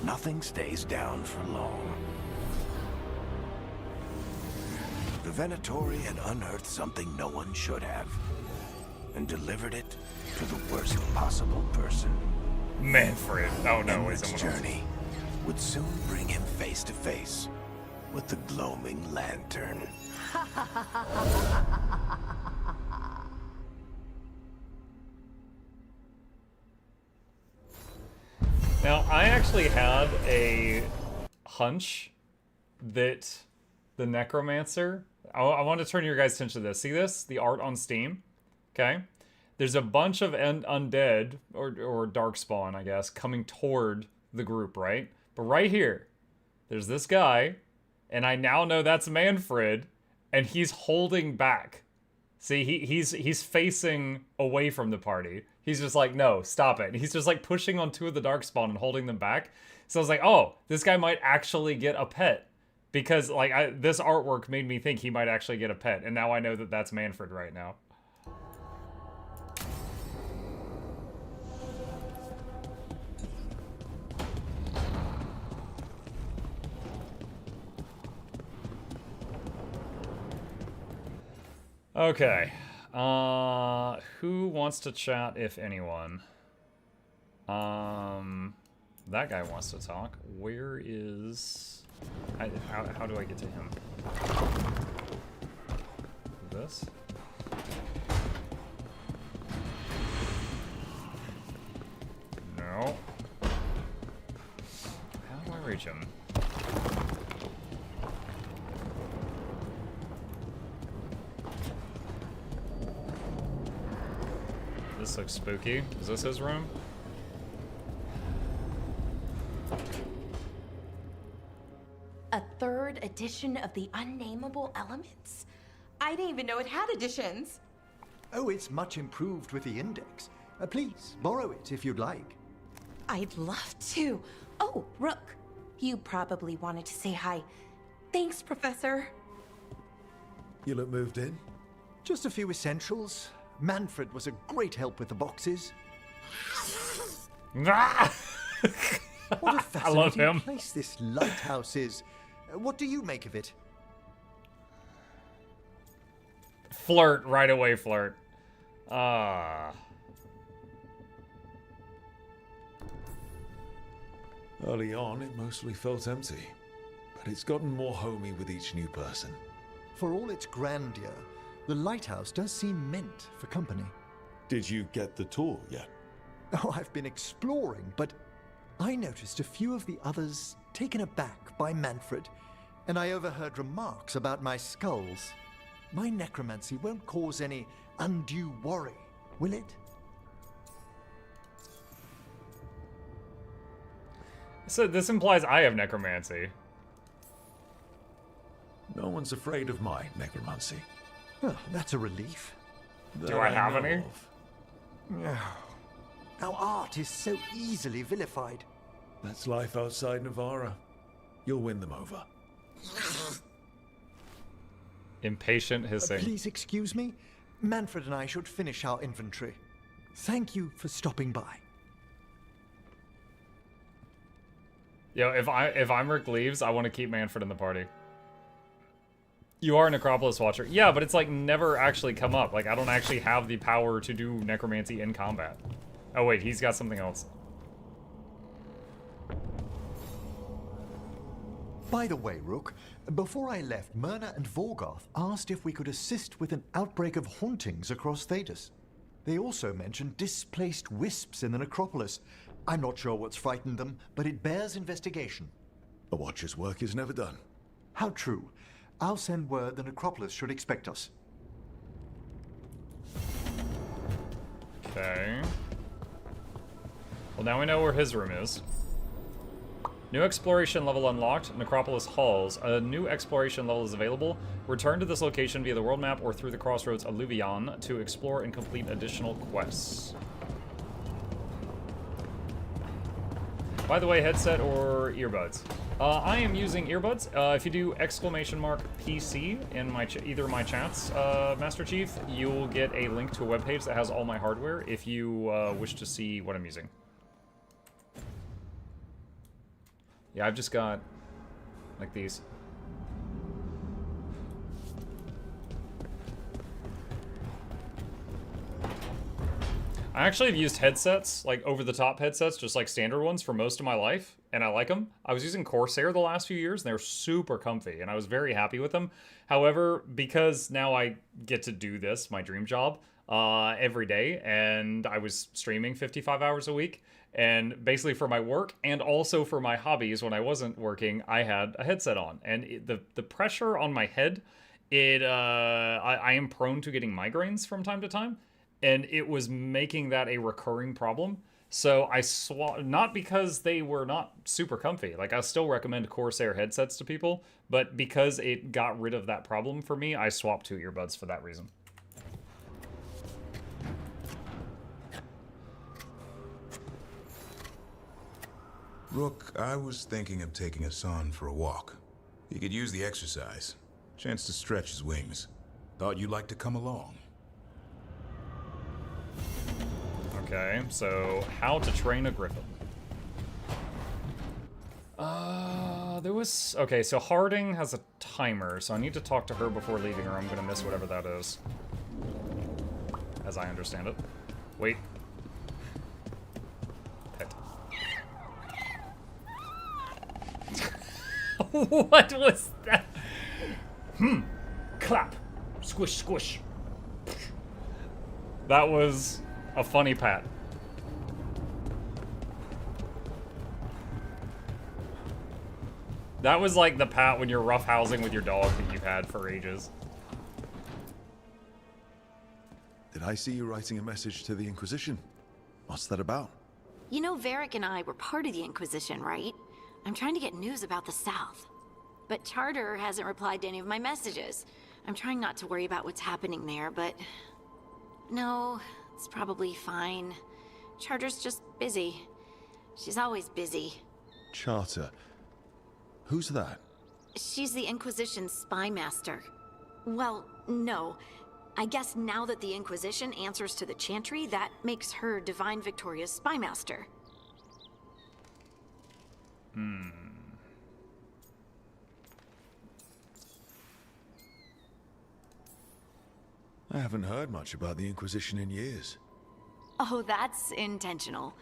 nothing stays down for long. The Venatori had unearthed something no one should have, and delivered it to the worst possible person. Manfred. Oh no, Emmerich's journey would soon bring him face to face with the gloaming lantern. Now, I actually had a hunch that the Necromancer... I want to turn your guys' attention to this. See this? The art on Steam? Okay? There's a bunch of undead, or darkspawn, I guess, coming toward the group, right? But right here, there's this guy, and I now know that's Manfred, and he's holding back. See, he's facing away from the party. He's just like, no, stop it. And he's just like pushing on 2 of the darkspawn and holding them back. So I was like, oh, this guy might actually get a pet. Because like this artwork made me think he might actually get a pet. And now I know that that's Manfred right now. Okay. Who wants to chat, if anyone? That guy wants to talk. Where is... How do I get to him? This? No. How do I reach him? This looks spooky. Is this his room? A third edition of the Unnameable Elements? I didn't even know it had editions. Oh, it's much improved with the index. Please, borrow it if you'd like. I'd love to. Oh, Rook. You probably wanted to say hi. Thanks, Professor. You look moved in? Just a few essentials. Manfred was a great help with the boxes. What a fascinating place this lighthouse is. What do you make of it? Flirt, right away, flirt. Early on, it mostly felt empty. But it's gotten more homey with each new person. For all its grandeur, the lighthouse does seem meant for company. Did you get the tour yet? Oh, I've been exploring, but I noticed a few of the others taken aback by Manfred, and I overheard remarks about my skulls. My necromancy won't cause any undue worry, will it? So this implies I have necromancy. No one's afraid of my necromancy. Oh, that's a relief. Do I have any? Our art is so easily vilified. That's life outside Navarra. You'll win them over. Impatient hissing. Please excuse me. Manfred and I should finish our inventory. Thank you for stopping by. Yo, if Imric leaves, I want to keep Manfred in the party. You are a Necropolis Watcher. Yeah, but it's like never actually come up. Like I don't actually have the power to do necromancy in combat. Oh wait, he's got something else. By the way, Rook, before I left, Myrna and Veilguard asked if we could assist with an outbreak of hauntings across Thedas. They also mentioned displaced wisps in the necropolis. I'm not sure what's frightened them, but it bears investigation. A watcher's work is never done. How true. I'll send word the necropolis should expect us. Okay. Well, now we know where his room is. New exploration level unlocked, Necropolis Halls. A new exploration level is available. Return to this location via the world map or through the Crossroads Alluvion to explore and complete additional quests. By the way, headset or earbuds? I am using earbuds. If you do !PC in my either of my chats, Master Chief, you'll get a link to a webpage that has all my hardware if you wish to see what I'm using. Yeah, I've just got like these. I actually have used headsets, like over-the-top headsets, just like standard ones for most of my life, and I like them. I was using Corsair the last few years, and they're super comfy, and I was very happy with them. However, because now I get to do this, my dream job, every day, and I was streaming 55 hours a week, and basically for my work and also for my hobbies when I wasn't working, I had a headset on, and the pressure on my head, I am prone to getting migraines from time to time. And it was making that a recurring problem. So I swapped, not because they were not super comfy. Like I still recommend Corsair headsets to people, but because it got rid of that problem for me, I swapped to earbuds for that reason. Rook, I was thinking of taking Hassan for a walk. He could use the exercise. Chance to stretch his wings. Thought you'd like to come along. Okay, so how to train a griffin. Okay, so Harding has a timer, so I need to talk to her before leaving or I'm gonna miss whatever that is. As I understand it. Wait. Pet. What was that? Clap. Squish, squish. That was a funny pat. That was like the pat when you're roughhousing with your dog that you've had for ages. Did I see you writing a message to the Inquisition? What's that about? You know, Varric and I were part of the Inquisition, right? I'm trying to get news about the South. But Charter hasn't replied to any of my messages. I'm trying not to worry about what's happening there, but... No, it's probably fine. Charter's just busy. She's always busy. Charter. Who's that? She's the Inquisition's spy master. Well, no. I guess now that the Inquisition answers to the Chantry, that makes her Divine Victoria's spy master. I haven't heard much about the Inquisition in years. Oh, that's intentional.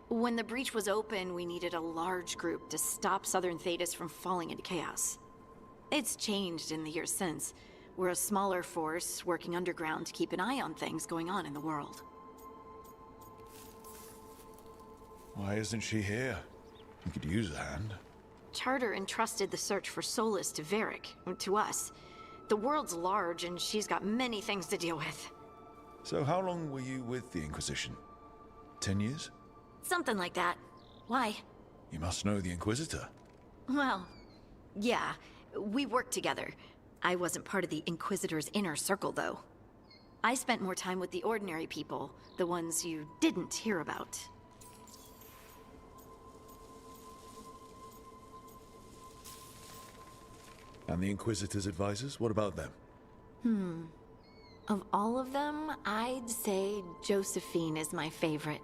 When the breach was open, we needed a large group to stop Southern Thedas from falling into chaos. It's changed in the years since. We're a smaller force working underground to keep an eye on things going on in the world. Why isn't she here? We could use a hand. Charter entrusted the search for Solus to Varric, to us. The world's large and she's got many things to deal with. So how long were you with the Inquisition? 10 years? Something like that. Why? You must know the Inquisitor. Well, yeah, we worked together. I wasn't part of the Inquisitor's inner circle, though. I spent more time with the ordinary people, the ones you didn't hear about. And the Inquisitor's advisors, what about them? Of all of them, I'd say Josephine is my favorite.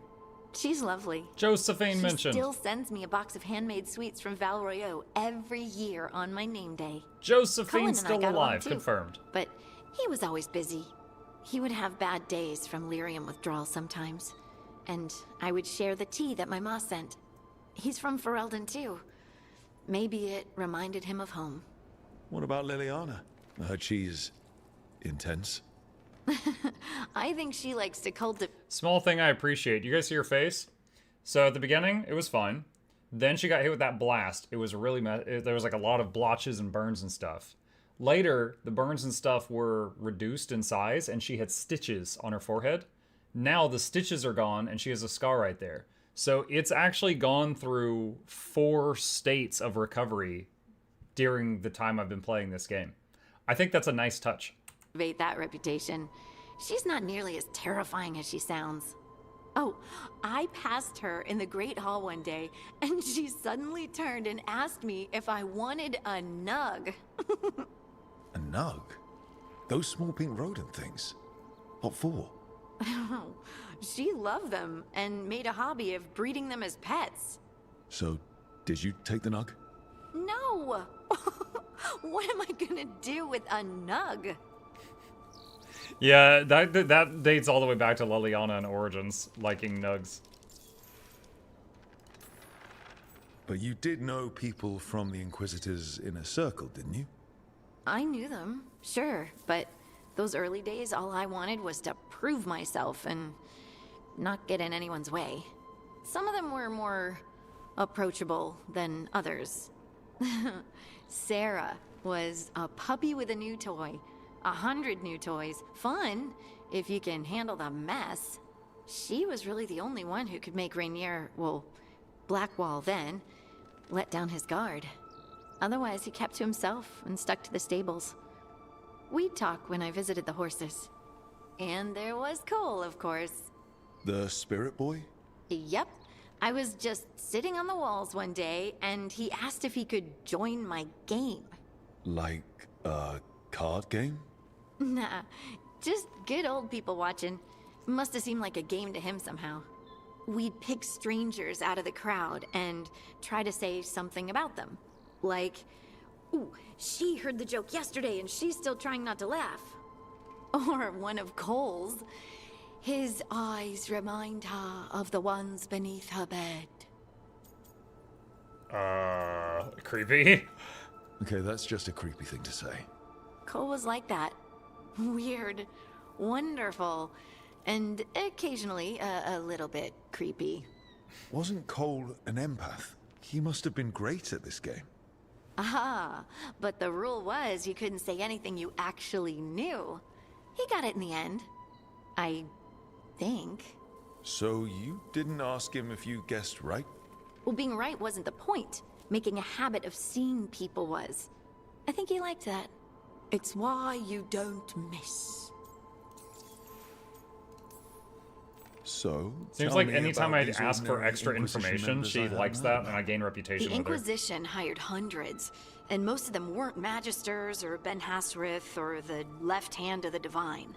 She's lovely. Josephine mentioned. She still sends me a box of handmade sweets from Val Royeaux every year on my name day. Josephine's still alive, confirmed. But he was always busy. He would have bad days from lyrium withdrawal sometimes. And I would share the tea that my ma sent. He's from Ferelden too. Maybe it reminded him of home. What about Liliana? I heard she's intense. I think she likes to cultivate. Small thing I appreciate. You guys see her face? So at the beginning, it was fine. Then she got hit with that blast. It was really there was like a lot of blotches and burns and stuff. Later, the burns and stuff were reduced in size and she had stitches on her forehead. Now the stitches are gone and she has a scar right there. So it's actually gone through 4 states of recovery during the time I've been playing this game. I think that's a nice touch. That reputation. She's not nearly as terrifying as she sounds. Oh, I passed her in the Great Hall one day, and she suddenly turned and asked me if I wanted a nug. A nug? Those small pink rodent things? What for? She loved them and made a hobby of breeding them as pets. So, did you take the nug? No! What am I gonna do with a nug? Yeah, that dates all the way back to Liliana and Origins, liking nugs. But you did know people from the Inquisitor's inner circle, didn't you? I knew them, sure, but those early days, all I wanted was to prove myself and not get in anyone's way. Some of them were more approachable than others. Sarah was a puppy with a new toy. 100 new toys. Fun, if you can handle the mess. She was really the only one who could make Rainier, well, Blackwall then, let down his guard. Otherwise, he kept to himself and stuck to the stables. We'd talk when I visited the horses. And there was Cole, of course. The spirit boy? Yep. I was just sitting on the walls one day, and he asked if he could join my game. Like a card game? Nah, just good old people watching. Must have seemed like a game to him somehow. We'd pick strangers out of the crowd and try to say something about them. Like, ooh, she heard the joke yesterday and she's still trying not to laugh. Or one of Cole's. His eyes remind her of the ones beneath her bed. Creepy. Okay, that's just a creepy thing to say. Cole was like that. Weird, wonderful, and occasionally a little bit creepy. Wasn't Cole an empath? He must have been great at this game. Ah, but the rule was you couldn't say anything you actually knew. He got it in the end. I think. So you didn't ask him if you guessed right? Well, being right wasn't the point. Making a habit of seeing people was. I think he liked that. It's why you don't miss. So, seems like anytime I'd ask for extra information, she likes that, and I gain reputation The with her. Inquisition hired hundreds, and most of them weren't Magisters or Ben Hasrith or the left hand of the Divine.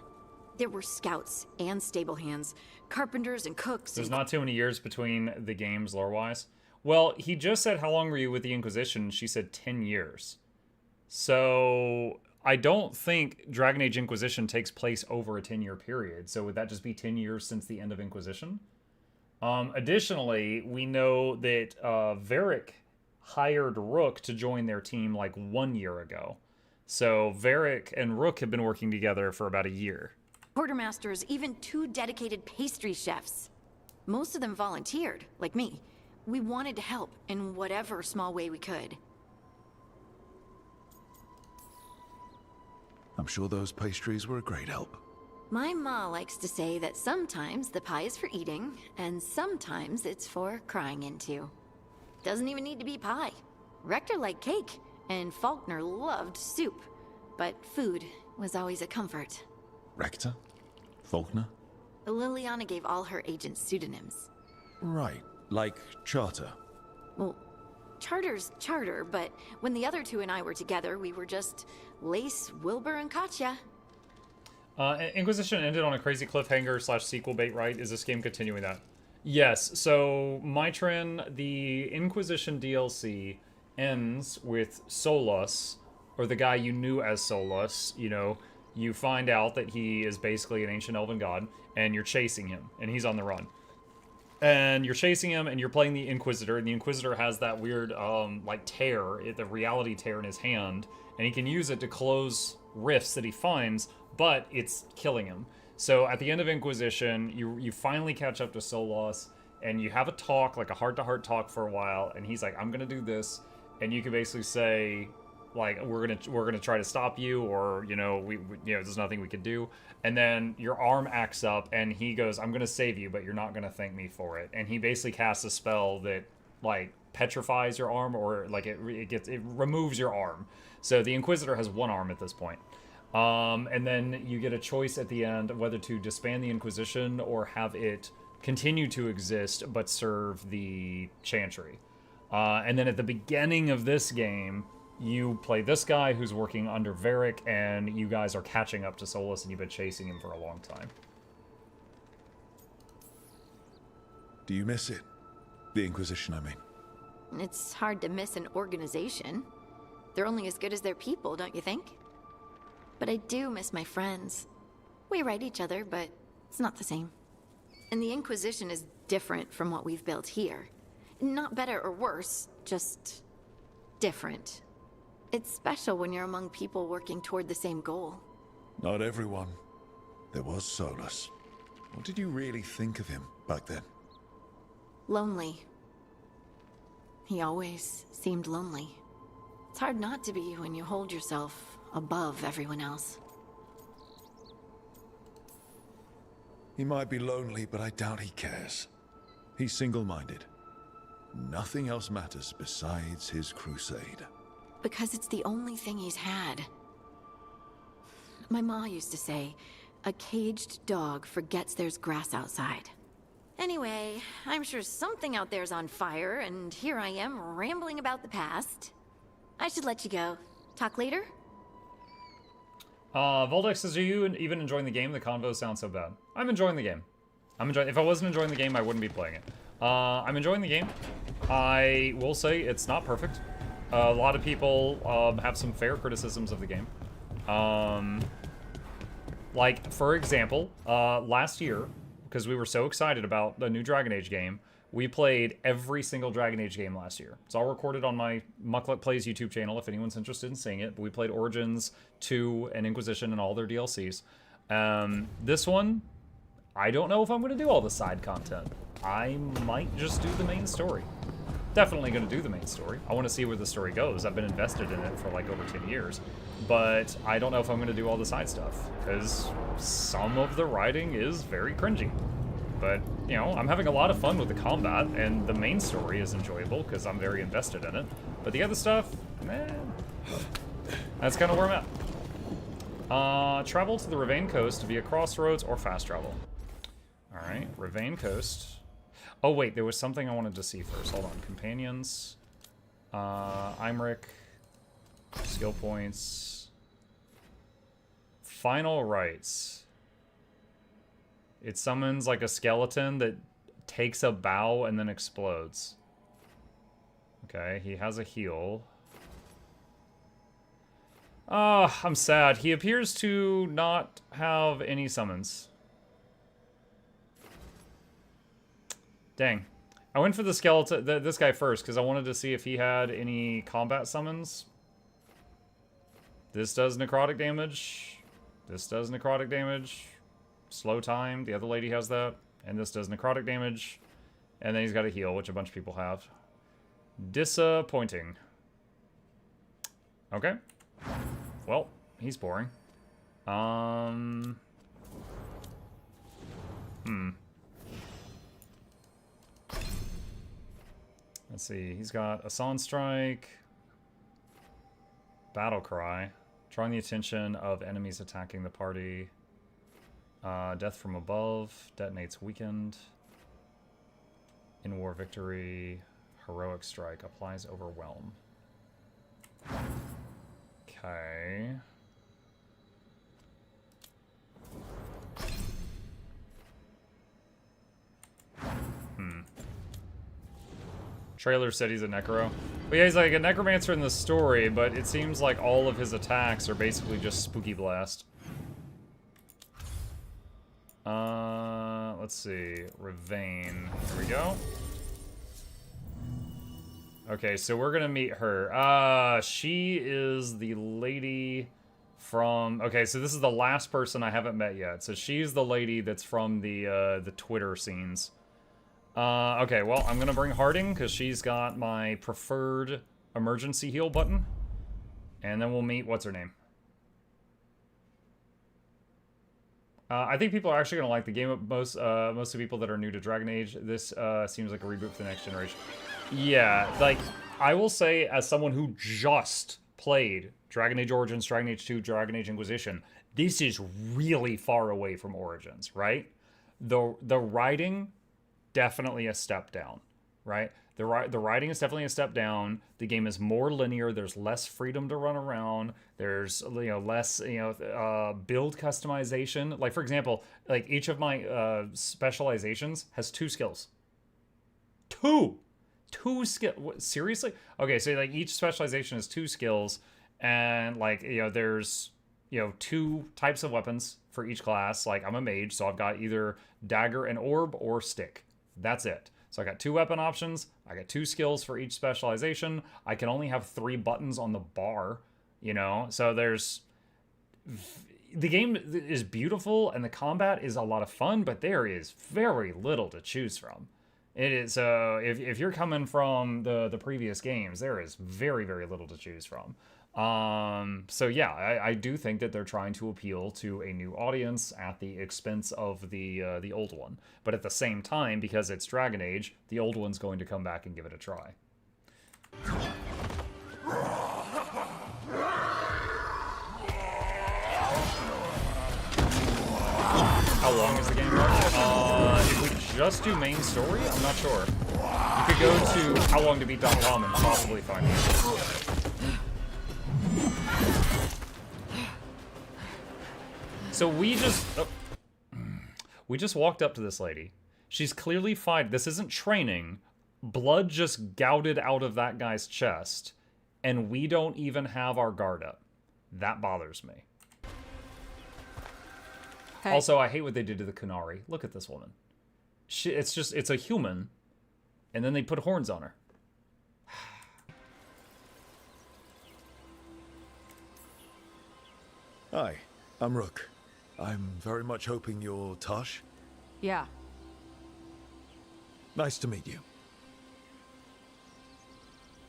There were scouts and stable hands, carpenters and cooks. There's not too many years between the games lore-wise. Well, he just said, how long were you with the Inquisition? She said 10 years. So I don't think Dragon Age Inquisition takes place over a 10-year period. So would that just be 10 years since the end of Inquisition? Additionally, we know that Varric hired Rook to join their team like 1 year ago. So Varric and Rook have been working together for about a year. Quartermasters, even 2 dedicated pastry chefs. Most of them volunteered, like me. We wanted to help in whatever small way we could. I'm sure those pastries were a great help. My ma likes to say that sometimes the pie is for eating, and sometimes it's for crying into. Doesn't even need to be pie. Rector liked cake, and Faulkner loved soup. But food was always a comfort. Rector? Faulkner? Liliana gave all her agents pseudonyms. Right, like Charter. Well, Charter's Charter, but when the other 2 and I were together, we were just Lace, Wilbur, and Katya. Inquisition ended on a crazy cliffhanger / sequel bait, right? Is this game continuing that? Yes, so Mitrin, the Inquisition DLC ends with Solus, or the guy you knew as Solus. You know, you find out that he is basically an ancient elven god, and you're chasing him, and he's on the run. And you're chasing him, and you're playing the Inquisitor, and the Inquisitor has that weird, like, tear, the reality tear in his hand, and he can use it to close rifts that he finds, but it's killing him. So at the end of Inquisition, you finally catch up to Solos, and you have a talk, like a heart-to-heart talk for a while, and he's like, I'm gonna do this, and you can basically say, like, we're gonna try to stop you, or, you know, we there's nothing we can do. And then your arm acts up, and he goes, I'm gonna save you, but you're not gonna thank me for it. And he basically casts a spell that, like, petrifies your arm, or like it removes your arm. So the Inquisitor has 1 arm at this point. And then you get a choice at the end of whether to disband the Inquisition or have it continue to exist but serve the Chantry. And then at the beginning of this game, you play this guy who's working under Varric, and you guys are catching up to Solus, and you've been chasing him for a long time. Do you miss it? The Inquisition, I mean. It's hard to miss an organization. They're only as good as their people, don't you think? But I do miss my friends. We write each other, but it's not the same. And the Inquisition is different from what we've built here. Not better or worse, just different. It's special when you're among people working toward the same goal. Not everyone. There was Solus. What did you really think of him back then? Lonely. He always seemed lonely. It's hard not to be when you hold yourself above everyone else. He might be lonely, but I doubt he cares. He's single-minded. Nothing else matters besides his crusade. Because it's the only thing he's had. My ma used to say, a caged dog forgets there's grass outside. Anyway, I'm sure something out there's on fire, and here I am rambling about the past. I should let you go. Talk later? Voldex says, are you even enjoying the game? The convo sounds so bad. I'm enjoying the game. If I wasn't enjoying the game, I wouldn't be playing it. I'm enjoying the game. I will say it's not perfect. A lot of people have some fair criticisms of the game. Like, for example, last year, because we were so excited about the new Dragon Age game, We played every single Dragon Age game last year. It's all recorded on my Mukluk Plays YouTube channel if anyone's interested in seeing it. But we played Origins 2 and Inquisition and all their DLCs. This one, I don't know if I'm going to do all the side content. I might just do the main story. Definitely going to do the main story. I want to see where the story goes. I've been invested in it for like over 10 years. But I don't know if I'm going to do all the side stuff, because some of the writing is very cringy. But, you know, I'm having a lot of fun with the combat, and the main story is enjoyable because I'm very invested in it. But the other stuff, that's kind of where I'm at. Travel to the Ravane Coast via crossroads or fast travel. Alright, Ravane Coast. Oh wait, there was something I wanted to see first. Hold on. Companions. Imric. Skill points. Final rites. It summons like a skeleton that takes a bow and then explodes. Okay, he has a heal. Ah, I'm sad. He appears to not have any summons. Dang. I went for the skeleton, this guy first, because I wanted to see if he had any combat summons. This does necrotic damage. This does necrotic damage. Slow time. The other lady has that. And this does necrotic damage. And then he's got a heal, which a bunch of people have. Disappointing. Okay. Well, he's boring. Let's see, he's got a Song Strike, Battle Cry, drawing the attention of enemies attacking the party, Death from Above, detonates weakened, In War Victory, Heroic Strike, applies Overwhelm. Okay. Trailer said he's a necro. But yeah, he's like a necromancer in the story, but it seems like all of his attacks are basically just Spooky Blast. Let's see. Ravane. Here we go. Okay, so we're gonna meet her. She is the lady from... Okay, so this is the last person I haven't met yet. So she's the lady that's from the Twitter scenes. Okay, well, I'm gonna bring Harding, because she's got my preferred emergency heal button. And then we'll meet, what's her name? I think people are actually gonna like the game. Most of the people that are new to Dragon Age, this seems like a reboot for the next generation. Yeah, like, I will say, as someone who just played Dragon Age Origins, Dragon Age 2, Dragon Age Inquisition, this is really far away from Origins, right? The writing... definitely a step down, right? The writing is definitely a step down. The game is more linear. There's less freedom to run around. There's, you know, less, you know, build customization. Like, for example, like each of my specializations has 2 skills. 2 skills. Seriously? Okay, so like each specialization has 2 skills, and like, you know, there's, you know, 2 types of weapons for each class. Like, I'm a mage, so I've got either dagger and orb or stick. That's it. So I got 2 weapon options. I got 2 skills for each specialization. I can only have 3 buttons on the bar, you know? So there's... The game is beautiful, and the combat is a lot of fun, but there is very little to choose from. It is, if you're coming from the previous games, there is very, very little to choose from. So yeah, I do think that they're trying to appeal to a new audience at the expense of the old one. But at the same time, because it's Dragon Age, the old one's going to come back and give it a try. How long is the game? If we just do main story, I'm not sure. You could go to howlongtobeat.com and possibly find it. So we just walked up to this lady. She's clearly fighting. This isn't training. Blood just gouted out of that guy's chest, and we don't even have our guard up. That bothers me. Hey. Also, I hate what they did to the Kunari. Look at this woman. It's a human, And then they put horns on her. Hi, I'm Rook. I'm very much hoping you're Tosh. Yeah. Nice to meet you.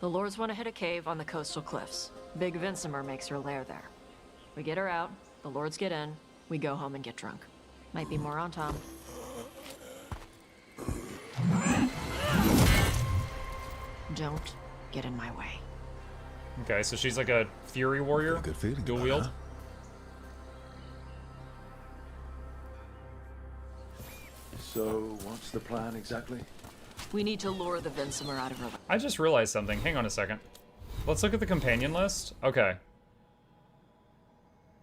The Lords want to hit a cave on the coastal cliffs. Big Vincimer makes her lair there. We get her out, the Lords get in, we go home and get drunk. Might be more on Tom. Don't get in my way. Okay, so she's like a fury warrior. Good feeling. Dual wield. Huh? So, what's the plan exactly? We need to lure the Vincimer out of her. I just realized something. Hang on a second. Let's look at the companion list. Okay.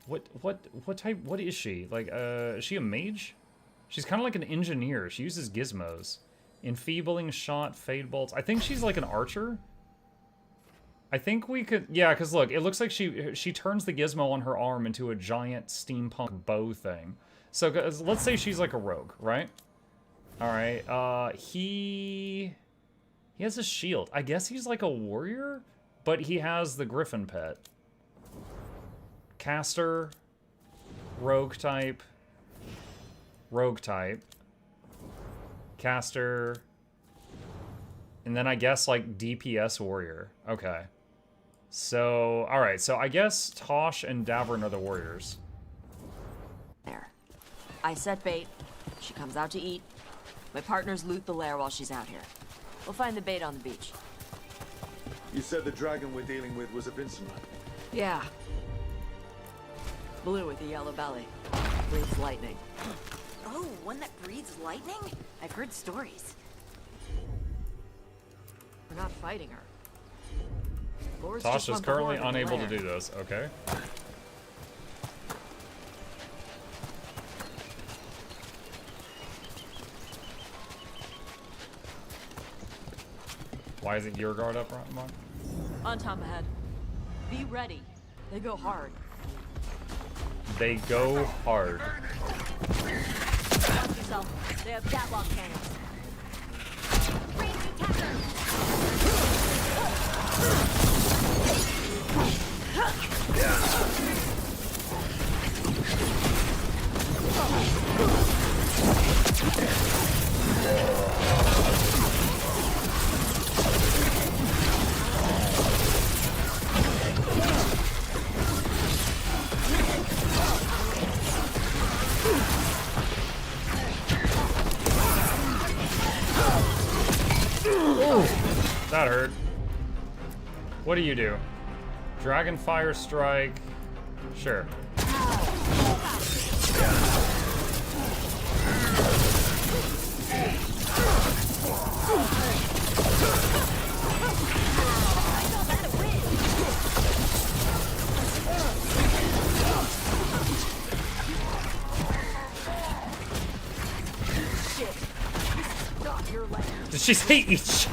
What is she? Like, is she a mage? She's kind of like an engineer. She uses gizmos. Enfeebling shot, fade bolts. I think she's like an archer. I think we could, yeah, because look, it looks like she turns the gizmo on her arm into a giant steampunk bow thing. So let's say she's like a rogue, right? All right. He has a shield. I guess he's like a warrior, but he has the griffin pet. Caster, rogue type, caster, and then I guess like DPS warrior. Okay. So, all right. So I guess Tosh and Davern are the warriors. There. I set bait. She comes out to eat. My partners loot the lair while she's out here. We'll find the bait on the beach. You said the dragon we're dealing with was a Vincimer. Yeah. Blue with a yellow belly. Breathes lightning. Oh, one that breathes lightning? I've heard stories. We're not fighting her. Lords Tosh just is want the currently horde in the unable to lair. do this. Okay. Why isn't your guard up, Mark? On Tom ahead. Be ready. They go hard. They go hard. Watch yourself. They have catwalk cannons. That hurt. What do you do? Dragon Fire Strike. Sure. Did she say each?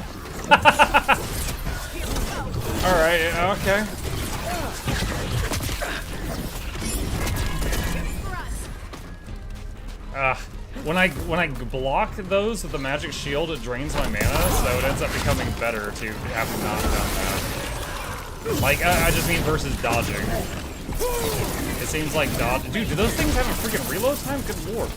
Alright, okay. When I block those with the magic shield, it drains my mana, so it ends up becoming better to have not done that. Like, I just mean versus dodging. It seems like dodge. Dude, do those things have a freaking reload time? Good lord.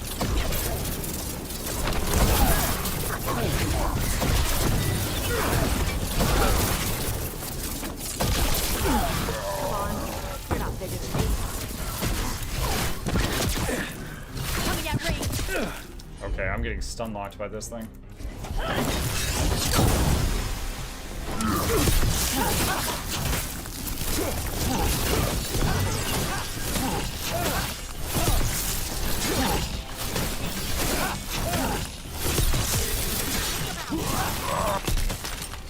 Okay, I'm getting stun locked by this thing.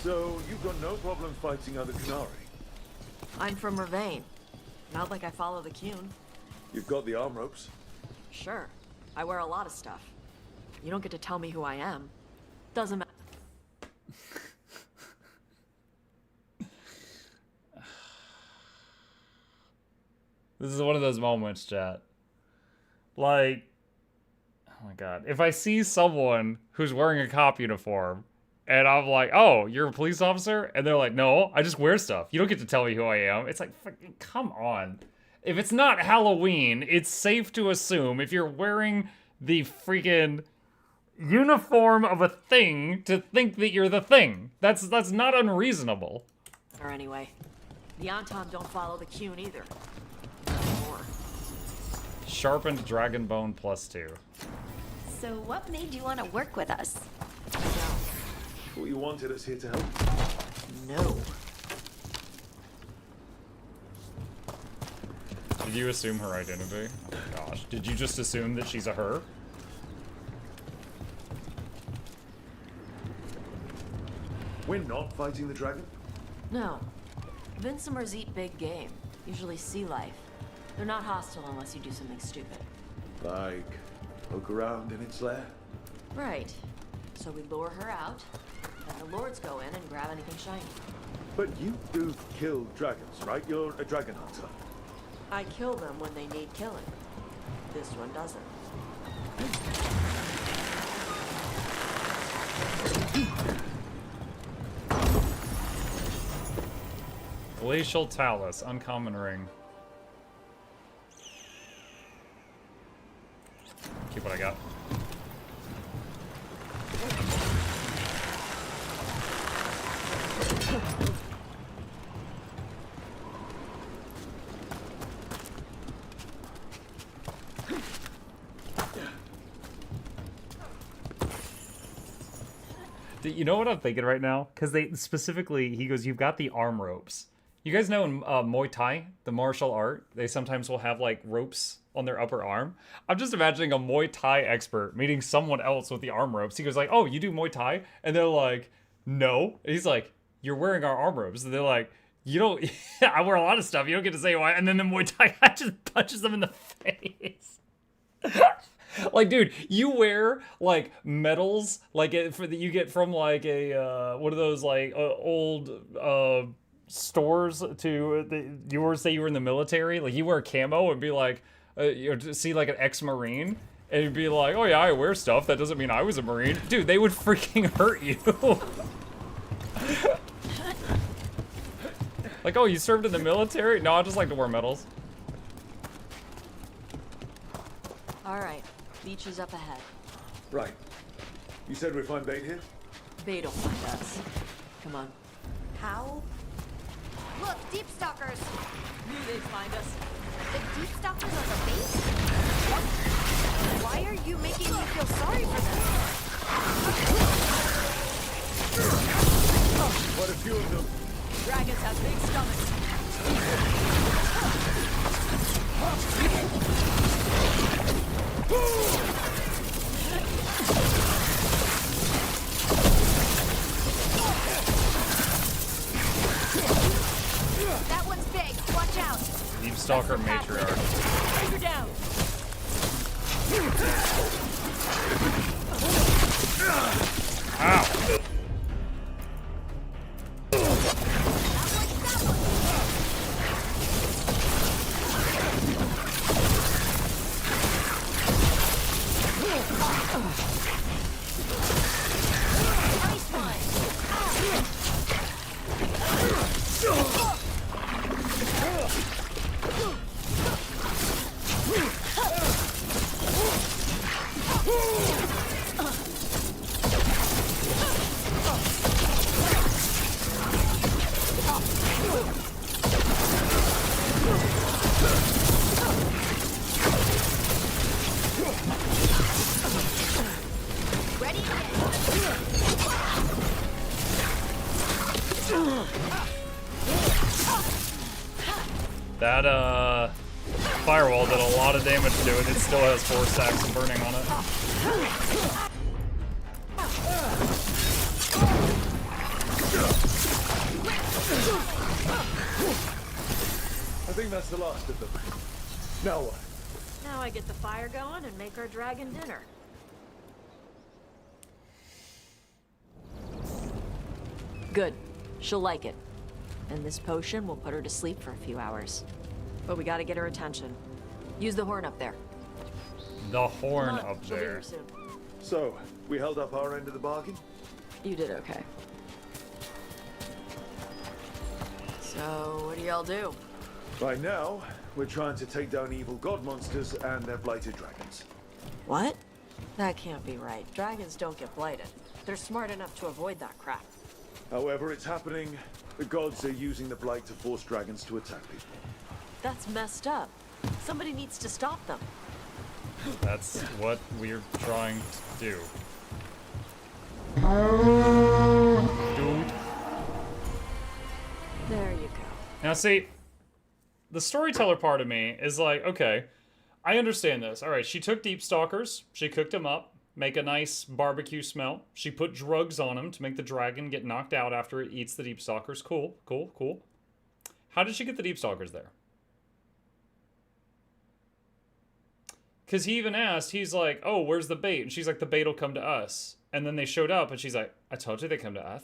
So, you've got no problem fighting other Qunari? I'm from Ravain. Not like I follow the Qun. You've got the arm ropes? Sure. I wear a lot of stuff. You don't get to tell me who I am. Doesn't matter. This is one of those moments, chat. Like, oh my god. If I see someone who's wearing a cop uniform And I'm like, oh, you're a police officer? And they're like, no, I just wear stuff. You don't get to tell me who I am. It's like, fucking, come on. If it's not Halloween, it's safe to assume if you're wearing the freaking uniform of a thing to think that you're the thing. That's not unreasonable. Or anyway, the Anton don't follow the Qun either. Or Sharpened dragon bone +2. So what made you want to work with us? Thought you wanted us here to help. No. Did you assume her identity? Gosh, did you just assume that she's a her? We're not fighting the dragon? No. Vincimers eat big game, usually sea life. They're not hostile unless you do something stupid. Like, poke around in its lair? Right. So we lure her out, and the lords go in and grab anything shiny. But you do kill dragons, right? You're a dragon hunter. I kill them when they need killing. This one doesn't. Glacial Talus, uncommon ring. Keep what I got. You know what I'm thinking right now? Because they specifically, he goes, you've got the arm ropes. You guys know in Muay Thai, the martial art, they sometimes will have like ropes on their upper arm. I'm just imagining a Muay Thai expert meeting someone else with the arm ropes. He goes like, oh, you do Muay Thai? And they're like, no. And he's like, you're wearing our arm ropes. And they're like, you don't, I wear a lot of stuff. You don't get to say why. And then the Muay Thai guy just punches them in the face. Like, dude, you wear like medals like that you get from like a one of those like old stores to you say you were in the military. Like you wear camo and be like, you see like an ex-Marine and you'd be like, oh yeah, I wear stuff. That doesn't mean I was a Marine. Dude, they would freaking hurt you. Like, oh, you served in the military? No, I just like to wear medals. All right. Beach is up ahead. Right. You said we find bait here? Bait will find us. Come on. How? Look, deep stalkers! Knew they'd find us. The deep stalkers are the base? Why are you making me feel sorry for them? Quite a few of them. Dragons have big stomachs. That one's big. Watch out. Deep Stalker Matriarch. Take her down. Ow. That firewall did a lot of damage to it. It still has 4 stacks of burning on it. I think that's the last of them. Now what? Now I get the fire going and make our dragon dinner. Good. She'll like it. And this potion will put her to sleep for a few hours. But we gotta get her attention. Use the horn up there. The horn up there. So, we held up our end of the bargain? You did okay. So, what do y'all do? Right now, we're trying to take down evil god monsters and their blighted dragons. What? That can't be right. Dragons don't get blighted. They're smart enough to avoid that crap. However, it's happening. The gods are using the blight to force dragons to attack people. That's messed up. Somebody needs to stop them. That's what we're trying to do. Dude. There you go. Now see, the storyteller part of me is like, okay, I understand this. All right, she took deep stalkers, she cooked them up, make a nice barbecue smell. She put drugs on them to make the dragon get knocked out after it eats the deep stalkers. Cool, cool, cool. How did she get the deep stalkers there? Because he even asked, he's like, oh, where's the bait? And she's like, the bait will come to us. And then they showed up, and she's like, I told you they come to us.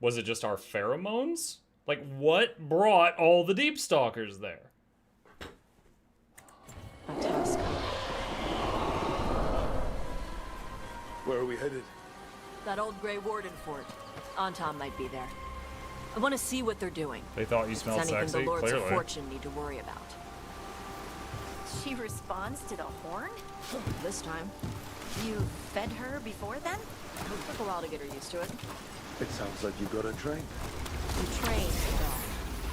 Was it just our pheromones? Like, what brought all the deep stalkers there? A tusk. Where are we headed? That old Grey Warden fort. Anton might be there. I want to see what they're doing. They thought you smelled It's anything sexy, the Lords clearly. of Fortune need to worry about. She responds to the horn? This time. You fed her before then? It took a while to get her used to it. It sounds like you got her trained. You train the dog.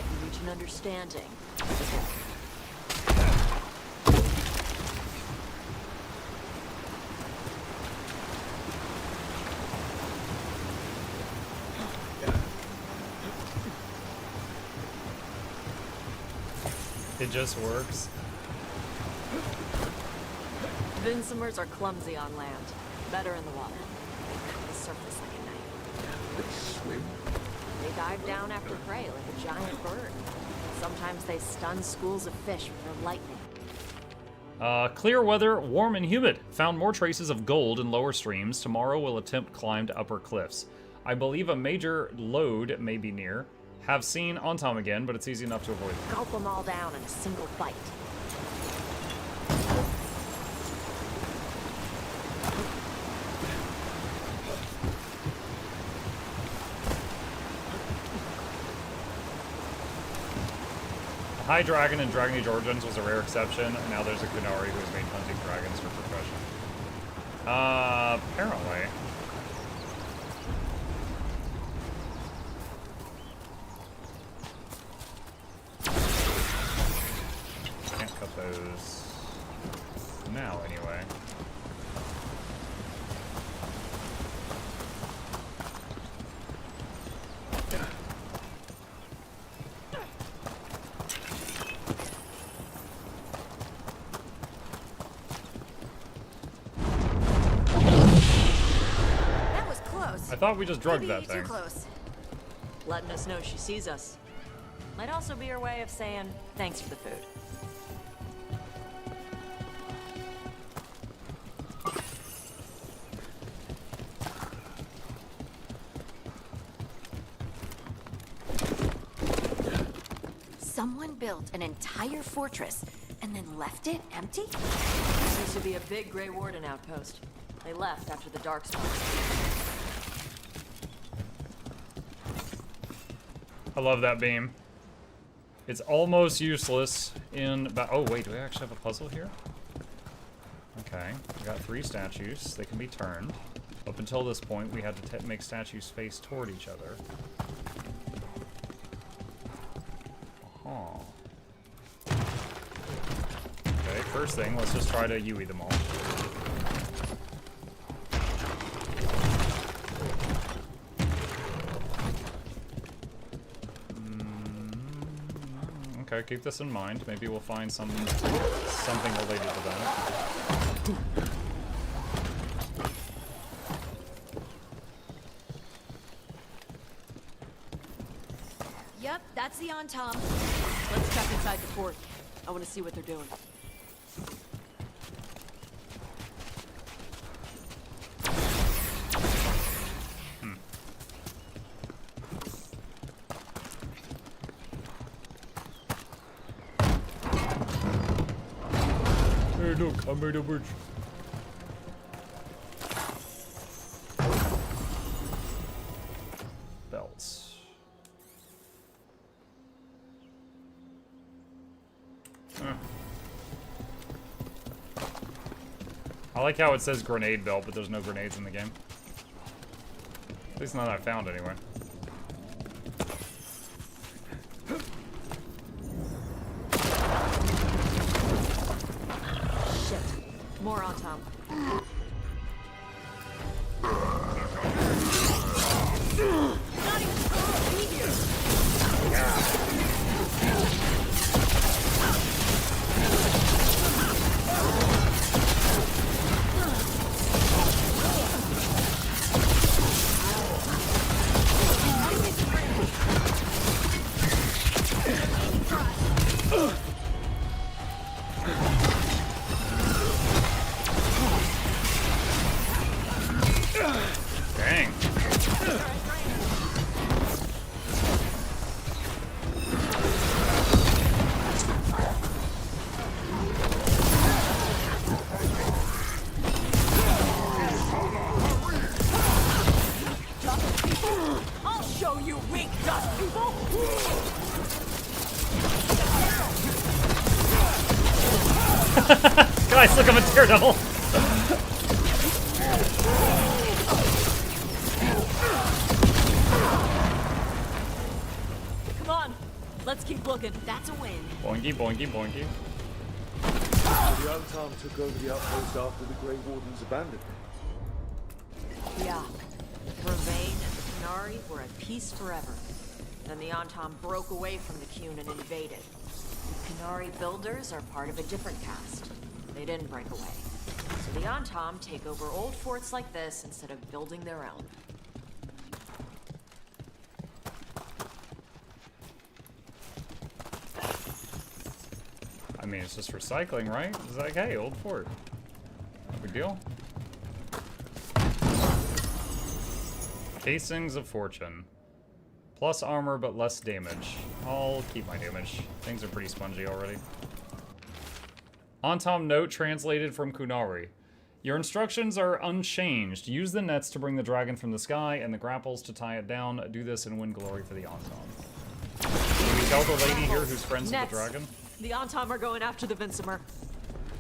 You reach an understanding. It just works. Vincimers are clumsy on land. Better in the water. They surface like a knife. They swim? They dive down after prey like a giant bird. Sometimes they stun schools of fish with their lightning. Clear weather, warm and humid. Found more traces of gold in lower streams. Tomorrow we'll attempt climb to upper cliffs. I believe a major load may be near. Have seen Anton again, but it's easy enough to avoid. Gulp them all down in a single bite. High Dragon in Dragon Age Origins was a rare exception, and now there's a Kunari who has made hunting dragons her profession. Apparently. Can't cut those now, anyway. I thought we just drugged that thing. Too close. Letting us know she sees us. Might also be her way of saying thanks for the food. Someone built an entire fortress and then left it empty? There used to be a big Grey Warden outpost. They left after the Darkspawn. I love that beam. It's almost useless in... Oh, wait, do we actually have a puzzle here? Okay, we got 3 statues. They can be turned. Up until this point, we had to make statues face toward each other. Okay, first thing, let's just try to Yui them all. Okay, keep this in mind. Maybe we'll find something related to that. Yep, that's the Antom. Let's check inside the fort. I want to see what they're doing. Hey, look, I made a bridge. I like how it says grenade belt, but there's no grenades in the game. At least none I found anyway. Shit. More on top. Not even supposed to be here. Dang. I'll show you weak dust people! Guys, look, I'm a daredevil. Come on, let's keep looking. That's a win. Boinky, boinky, boinky. The Untom took over the outpost after the Grey Wardens abandoned it. Yeah. Vervain and the Qunari were at peace forever. Then the Antom broke away from the Qun and invaded. The Qunari builders are part of a different caste. They didn't break away. So the Antom take over old forts like this instead of building their own. I mean, it's just recycling, right? It's like, hey, old fort. No big deal. Casings of Fortune. Plus armor, but less damage. I'll keep my damage. Things are pretty spongy already. Antom note translated from Qunari. Your instructions are unchanged. Use the nets to bring the dragon from the sky and the grapples to tie it down. Do this and win glory for the Antom. Can we tell the lady here who's friends with the dragon? The Antom are going after the Vincemer.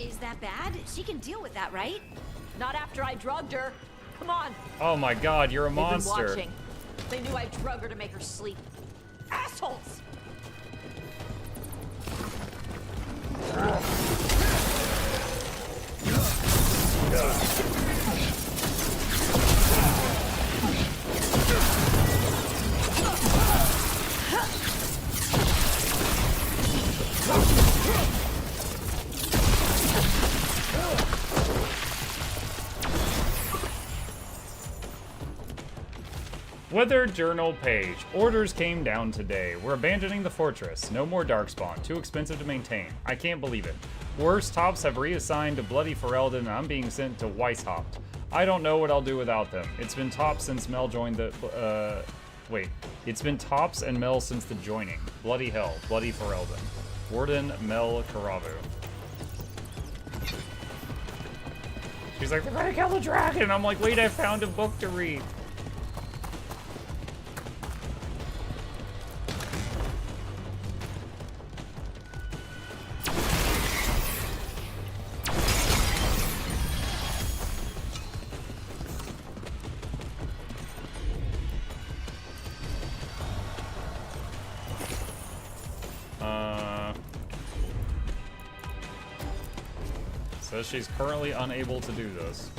Is that bad? She can deal with that, right? Not after I drugged her. Come on. Oh my god, you're a They've been monster. watching. They knew I drug her to make her sleep. Assholes! Weather Journal page. Orders came down today. We're abandoning the fortress. No more Darkspawn. Too expensive to maintain. I can't believe it. Worse, Tops have reassigned to Bloody Ferelden and I'm being sent to Weishaupt. I don't know what I'll do without them. It's been Tops since Mel joined the... wait. It's been Tops and Mel since the joining. Bloody hell. Bloody Ferelden. Warden Mel Karavu. She's like, they're gonna kill the dragon! I'm like, wait, I found a book to read. Says she's currently unable to do this.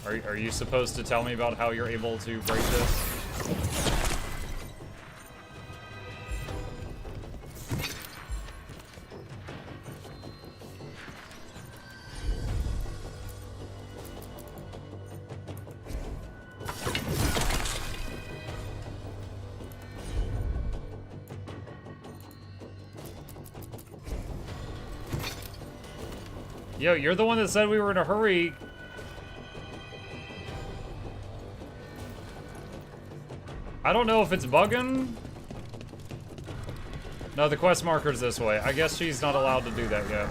Are you supposed to tell me about how you're able to break this? Yo, you're the one that said we were in a hurry. I don't know if it's bugging. No, the quest marker's this way. I guess she's not allowed to do that yet.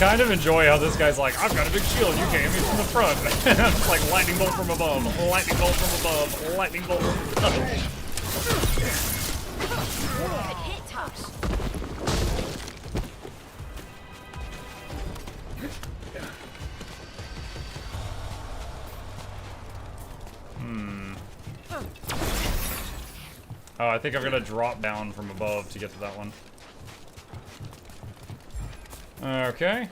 kind of enjoy how this guy's like, I've got a big shield, you came in from the front. It's like lightning bolt from above, lightning bolt from above, lightning bolt from above. Hit tops. Oh, I think I'm gonna drop down from above to get to that one. Okay.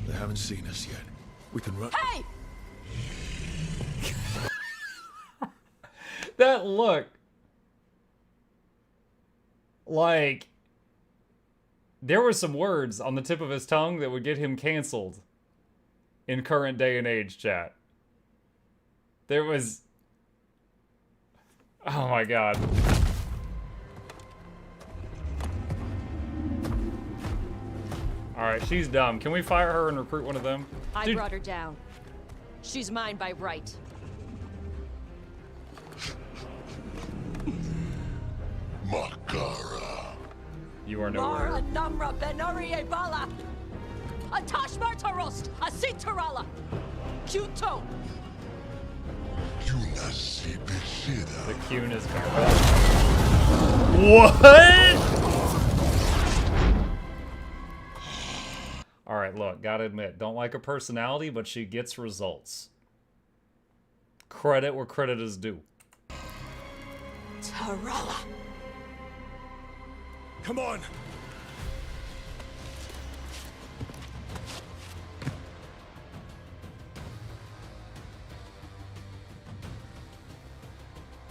They haven't seen us yet. We can run. Hey! That look. Like, there were some words on the tip of his tongue that would get him canceled in current day and age, chat. There was... Oh my god. Alright, she's dumb. Can we fire her and recruit one of them? I Dude. brought her down. She's mine by right. Makara. You are nowhere. Mara Namra Benori Ebala. Atash Martarost. Asitarala. Kuto. The Kuhn is garbage. What? Alright, look, gotta admit, don't like her personality, but she gets results. Credit where credit is due. Tarala. Come on!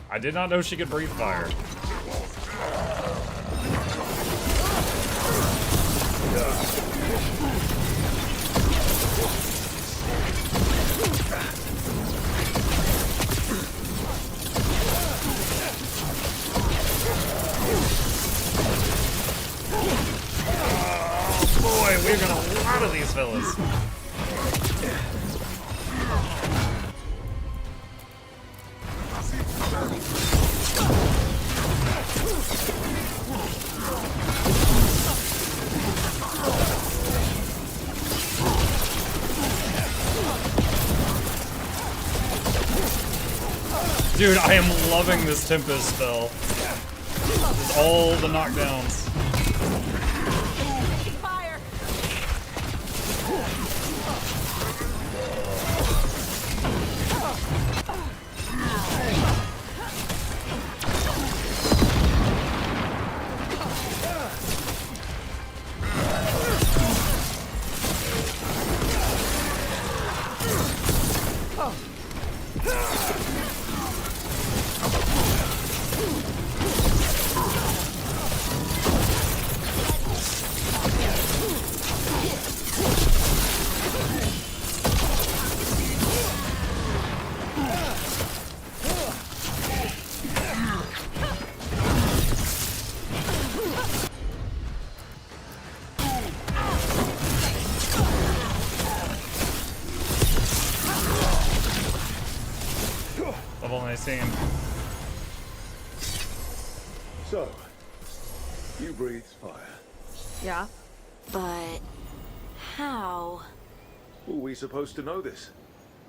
I did not know she could breathe fire. Oh boy, we've got a lot of these fellas. Dude, I am loving this Tempest spell. With all the knockdowns. Fire. Level 19. So, you breathe fire. Yeah. But how? Were we supposed to know this?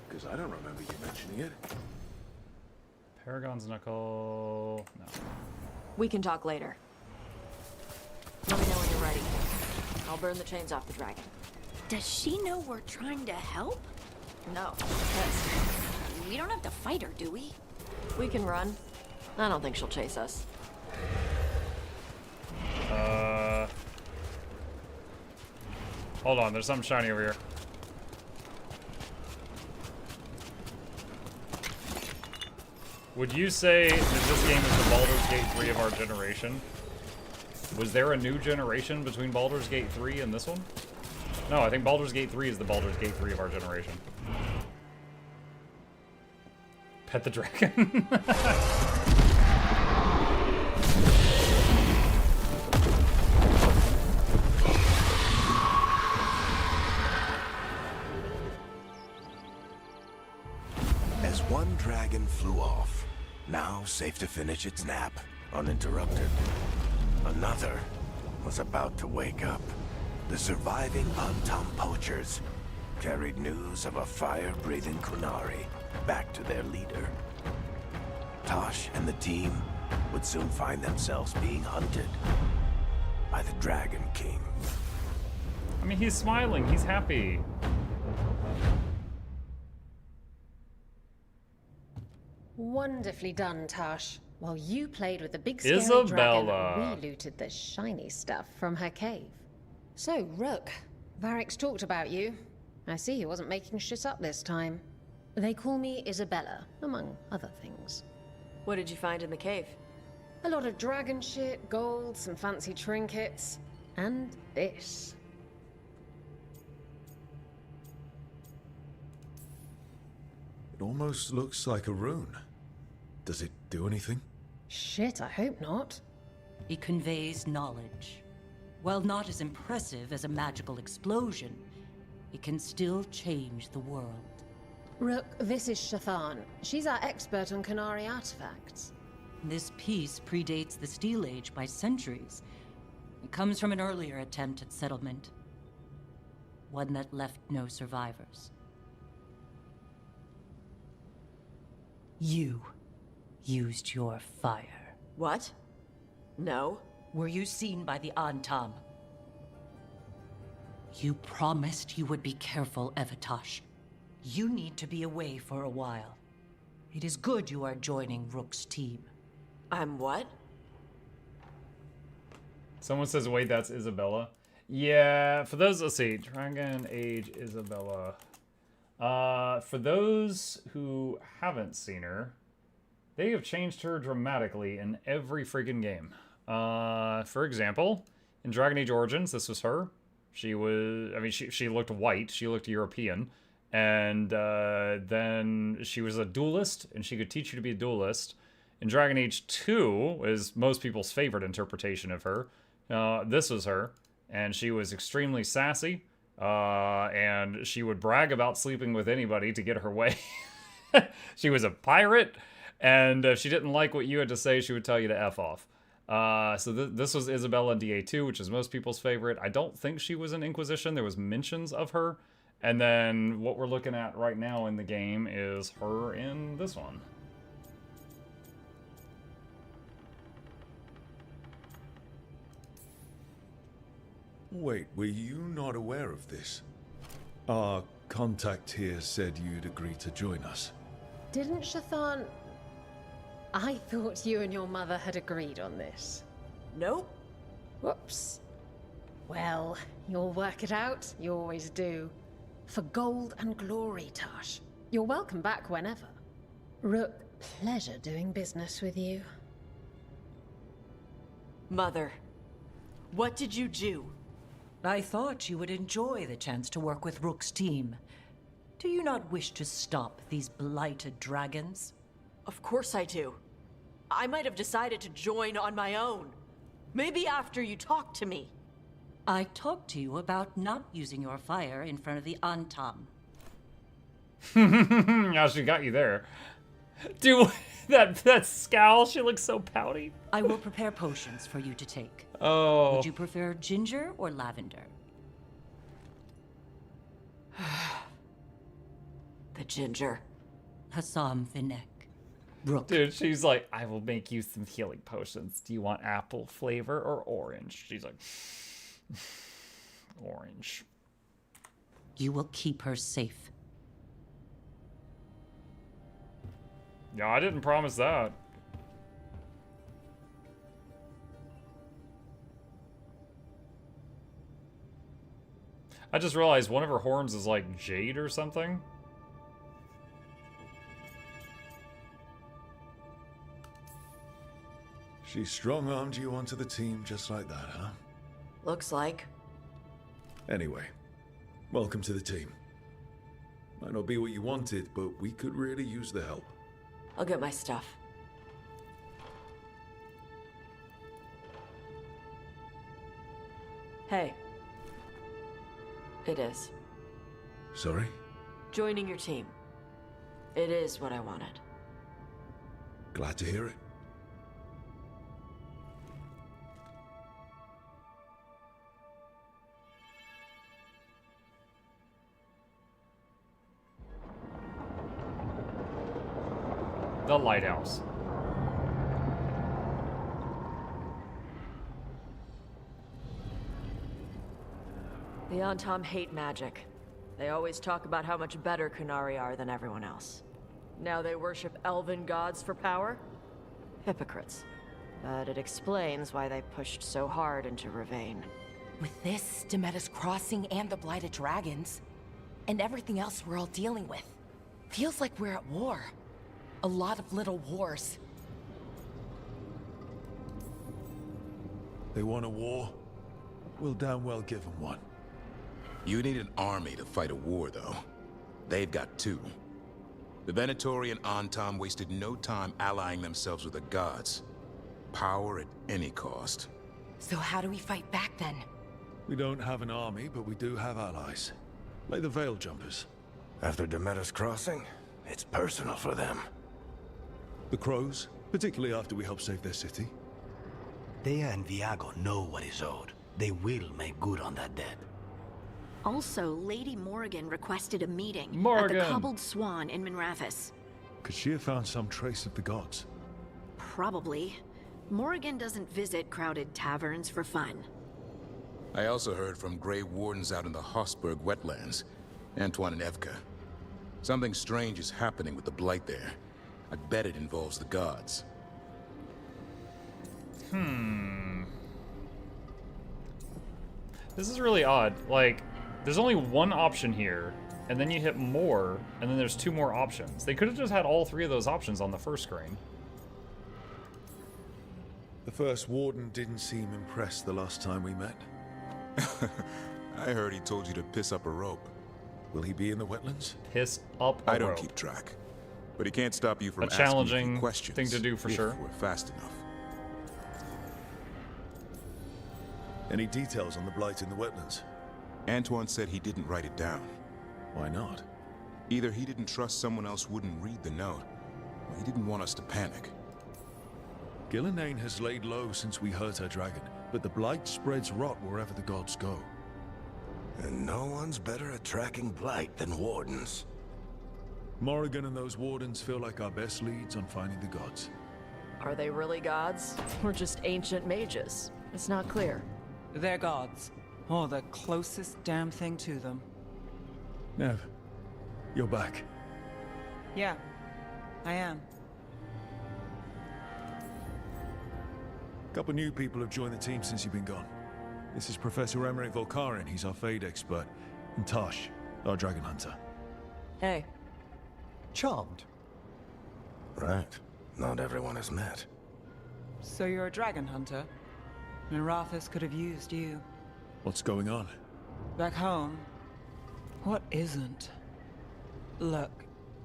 Because I don't remember you mentioning it. Paragon's Knuckle... No. We can talk later. Let me know when you're ready. I'll burn the chains off the dragon. Does she know we're trying to help? No. Yes. We don't have to fight her, do we? We can run. I don't think she'll chase us. Hold on, there's something shiny over here. Would you say that this game is the Baldur's Gate 3 of our generation? Was there a new generation between Baldur's Gate 3 and this one? No, I think Baldur's Gate 3 is the Baldur's Gate 3 of our generation. Pet the dragon. As one dragon flew off, now safe to finish its nap, uninterrupted, another was about to wake up. The surviving Antam poachers carried news of a fire-breathing Qunari back to their leader. Tosh and the team would soon find themselves being hunted by the Dragon King. I mean, he's smiling. He's happy. Wonderfully done, Tosh. While you played with the big scary Isabella. dragon, we looted the shiny stuff from her cave. So, Rook, Varric's talked about you. I see he wasn't making shit up this time. They call me Isabella, among other things. What did you find in the cave? A lot of dragon shit, gold, some fancy trinkets, and this. It almost looks like a rune. Does it do anything? Shit, I hope not. It conveys knowledge. While not as impressive as a magical explosion, it can still change the world. Rook, this is Shathan. She's our expert on Qunari artifacts. This piece predates the Steel Age by centuries. It comes from an earlier attempt at settlement. One that left no survivors. You used your fire. What? No. Were you seen by the Antam? You promised you would be careful, Evatosh. You need to be away for a while. It is good you are joining Rook's team. I'm what? Someone says, wait, that's Isabella. Yeah, for those, let's see, Dragon Age Isabella. For those who haven't seen her, they have changed her dramatically in every freaking game. For example, in Dragon Age Origins, this was her. She was, I mean, she looked white, she looked European, and then she was a duelist, and she could teach you to be a duelist. In Dragon Age 2 is most people's favorite interpretation of her. This was her, and she was extremely sassy, and she would brag about sleeping with anybody to get her way. She was a pirate, and if she didn't like what you had to say, she would tell you to F off. So this was Isabella in DA2, which is most people's favorite. I don't think she was in Inquisition. There was mentions of her. And then what we're looking at right now in the game is her in this one. Wait, were you not aware of this? Our contact here said you'd agree to join us. Didn't Shathan... I thought you and your mother had agreed on this. Nope. Whoops. Well, you'll work it out. You always do. For gold and glory, Tosh. You're welcome back whenever. Rook, pleasure doing business with you. Mother, what did you do? I thought you would enjoy the chance to work with Rook's team. Do you not wish to stop these blighted dragons? Of course I do. I might have decided to join on my own. Maybe after you talked to me. I talked to you about not using your fire in front of the Antam. How she got you there. Dude, that scowl, she looks so pouty. I will prepare potions for you to take. Oh. Would you prefer ginger or lavender? The ginger. Hassam Vinek. Rook. Dude, she's like, I will make you some healing potions. Do you want apple flavor or orange? She's like, orange. You will keep her safe. Yeah, I didn't promise that. I just realized one of her horns is like jade or something. She strong-armed you onto the team just like that, huh? Looks like. Anyway, welcome to the team. Might not be what you wanted, but we could really use the help. I'll get my stuff. Hey. It is. Sorry? Joining your team. It is what I wanted. Glad to hear it. The lighthouse. The Antom hate magic. They always talk about how much better Qunari are than everyone else. Now they worship elven gods for power? Hypocrites. But it explains why they pushed so hard into Ravain. With this, Demeter's Crossing and the Blighted Dragons, and everything else we're all dealing with, feels like we're at war. A lot of little wars. They want a war? We'll damn well give them one. You need an army to fight a war, though. They've got two. The Venatori and Antom wasted no time allying themselves with the gods. Power at any cost. So how do we fight back then? We don't have an army, but we do have allies. Like the Veil Jumpers. After Demeter's Crossing, it's personal for them. The Crows, particularly after we helped save their city. Dea and Viago know what is owed. They will make good on that debt. Also, Lady Morrigan requested a meeting Morrigan. at the Cobbled Swan in Minrathous. Could she have found some trace of the gods? Probably. Morrigan doesn't visit crowded taverns for fun. I also heard from Grey Wardens out in the Hossberg wetlands, Antoine and Evka. Something strange is happening with the Blight there. I bet it involves the gods. This is really odd. Like, there's only one option here, and then you hit more, and then there's two more options. They could have just had all three of those options on the first screen. The first warden didn't seem impressed the last time we met. I heard he told you to piss up a rope. Will he be in the wetlands? Piss up a I don't rope. keep track. But he can't stop you from A asking challenging me questions. thing to do for if sure. We're fast enough. Any details on the Blight in the wetlands? Antoine said he didn't write it down. Why not? Either he didn't trust someone else wouldn't read the note, or he didn't want us to panic. Gillenane has laid low since we hurt her dragon, but the Blight spreads rot wherever the gods go. And no one's better at tracking Blight than wardens. Morrigan and those wardens feel like our best leads on finding the gods. Are they really gods? Or just ancient mages? It's not clear. They're gods. Or the closest damn thing to them. Nev, you're back. Yeah, I am. A couple new people have joined the team since you've been gone. This is Professor Emmerich Volkarin, he's our Fade expert, and Tosh, our Dragon Hunter. Hey. Charmed. Right. Not everyone has met. So you're a dragon hunter? Minrathous could have used you. What's going on? Back home, what isn't? Look,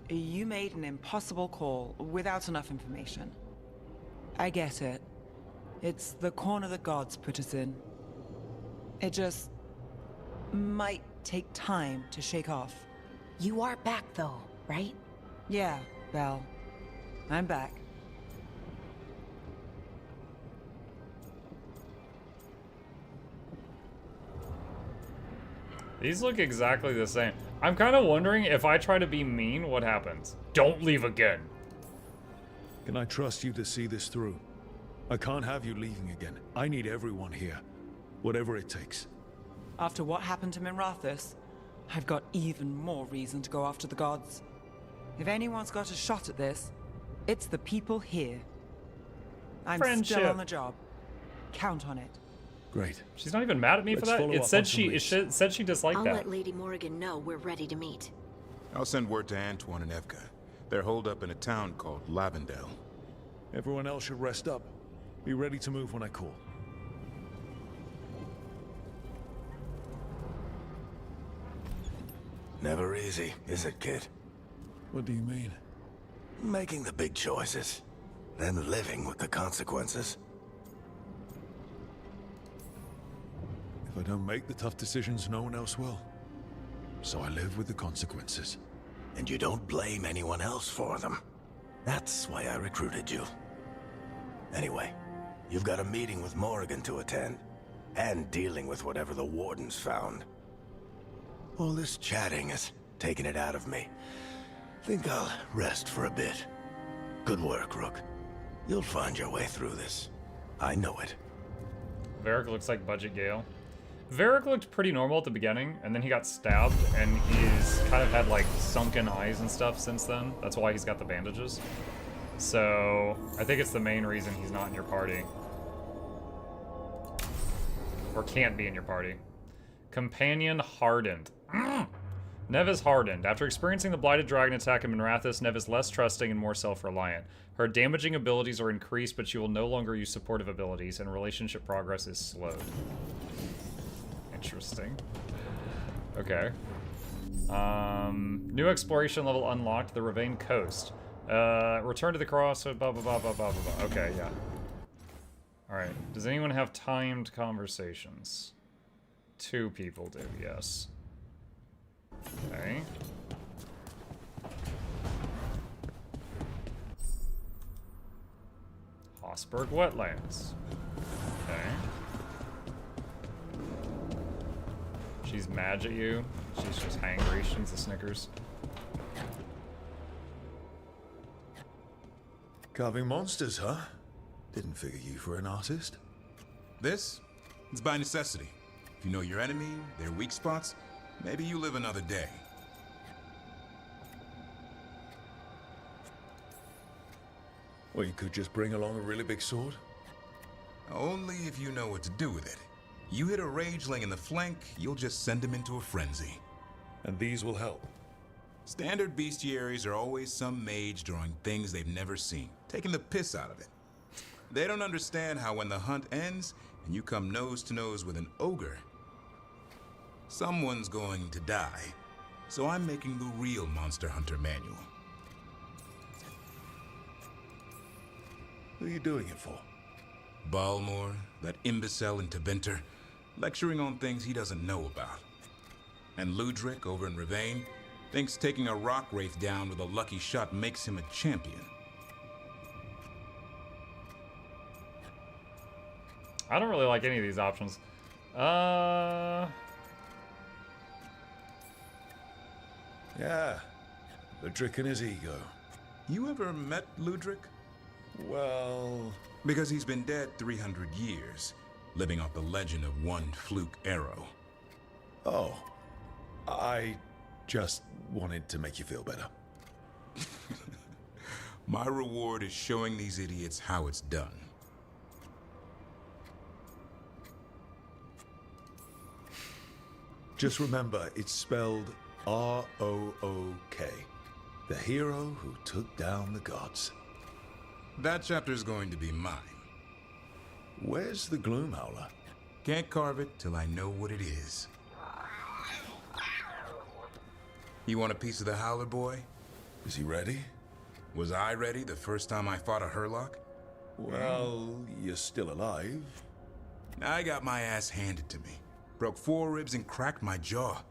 you made an impossible call without enough information. I get it. It's the corner the gods put us in. It just might take time to shake off. You are back though, right? Yeah, Belle. I'm back. These look exactly the same. I'm kind of wondering if I try to be mean, what happens? Don't leave again. Can I trust you to see this through? I can't have you leaving again. I need everyone here. Whatever it takes. After what happened to Minrathous, I've got even more reason to go after the gods. If anyone's got a shot at this, it's the people here. I'm Friendship. still on the job. Count on it. Great. She's not even mad at me for that. It said she disliked I'll that. let Lady Morrigan know we're ready to meet. I'll send word to Antoine and Evka. They're holed up in a town called Lavendale. Everyone else should rest up. Be ready to move when I call. Never easy, is it, kid? What do you mean? Making the big choices, then living with the consequences. If I don't make the tough decisions, no one else will. So I live with the consequences. and you don't blame anyone else for them. That's why I recruited you. Anyway, you've got a meeting with Morrigan to attend, and dealing with whatever the Wardens found. All this chatting has taken it out of me. Think I'll rest for a bit. Good work, Rook. You'll find your way through this. I know it. Varric looks like Budget Gale. Varric looked pretty normal at the beginning, and then he got stabbed, and he's kind of had like sunken eyes and stuff since then. That's why he's got the bandages. So I think it's the main reason he's not in your party. Or can't be in your party. Companion hardened. Neve is hardened. After experiencing the Blighted Dragon attack in Minrathous, Neve is less trusting and more self-reliant. Her damaging abilities are increased, but she will no longer use supportive abilities, and relationship progress is slowed. Interesting. Okay. New exploration level unlocked, the Ravane Coast. Return to the cross, blah, blah, blah, blah, blah, blah. Okay, yeah. Alright. Does anyone have timed conversations? 2 people do, yes. Okay. Hossberg Wetlands. Okay. She's mad at you. She's just hangry. She needs the Snickers. Carving monsters, huh? Didn't figure you for an artist. This? It's by necessity. If you know your enemy, their weak spots, maybe you live another day. Well, you could just bring along a really big sword. Only if you know what to do with it. You hit a rageling in the flank, you'll just send him into a frenzy. And these will help. Standard bestiaries are always some mage drawing things they've never seen, taking the piss out of it. They don't understand how when the hunt ends and you come nose to nose with an ogre, someone's going to die. So I'm making the real Monster Hunter manual. Who are you doing it for? Balmor, that imbecile in Tebenter, lecturing on things he doesn't know about. And Ludric over in Ravane thinks taking a rock wraith down with a lucky shot makes him a champion. I don't really like any of these options. Yeah, Ludric and his ego. You ever met Ludric? Well... Because he's been dead 300 years, living off the legend of one fluke arrow. Oh. I just wanted to make you feel better. My reward is showing these idiots how it's done. Just remember, it's spelled R-O-O-K. The hero who took down the gods. That chapter's going to be mine. Where's the Gloomhowler? Can't carve it till I know what it is. You want a piece of the Howler boy? Is he ready? Was I ready the first time I fought a Hurlock? Well, you're still alive. I got my ass handed to me. Broke 4 ribs and cracked my jaw.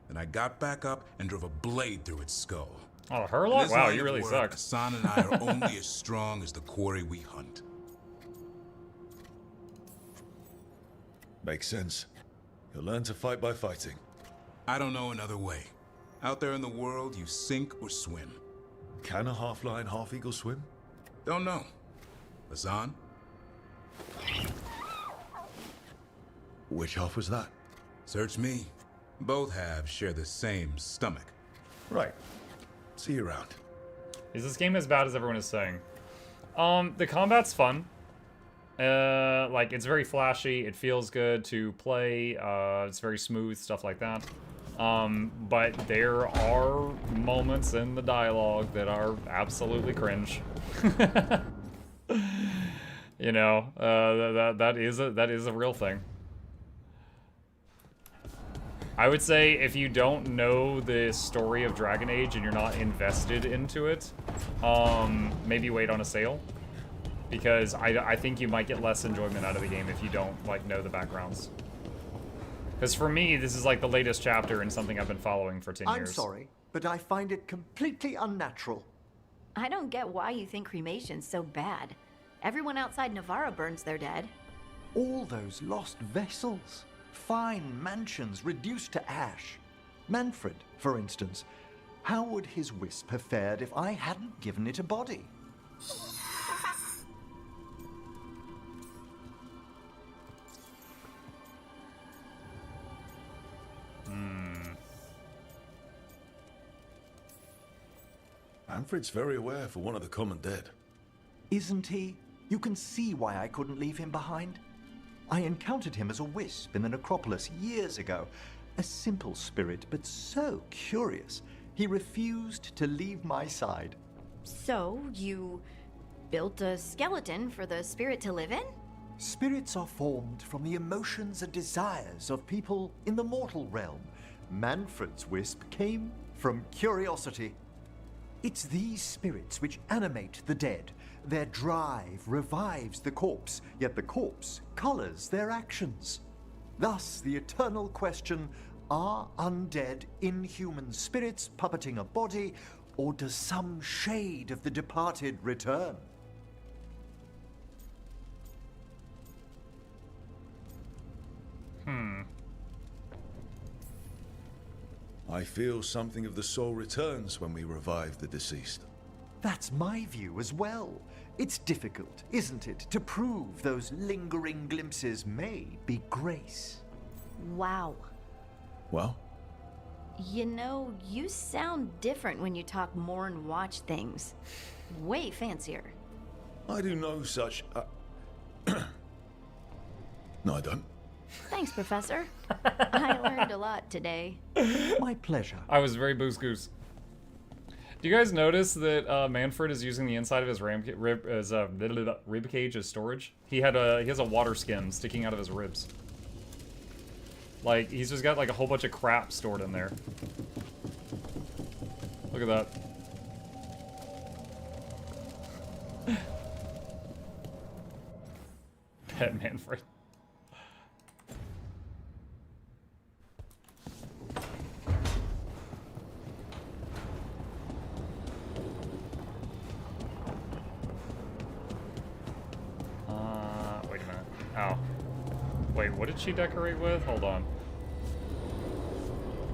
Then I got back up and drove a blade through its skull. Oh, Hurlock? Wow, you really suck. Hassan and I are only as strong as the quarry we hunt. Makes sense. You'll learn to fight by fighting. I don't know another way. Out there in the world, you sink or swim. Can a half-lion, half-eagle swim? Don't know. Hassan? Which half was that? Search me. Both halves share the same stomach. Right. See you around. Is this game as bad as everyone is saying? The combat's fun. Like, it's very flashy. It feels good to play. It's very smooth, stuff like that. But there are moments in the dialogue that are absolutely cringe. You know, that is a real thing. I would say if you don't know the story of Dragon Age and you're not invested into it, maybe wait on a sale. Because I think you might get less enjoyment out of the game if you don't, like, know the backgrounds. Because for me, this is like the latest chapter in something I've been following for 10 years. I'm sorry. but I find it completely unnatural. I don't get why you think cremation's so bad. Everyone outside Navarra burns their dead. All those lost vessels, fine mansions reduced to ash. Manfred, for instance, how would his wisp have fared if I hadn't given it a body? Manfred's very aware for one of the common dead. Isn't he? You can see why I couldn't leave him behind. I encountered him as a wisp in the necropolis years ago. A simple spirit, but so curious. He refused to leave my side. So, you built a skeleton for the spirit to live in? Spirits are formed from the emotions and desires of people in the mortal realm. Manfred's wisp came from curiosity. It's these spirits which animate the dead. Their drive revives the corpse, yet the corpse colors their actions. Thus, the eternal question, are undead inhuman spirits puppeting a body, or does some shade of the departed return? I feel something of the soul returns when we revive the deceased. That's my view as well. It's difficult, isn't it, to prove those lingering glimpses may be grace. Wow. Well? You know, you sound different when you talk more and watch things. Way fancier. I do no such... No, I don't. Thanks, Professor. I learned a lot today. My pleasure. I was very booze goose. Do you guys notice that Manfred is using the inside of his rib cage as storage? He has a water skin sticking out of his ribs. Like, he's just got like a whole bunch of crap stored in there. Look at that. Pet Manfred. Wait a minute. Oh. Wait, what did she decorate with? Hold on.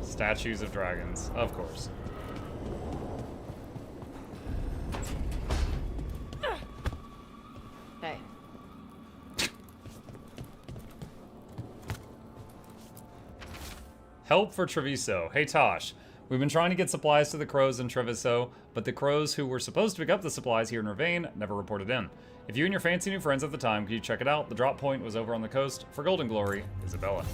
Statues of dragons, of course. Hey. Help for Treviso. Hey Tosh, we've been trying to get supplies to the crows in Treviso, but the crows who were supposed to pick up the supplies here in Ravane never reported in. If you and your fancy new friends at the time, could you check it out? The drop point was over on the coast. For Golden Glory, Isabella.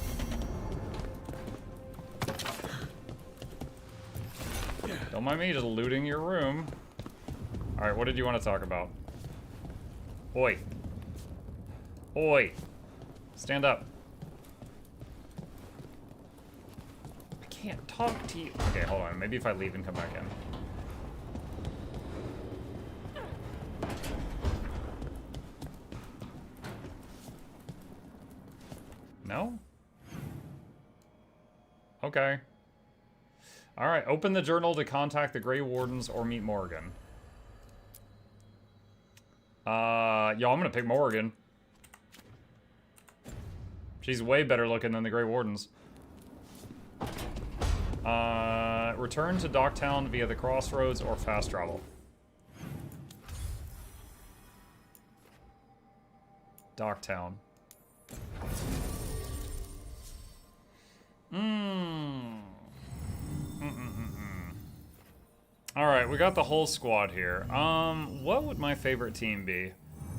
Don't mind me just looting your room. Alright, what did you want to talk about? Oi. Oi. Stand up. I can't talk to you. Okay, hold on. Maybe if I leave and come back in. No? Okay. Alright, open the journal to contact the Grey Wardens or meet Morrigan. Yo, I'm gonna pick Morrigan. She's way better looking than the Grey Wardens. Return to Docktown via the crossroads or fast travel. Docktown. Alright, we got the whole squad here. What would my favorite team be?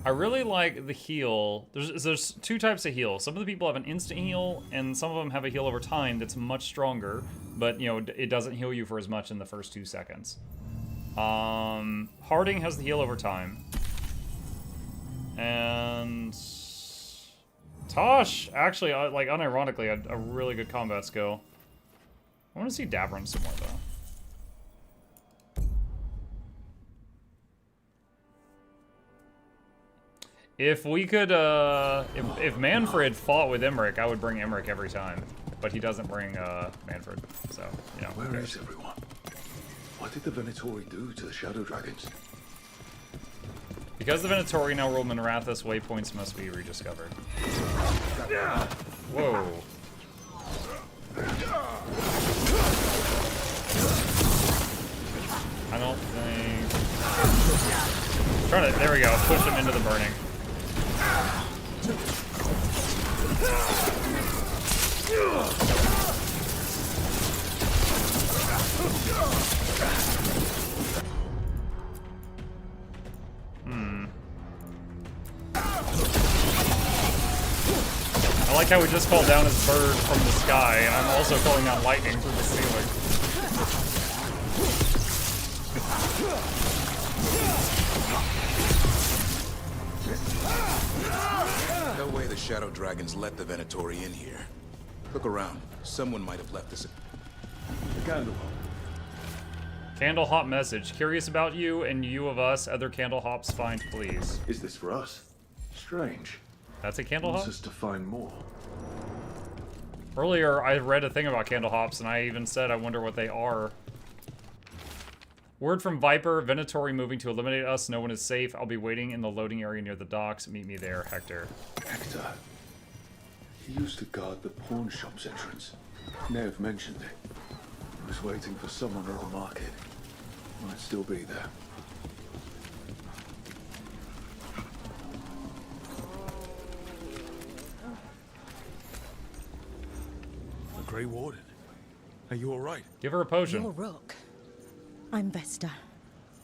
I really like the heal. There's two types of heal. Some of the people have an instant heal, and some of them have a heal over time that's much stronger, but, you know, it doesn't heal you for as much in the first 2 seconds. Harding has the heal over time. And... Tosh, actually, like, unironically, had a really good combat skill. I want to see Davron some more, though. If we could, if Manfred fought with Emmerich, I would bring Emmerich every time. But he doesn't bring, Manfred, so, you know. Where is everyone? What did the Venatori do to the Shadow Dragons? Because the Venatori now rule Minrathous, waypoints must be rediscovered. Whoa. I don't think... Try to, there we go, push him into the burning. I like how we just called down his bird from the sky, and I'm also calling out lightning through the ceiling. No way the Shadow Dragons let the Venatori in here. Look around. Someone might have left this. Candlehop message. Curious about you and you of us. Other Candlehops find, please. Is this for us? Strange. That's a Candlehop? Wants us to find more. Earlier, I read a thing about Candlehops, and I even said I wonder what they are. Word from Viper. Venatori moving to eliminate us. No one is safe. I'll be waiting in the loading area near the docks. Meet me there, Hector. Hector. He used to guard the pawn shop's entrance. May have mentioned it. He was waiting for someone at the market. Might still be there. The Grey Warden. Are you alright? Give her a potion. You're Rook. I'm Vesta.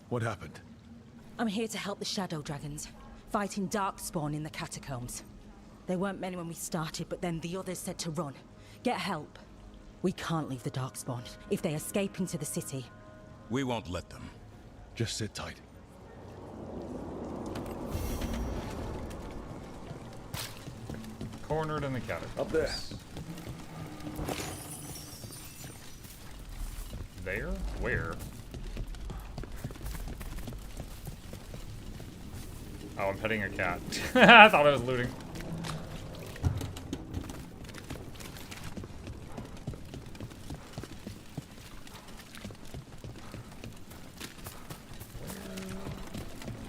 What happened? I'm here to help the Shadow Dragons, fighting Darkspawn in the catacombs. There weren't many when we started, but then the others said to run. Get help. We can't leave the Darkspawn. If they escape into the city... We won't let them. Just sit tight. Cornered in the catacombs. Up there. There? Where? Oh, I'm petting a cat. I thought I was looting.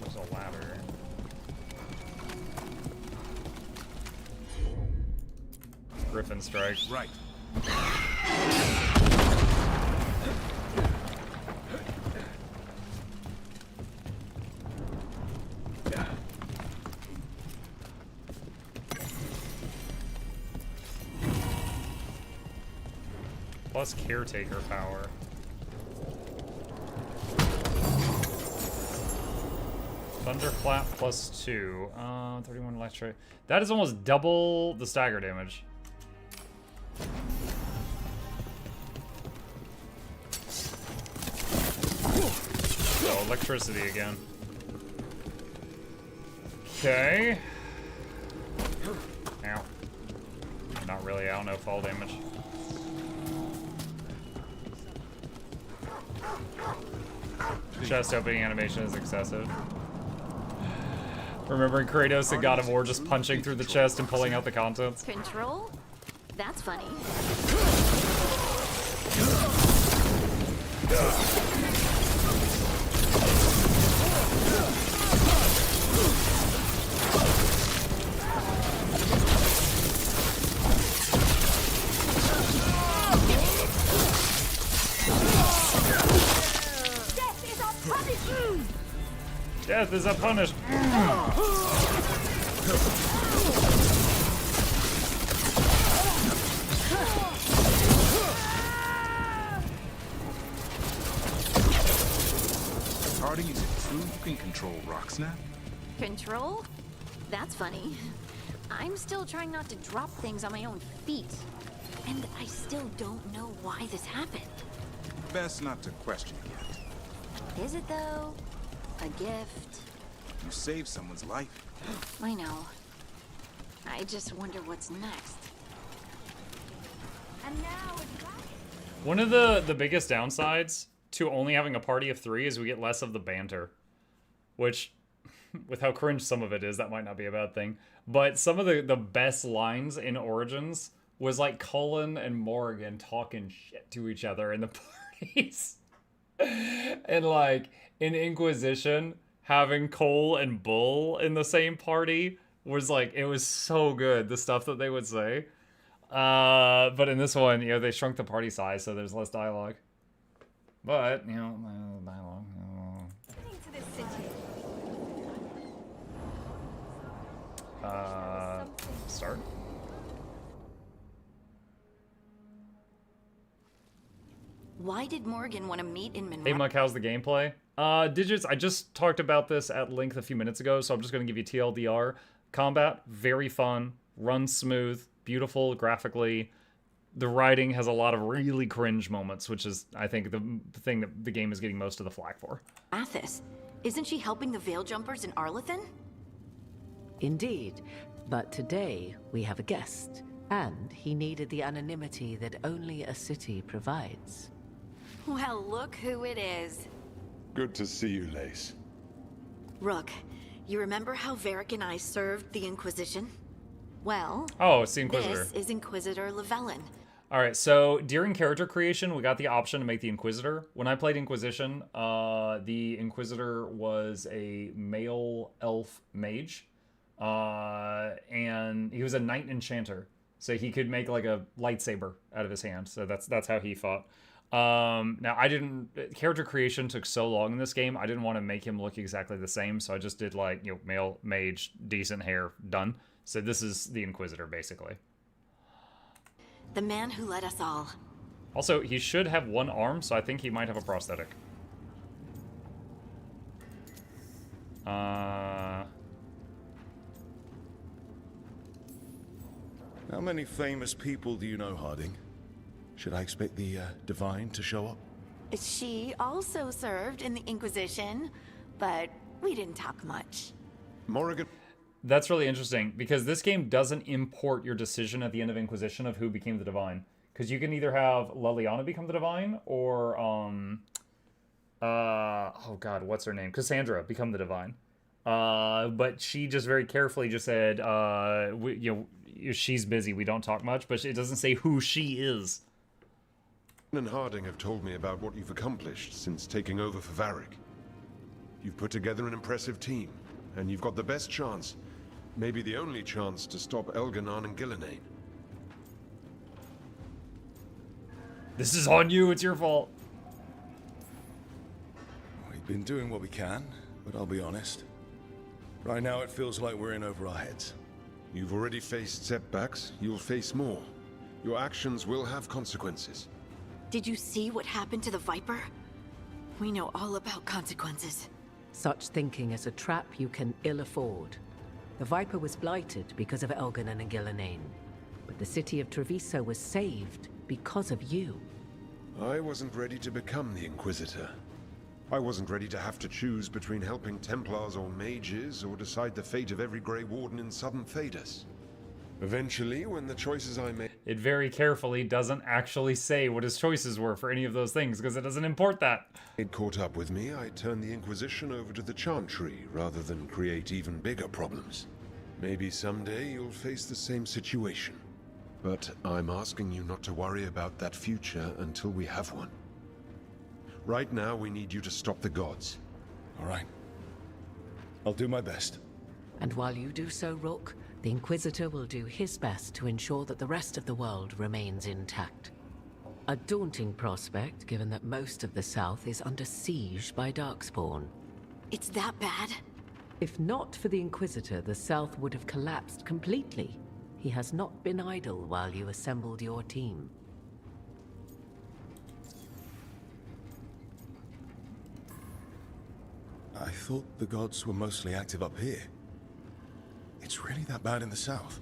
There's a ladder. Griffin strike. Right. Plus caretaker power. Thunderclap plus 2. 31 electric. That is almost double the stagger damage. So electricity again. Okay. Ow. Not really, I don't know, fall damage. Chest opening animation is excessive. Remembering Kratos and God of War just punching through the chest and pulling out the contents. Control? That's funny. Death is a punish. Harding, is it true you can control Rocksnap? Control? That's funny. I'm still trying not to drop things on my own feet. And I still don't know why this happened. Best not to question yet. Is it though? A gift? You saved someone's life. I know. I just wonder what's next. And now it's back. One of the biggest downsides to only having a party of 3 is we get less of the banter. Which, with how cringe some of it is, that might not be a bad thing. But some of the best lines in Origins was like Cullen and Morrigan talking shit to each other in the parties. And like in Inquisition, having Cole and Bull in the same party was like, it was so good, the stuff that they would say. But in this one, you know, they shrunk the party size, so there's less dialogue. But, you know, dialogue. Start. Why did Morgan want to meet in Monroe? Hey, Muck, how's the gameplay? Digits, I just talked about this at length a few minutes ago, so I'm just going to give you TLDR. Combat, very fun, runs smooth, beautiful graphically. The writing has a lot of really cringe moments, which is, I think, the thing that the game is getting most of the flack for. Athos, isn't she helping the Veil Jumpers in Arlethan? Indeed, but today we have a guest, and he needed the anonymity that only a city provides. Well, look who it is. Good to see you, Lace. Rook, you remember how Varric and I served the Inquisition? Well, oh, it's the Inquisitor. This is Inquisitor Llewellyn. All right, so during character creation, we got the option to make the Inquisitor. When I played Inquisition, the Inquisitor was a male elf mage, and he was a knight enchanter, so he could make like a lightsaber out of his hand. So that's how he fought. Now character creation took so long in this game, I didn't want to make him look exactly the same, so I just did like, you know, male mage, decent hair, done. So this is the Inquisitor, basically. The man who led us all. Also, he should have one arm, so I think he might have a prosthetic. How many famous people do you know, Harding? Should I expect the Divine to show up? She also served in the Inquisition, but we didn't talk much. Morrigan. That's really interesting, because this game doesn't import your decision at the end of Inquisition of who became the Divine. Because you can either have Leliana become the Divine, or, oh god, what's her name? Cassandra become the Divine. But she just very carefully just said, she's busy, we don't talk much, but it doesn't say who she is. And Harding have told me about what you've accomplished since taking over for Varric. You've put together an impressive team, and you've got the best chance, maybe the only chance, to stop Elganon and Gillenane. This is on you, it's your fault. We've been doing what we can, but I'll be honest. Right now it feels like we're in over our heads. You've already faced setbacks, you'll face more. Your actions will have consequences. Did you see what happened to the Viper? We know all about consequences. Such thinking is a trap you can ill afford. The Viper was blighted because of Elganon and Gillenane, but the city of Treviso was saved because of you. I wasn't ready to become the Inquisitor. I wasn't ready to have to choose between helping Templars or Mages, or decide the fate of every Grey Warden in Southern Thedas. Eventually, when the choices I made... It very carefully doesn't actually say what his choices were for any of those things, because it doesn't import that. It caught up with me, I turned the Inquisition over to the Chantry, rather than create even bigger problems. Maybe someday you'll face the same situation. But I'm asking you not to worry about that future until we have one. Right now, we need you to stop the gods. All right. I'll do my best. And while you do so, Rook, the Inquisitor will do his best to ensure that the rest of the world remains intact. A daunting prospect, given that most of the South is under siege by Darkspawn. It's that bad? If not for the Inquisitor, the South would have collapsed completely. He has not been idle while you assembled your team. I thought the gods were mostly active up here. It's really that bad in the south?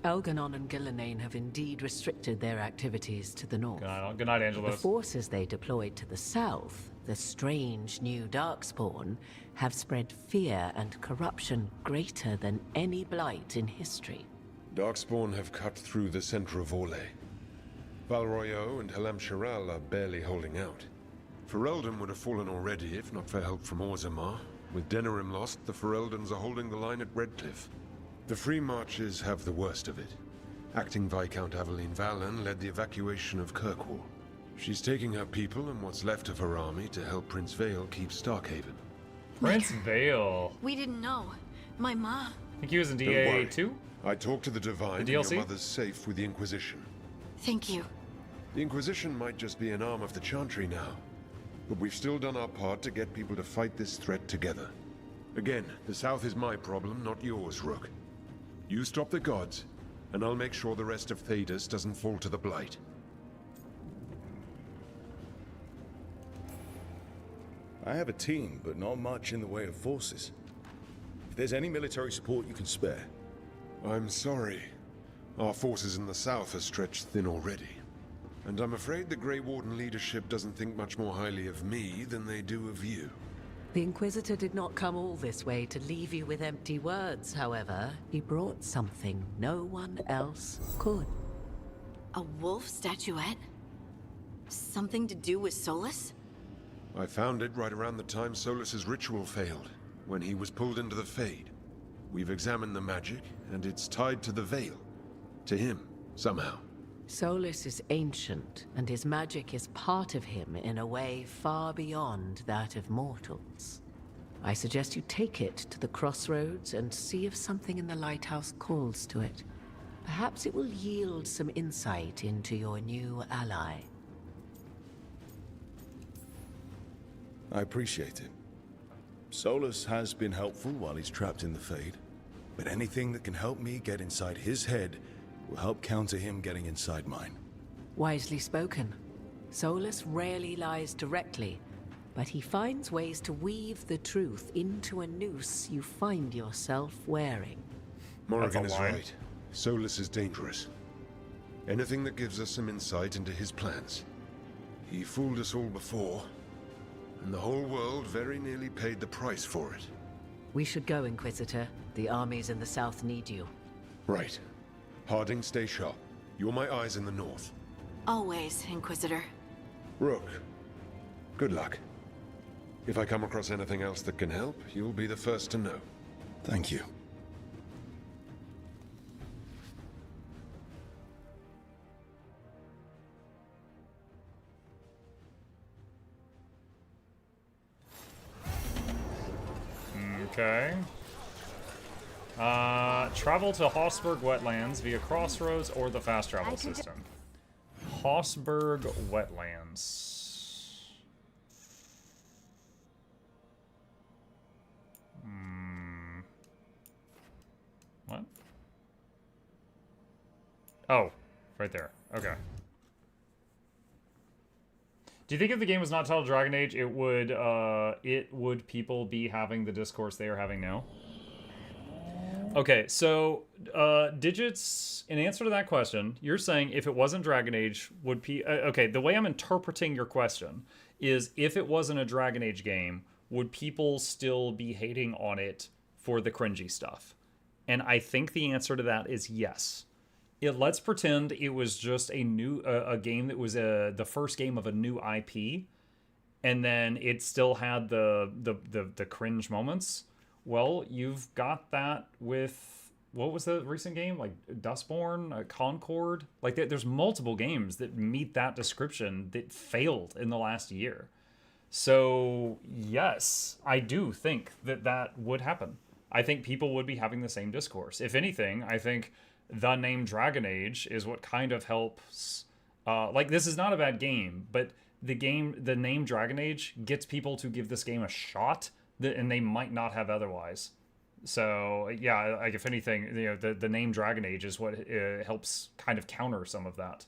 Elganon and Gillenane have indeed restricted their activities to the north. Good night, Angelos. The forces they deployed to the south, the strange new Darkspawn, have spread fear and corruption greater than any blight in history. Darkspawn have cut through the center of Orlais. Val Royeaux and Halam Shiral are barely holding out. Ferelden would have fallen already if not for help from Orzammar. With Denerim lost, the Fereldans are holding the line at Redcliffe. The Free Marches have the worst of it. Acting Viscount Aveline Valen led the evacuation of Kirkwall. She's taking her people and what's left of her army to help Prince Veil keep Starkhaven. Prince Veil. We didn't know. My ma. I think he was in Don't worry. DA2? I talked to the Divine, The and DLC? your mother's safe with the Inquisition. Thank you. The Inquisition might just be an arm of the Chantry now, but we've still done our part to get people to fight this threat together. Again, the South is my problem, not yours, Rook. You stop the gods, and I'll make sure the rest of Thedas doesn't fall to the Blight. I have a team, but not much in the way of forces. If there's any military support you can spare. I'm sorry. Our forces in the South are stretched thin already. And I'm afraid the Grey Warden leadership doesn't think much more highly of me than they do of you. The Inquisitor did not come all this way to leave you with empty words, however. He brought something no one else could. A wolf statuette? Something to do with Solus? I found it right around the time Solus's ritual failed, when he was pulled into the Fade. We've examined the magic, and it's tied to the Veil. To him, somehow. Solus is ancient, and his magic is part of him in a way far beyond that of mortals. I suggest you take it to the crossroads and see if something in the lighthouse calls to it. Perhaps it will yield some insight into your new ally. I appreciate it. Solus has been helpful while he's trapped in the Fade, but anything that can help me get inside his head will help counter him getting inside mine. Wisely spoken. Solus rarely lies directly, but he finds ways to weave the truth into a noose you find yourself wearing. Morrigan is right. Solus is dangerous. Anything that gives us some insight into his plans. He fooled us all before, and the whole world very nearly paid the price for it. We should go, Inquisitor. The armies in the south need you. Right. Harding, stay sharp. You're my eyes in the north. Always, Inquisitor. Rook, good luck. If I come across anything else that can help, you'll be the first to know. Thank you. Okay. Travel to Hossberg Wetlands via Crossroads or the fast travel system. Hossberg Wetlands. What? Oh, right there. Okay. Do you think if the game was not titled Dragon Age, it would people be having the discourse they are having now? Okay, so Digits, in answer to that question, you're saying if it wasn't Dragon Age, would okay, the way I'm interpreting your question is if it wasn't a Dragon Age game, would people still be hating on it for the cringy stuff? And I think the answer to that is yes. Let's pretend it was just a new a game that was the first game of a new IP, and then it still had the cringe moments. Well, you've got that with, what was the recent game? Like Dustborn, Concord? Like there's multiple games that meet that description that failed in the last year. So yes, I do think that would happen. I think people would be having the same discourse. If anything, I think the name Dragon Age is what kind of helps. Like, this is not a bad game, but the name Dragon Age gets people to give this game a shot, and they might not have otherwise. So yeah, like if anything, you know, the name Dragon Age is what helps kind of counter some of that.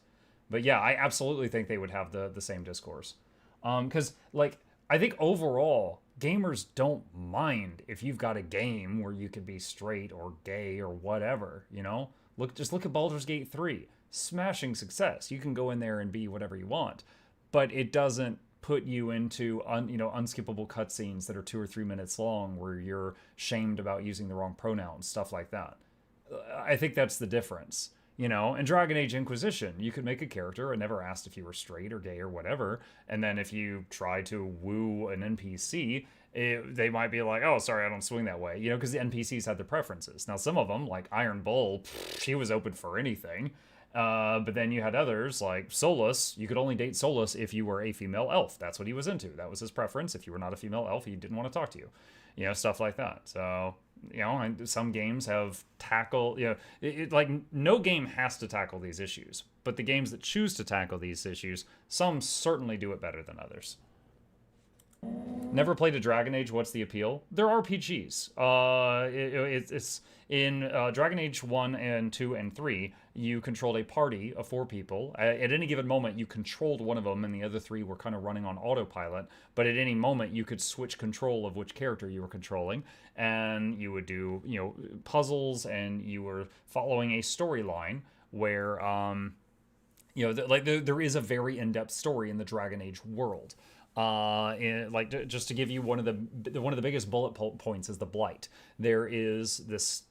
But yeah, I absolutely think they would have the same discourse. Because like I think overall gamers don't mind if you've got a game where you could be straight or gay or whatever, you know? Just look at Baldur's Gate 3. Smashing success. You can go in there and be whatever you want. But it doesn't put you into unskippable cutscenes that are 2 or 3 minutes long where you're shamed about using the wrong pronouns, stuff like that. I think that's the difference. You know, in Dragon Age Inquisition, you could make a character and never asked if you were straight or gay or whatever. And then if you try to woo an NPC, they might be like, oh, sorry, I don't swing that way. You know, because the NPCs had their preferences. Now, some of them, like Iron Bull, she was open for anything. But then you had others like Solus. You could only date Solus if you were a female elf. That's what he was into. That was his preference. If you were not a female elf, he didn't want to talk to you. You know, stuff like that. So, you know, and some games have tackled, you know, like no game has to tackle these issues. But the games that choose to tackle these issues, some certainly do it better than others. Never played a Dragon Age. What's the appeal? They're RPGs. It's in Dragon Age 1 and 2 and 3, you controlled a party of 4 people. At any given moment, you controlled one of them, and the other 3 were kind of running on autopilot. But at any moment, you could switch control of which character you were controlling, and you would do, you know, puzzles, and you were following a storyline where, you know, there is a very in-depth story in the Dragon Age world. Just to give you one of the biggest bullet points is the Blight. There is this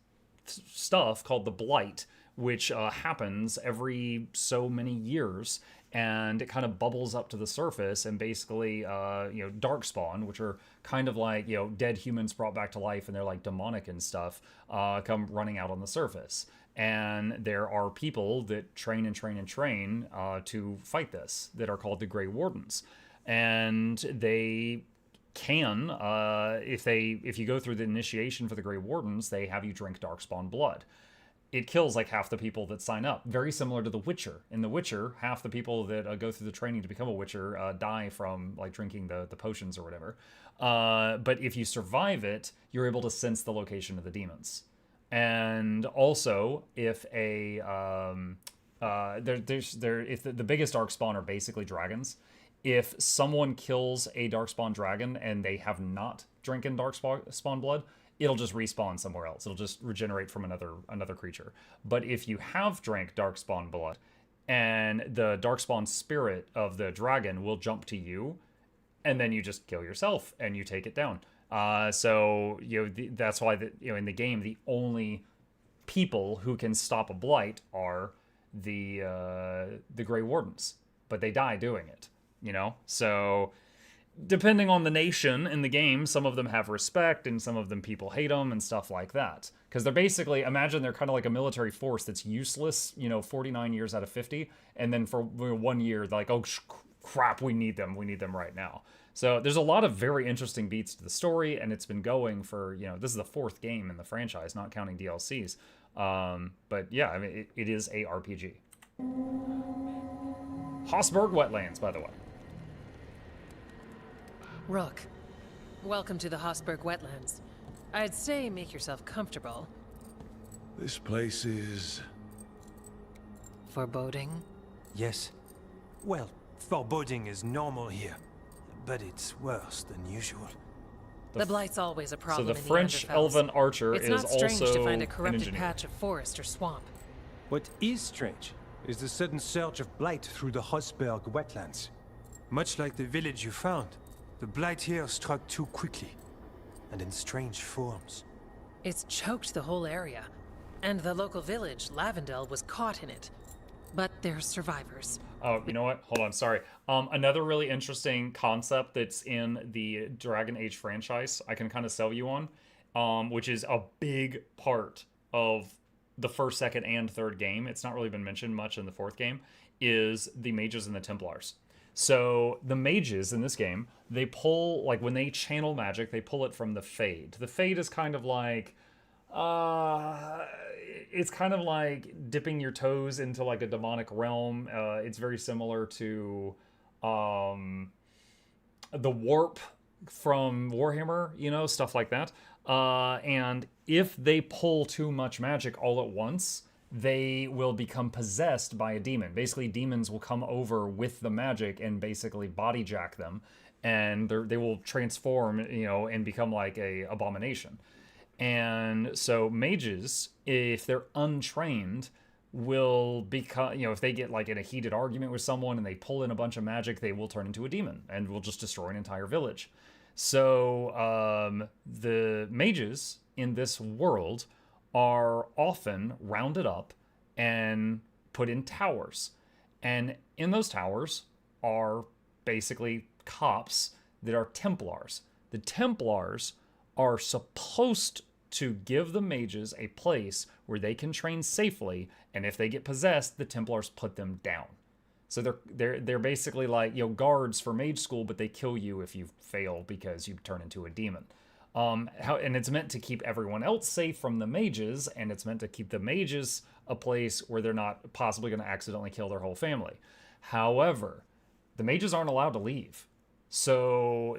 stuff called the Blight, which happens every so many years, and it kind of bubbles up to the surface, and basically, you know, Darkspawn, which are kind of like, you know, dead humans brought back to life, and they're like demonic and stuff, come running out on the surface. And there are people that train to fight this, that are called the Grey Wardens. And they can, if you go through the initiation for the Grey Wardens, they have you drink Darkspawn blood. It kills like half the people that sign up. Very similar to The Witcher. In The Witcher, half the people that go through the training to become a Witcher die from like drinking the potions or whatever. But if you survive it, you're able to sense the location of the demons. And also, if a if the biggest Darkspawn are basically dragons. If someone kills a Darkspawn dragon and they have not drinking Darkspawn blood, it'll just respawn somewhere else. It'll just regenerate from another creature. But if you have drank Darkspawn blood, and the Darkspawn spirit of the dragon will jump to you, and then you just kill yourself and you take it down. So you know that's why in the game the only people who can stop a blight are the Grey Wardens, but they die doing it. You know, so depending on the nation in the game, some of them have respect and some of them people hate them and stuff like that. Because they're basically, imagine they're kind of like a military force that's useless, you know, 49 years out of 50. And then for 1 year, they're like, oh, crap, we need them right now. So there's a lot of very interesting beats to the story, and it's been going for, you know, this is the 4th game in the franchise, not counting DLCs. But yeah, I mean, it is a RPG. Hossberg Wetlands, by the way. Rook, welcome to the Hossberg Wetlands. I'd say make yourself comfortable. This place is... foreboding? Yes. Well, foreboding is normal here, but it's worse than usual. The Blight's always a problem. So the French elven archer is also not strange to find a an corrupted engineer. patch of forest or swamp. What is strange is the sudden surge of blight through the Hossberg wetlands. Much like the village you found, the blight here struck too quickly, and in strange forms. It's choked the whole area, and the local village, Lavendel, was caught in it. But there's survivors. Oh, you know what? Hold on, sorry. Another really interesting concept that's in the Dragon Age franchise I can kind of sell you on, which is a big part of the 1st, 2nd, and 3rd game. It's not really been mentioned much in the 4th game, is the Mages and the Templars. So the Mages in this game, they pull, like when they channel magic, they pull it from the Fade. The Fade is kind of like, it's kind of like dipping your toes into like a demonic realm. It's very similar to the Warp from Warhammer, you know, stuff like that. And if they pull too much magic all at once, they will become possessed by a demon. Basically, demons will come over with the magic and basically body jack them, and they will transform, you know, and become like a abomination. And so mages, if they're untrained, will become, you know, if they get like in a heated argument with someone and they pull in a bunch of magic, they will turn into a demon and will just destroy an entire village. So the mages in this world are often rounded up and put in towers. And in those towers are basically cops that are Templars. The Templars are supposed to give the mages a place where they can train safely, and if they get possessed, the Templars put them down. So they're basically like, you know, guards for mage school, but they kill you if you fail because you turn into a demon. And it's meant to keep everyone else safe from the mages, and it's meant to keep the mages a place where they're not possibly going to accidentally kill their whole family. However, the mages aren't allowed to leave. So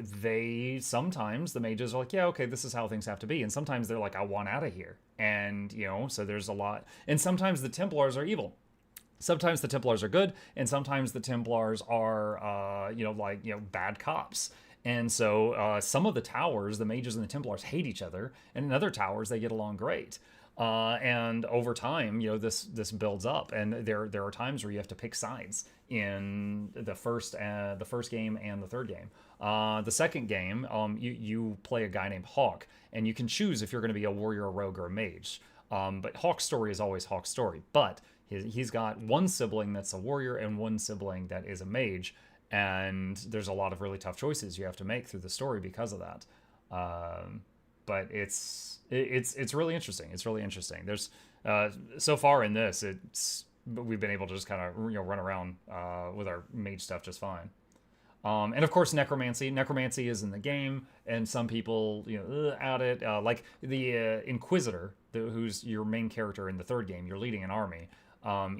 sometimes the mages are like, yeah, okay, this is how things have to be. And sometimes they're like, I want out of here. And, you know, so there's a lot. And sometimes the Templars are evil. Sometimes the Templars are good, and sometimes the Templars are, bad cops. And so some of the towers, the mages and the Templars hate each other, and in other towers they get along great. And over time, you know, this builds up, and there are times where you have to pick sides in the first game and the third game. The second game, you play a guy named Hawk, and you can choose if you're going to be a warrior, a rogue, or a mage. But Hawk's story is always Hawk's story. But he's got one sibling that's a warrior and one sibling that is a mage, and there's a lot of really tough choices you have to make through the story because of that. But it's really interesting. It's really interesting. There's so far in this, we've been able to just kind of run around with our mage stuff just fine. And of course, necromancy. Necromancy is in the game, and some people add it. Like the Inquisitor, who's your main character in the third game. You're leading an army.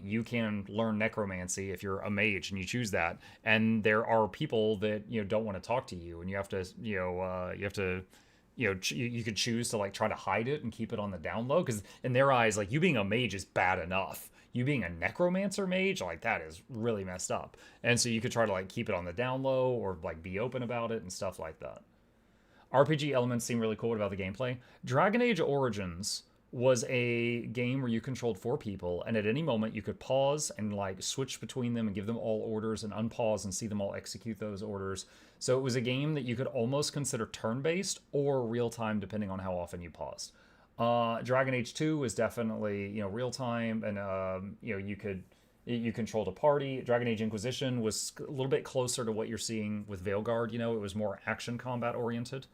You can learn necromancy if you're a mage and you choose that. And there are people that don't want to talk to you, and you have to you could choose to like try to hide it and keep it on the down low, because in their eyes, like, you being a mage is bad enough. You being a necromancer mage, like, that is really messed up. And so you could try to like keep it on the down low, or like be open about it and stuff like that. RPG elements seem really cool. What about the gameplay? Dragon Age Origins was a game where you controlled 4 people, and at any moment you could pause and like switch between them and give them all orders, and unpause and see them all execute those orders. So it was a game that you could almost consider turn-based or real-time, depending on how often you paused. Dragon Age 2 was definitely real-time, and you controlled a party. Dragon Age Inquisition was a little bit closer to what you're seeing with Veilguard. It was more action combat oriented.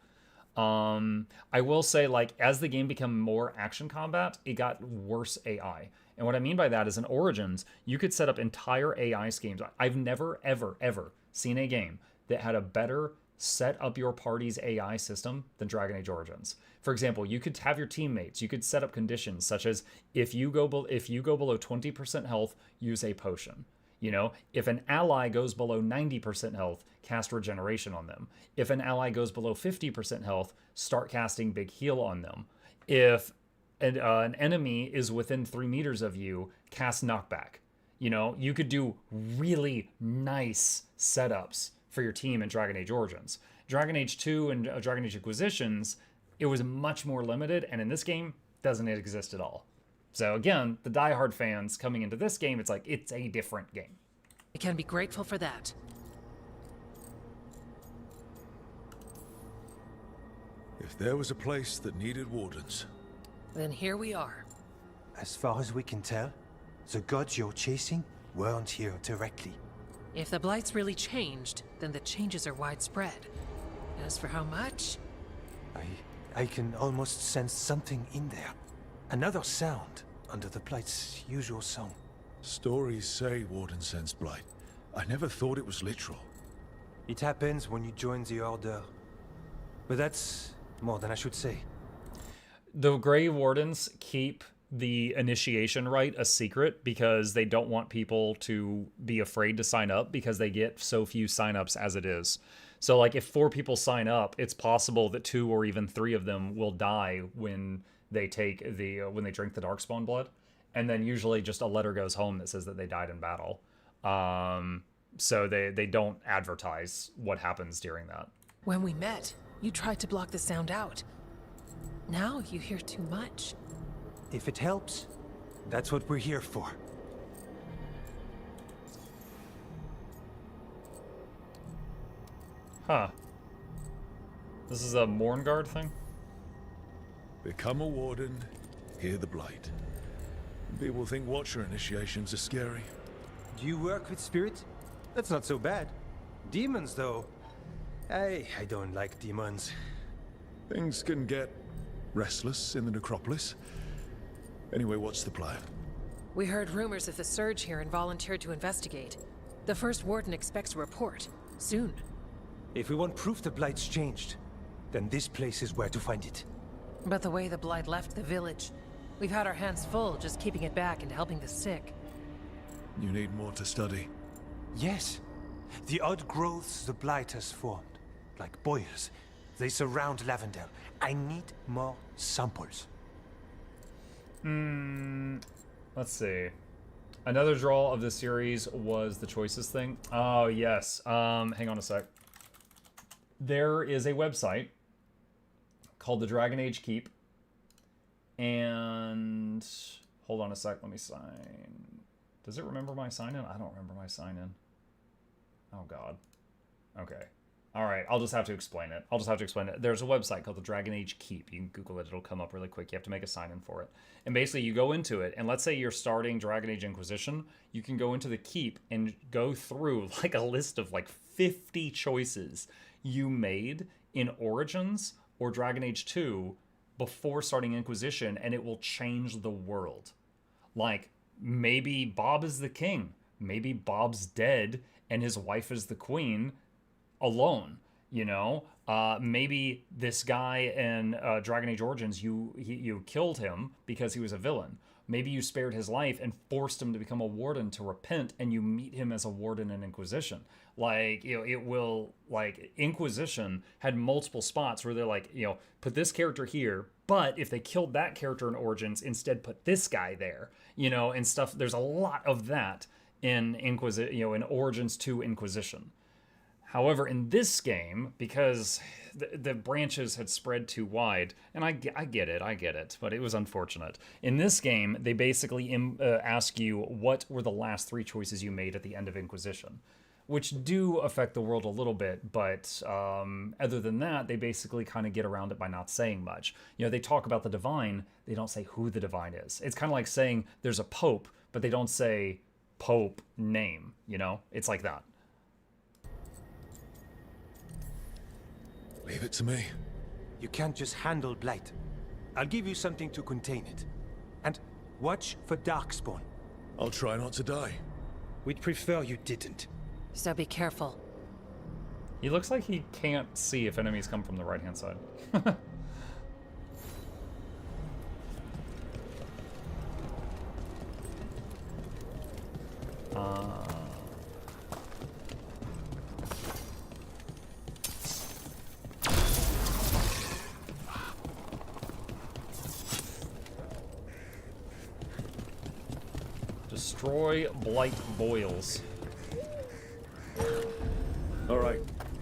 I will say, like, as the game became more action combat, it got worse AI. And what I mean by that is, in Origins, you could set up entire AI schemes. I've never, ever, ever seen a game that had a better set up your party's AI system than Dragon Age Origins. For example, you could have your teammates, you could set up conditions such as, if you go below 20% health, use a potion. If an ally goes below 90% health, cast regeneration on them. If an ally goes below 50% health, start casting big heal on them. If an enemy is within 3 meters of you, cast knockback. You could do really nice setups for your team in Dragon Age Origins. Dragon Age 2 and Dragon Age Inquisitions, it was much more limited, and in this game, doesn't exist at all. So again, the diehard fans coming into this game, it's like, it's a different game. I can be grateful for that. If there was a place that needed wardens, Then here we are. As far as we can tell, the gods you're chasing weren't here directly. If the Blights really changed, then the changes are widespread. As for how much? I can almost sense something in there. Another sound under the Blight's usual song. stories say Warden sensed blight. I never thought it was literal. It happens when you join the Order. But that's more than I should say. The Grey Wardens keep the initiation rite a secret because they don't want people to be afraid to sign up because they get so few signups as it is. So like if 4 people sign up, it's possible that 2 or even 3 of them will die when they take the when they drink the Darkspawn blood, and then usually just a letter goes home that says that they died in battle. So they don't advertise what happens during that. When we met, you tried to block the sound out. Now you hear too much. If it helps, that's what we're here for. Huh. This is a Mournguard thing? Become a warden, hear the blight. People think Watcher initiations are scary. Do you work with spirits? That's not so bad. Demons, though. I don't like demons. Things can get Restless in the necropolis? Anyway, what's the plan? We heard rumors of the surge here and volunteered to investigate. The first warden expects a report. Soon. If we want proof the Blight's changed, then this place is where to find it. But the way the Blight left the village, we've had our hands full just keeping it back and helping the sick. You need more to study. Yes. The odd growths the Blight has formed, like boils, they surround Lavendale. I need more samples. Let's see. Another draw of the series was the choices thing. Oh, yes. Hang on a sec. There is a website called the Dragon Age Keep. And hold on a sec. Let me sign. Does it remember my sign-in? I don't remember my sign-in. Oh, God. Okay. All right. I'll just have to explain it. There's a website called the Dragon Age Keep. You can Google it. It'll come up really quick. You have to make a sign-in for it. And basically, you go into it, and let's say you're starting Dragon Age Inquisition. You can go into the Keep and go through like a list of like 50 choices you made in Origins or Dragon Age 2 before starting Inquisition, and it will change the world. Like, maybe Bob is the king. Maybe Bob's dead, and his wife is the queen alone, you know? Maybe this guy in Dragon Age Origins, you killed him because he was a villain. Maybe you spared his life and forced him to become a warden to repent, and you meet him as a warden in Inquisition. Like, you know, it will, like, Inquisition had multiple spots where they're like, you know, put this character here, but if they killed that character in Origins, instead put this guy there, you know, and stuff. There's a lot of that in in Origins 2 Inquisition. However, in this game, because the branches had spread too wide, and I get it, but it was unfortunate. In this game, they basically ask you what were the last 3 choices you made at the end of Inquisition, which do affect the world a little bit, but other than that, they basically kind of get around it by not saying much. You know, they talk about the Divine, they don't say who the Divine is. It's kind of like saying there's a Pope, but they don't say Pope name, you know? It's like that. Leave it to me. You can't just handle Blight. I'll give you something to contain it. And watch for Darkspawn. I'll try not to die. We'd prefer you didn't. So be careful. He looks like he can't see if enemies come from the right-hand side. Destroy blight boils. All right,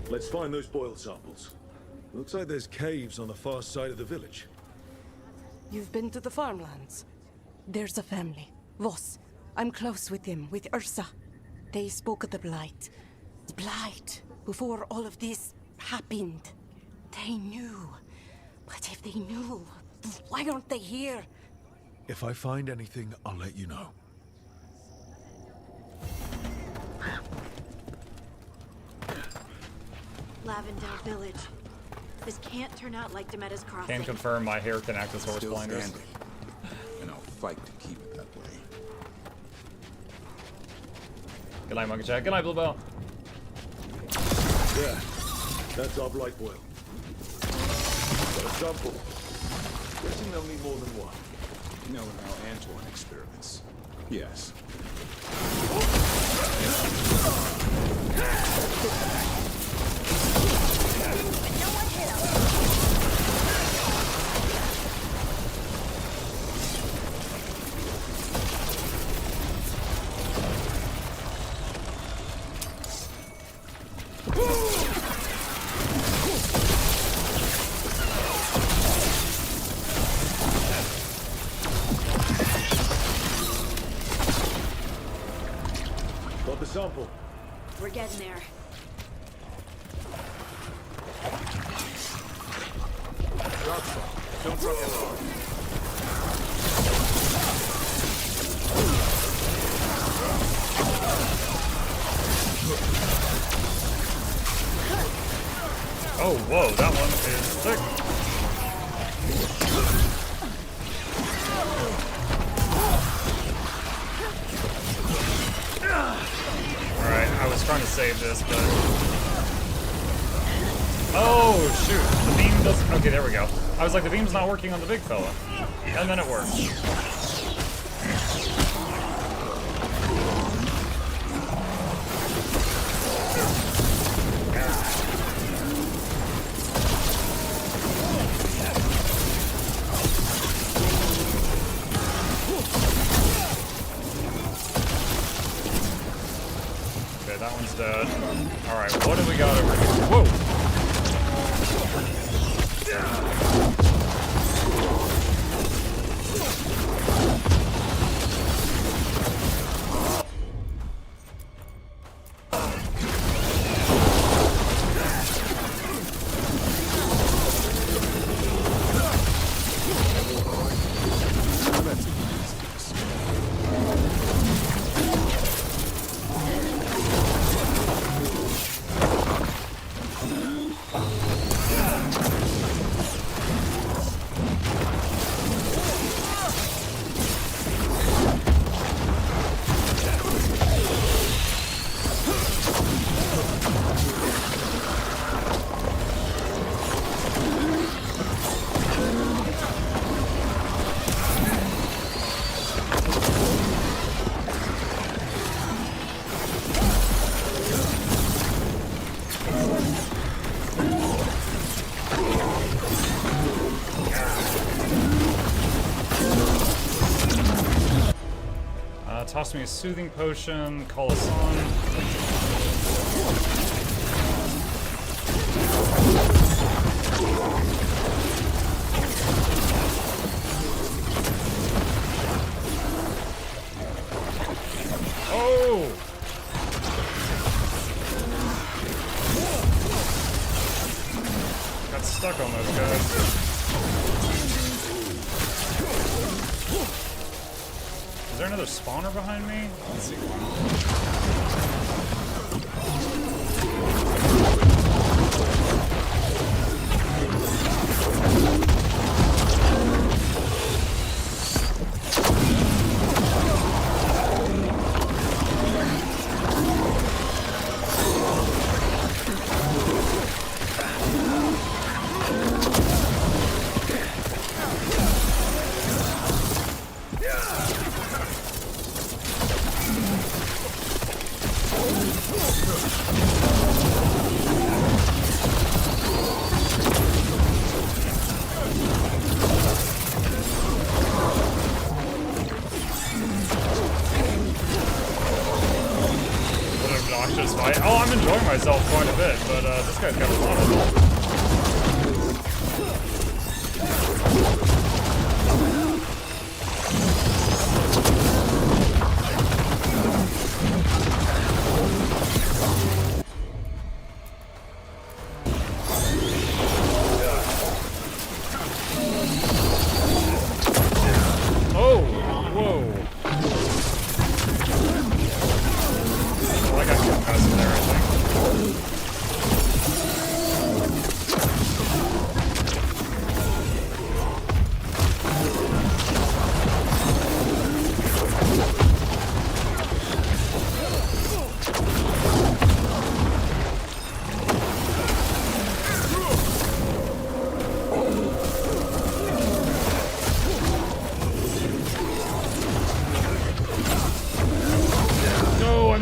let's find those boil samples. Looks like there's caves on the far side of the village. You've been to the farmlands? There's a family, Voss. I'm close with them, with Ursa. They spoke of the Blight. The Blight, before all of this happened. They knew. But if they knew, why aren't they here? If I find anything, I'll let you know. Lavendale Village. This can't turn out like Demetta's Crossing. Can confirm my hair can act as horse Still blinders. standing, and I'll fight to keep it that way. Good night, Monkey Jack. Good night, Bluebell. Yeah, that's our blight boil. Got a sample. Guessing they'll need more than one. You know how Antoine experiments. Yes. Got the sample. We're getting there. Don't drop your guard. Oh, whoa, that one is thick. save this, but... Oh, shoot. The beam doesn't... Okay, there we go. I was like, the beam's not working on the big fella. And then it worked. Okay, that one's dead. Alright, what do we got over here? Whoa! Toss me a soothing potion, call us on. Oh! Got stuck on those guys. Is there another spawner behind me? Let's see Oh, I'm enjoying myself quite a bit, but this guy's got a lot of health.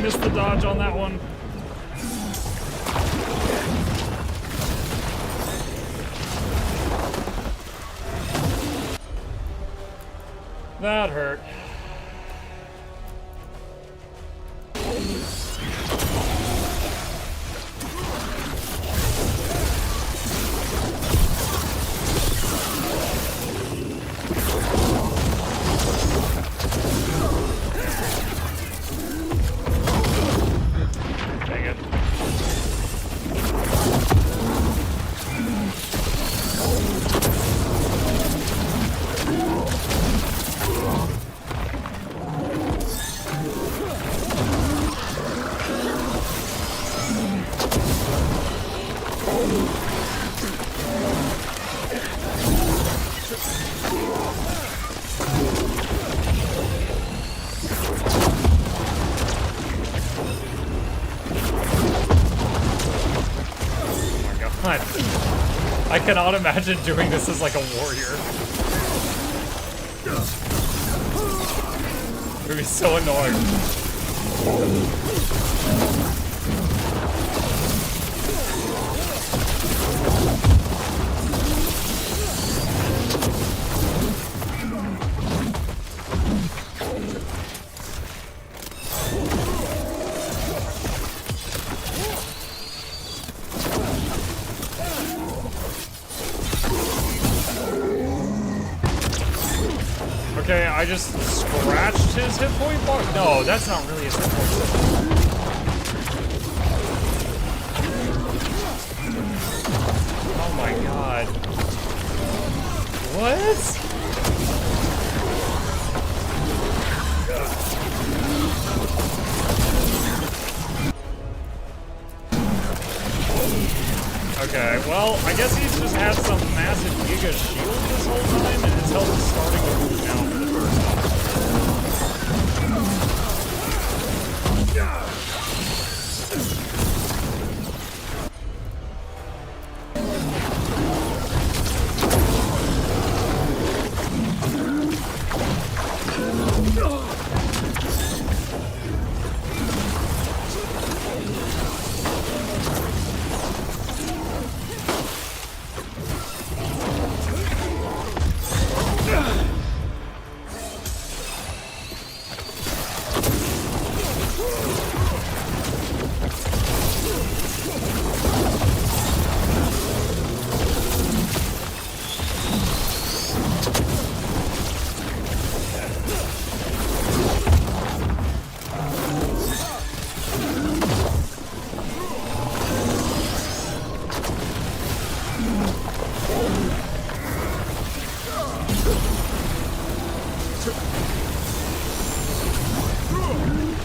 Missed the dodge on that one. That hurt. cannot imagine doing this as like a warrior. It would be so annoying. Okay, I just scratched his hit point bar. No, that's not really his hit point. Oh my god. What? Okay, well, I guess he's just had some massive Giga shield this whole time, and his health is starting to move down for the first time.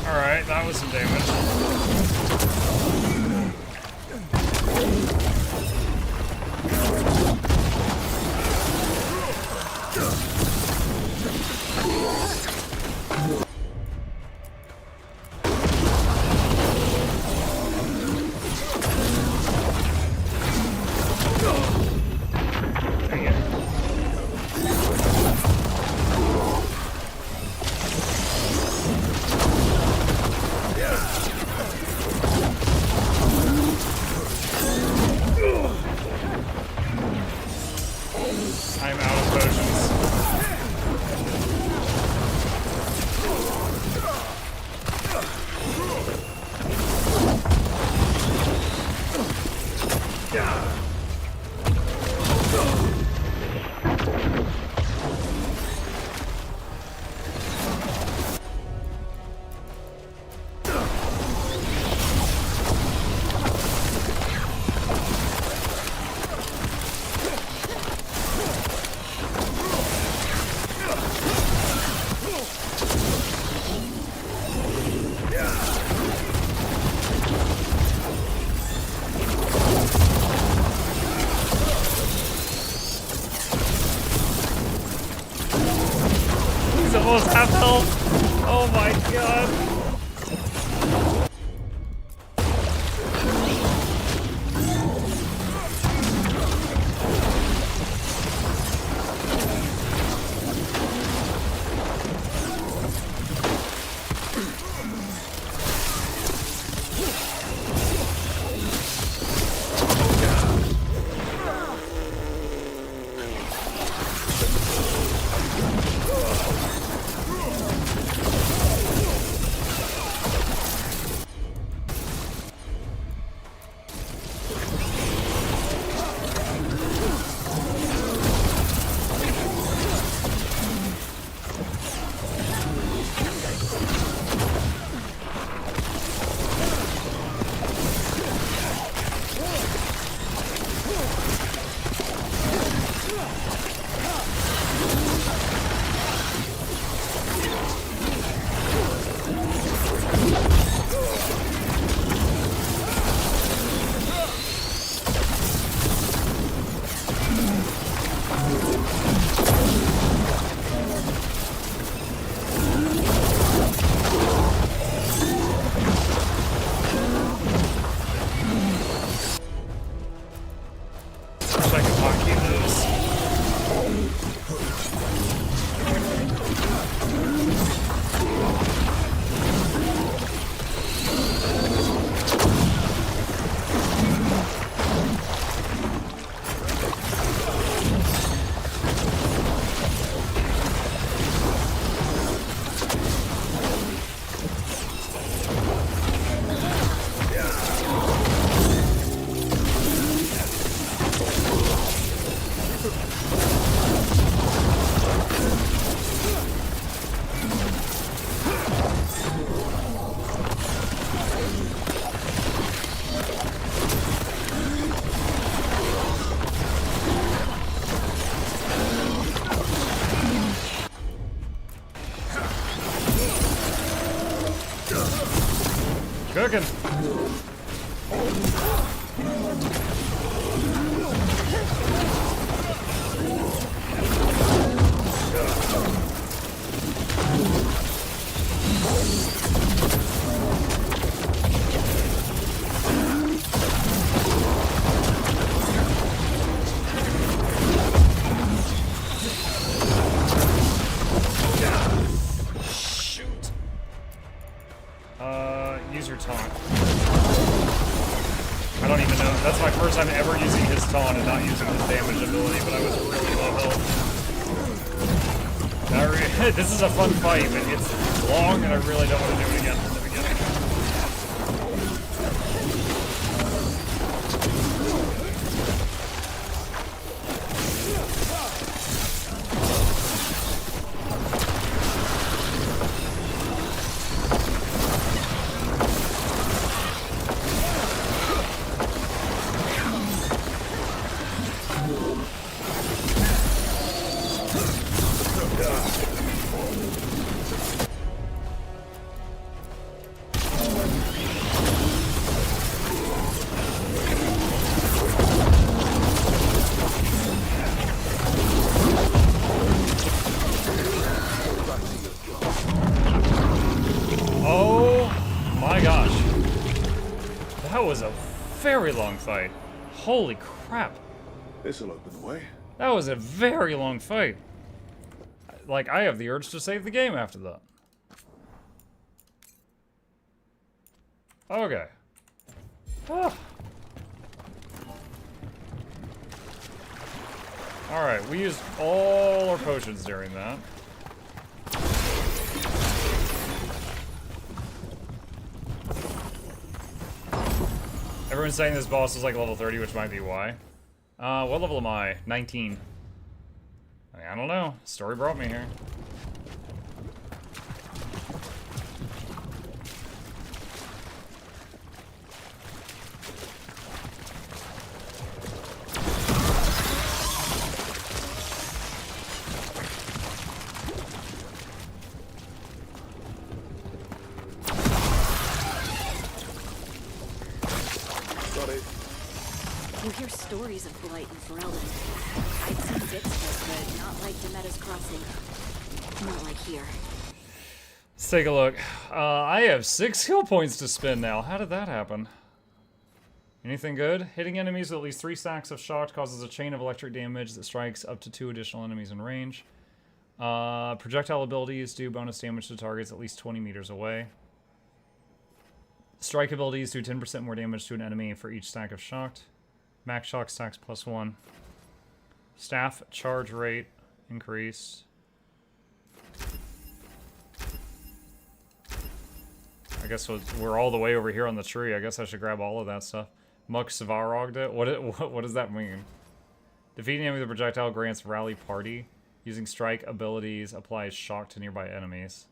Alright, that was some damage. Dang it. I'm out of potions. He's almost half health. Oh my god. cooking. Shoot. Use your taunt. I don't even know. That's my first time ever using his taunt and not using his damage ability, but I was really low health. This is a fun fight, but it's long and I really don't want to do it again from the beginning. Very long fight. Holy crap. This'll open the way. That was a very long fight. Like, I have the urge to save the game after that. Okay. Ah. Alright, we used all our potions during that. Everyone's saying this boss is like level 30, which might be why. What level am I? 19. I don't know. Story brought me here. You hear stories of blight in Ferelden. I've seen bits of it, but not like Demetta's Crossing. Not like here. Let's take a look. I have 6 skill points to spend now. How did that happen? Anything good? Hitting enemies with at least 3 stacks of shock causes a chain of electric damage that strikes up to 2 additional enemies in range. Projectile abilities do bonus damage to targets at least 20 meters away. Strike abilities do 10% more damage to an enemy for each stack of shocked. Max shock stacks +1. Staff charge rate increased. I guess we're all the way over here on the tree. I guess I should grab all of that stuff. Muk Svarogged it? What does that mean? Defeating enemy with a projectile grants rally party. Using strike abilities applies shock to nearby enemies.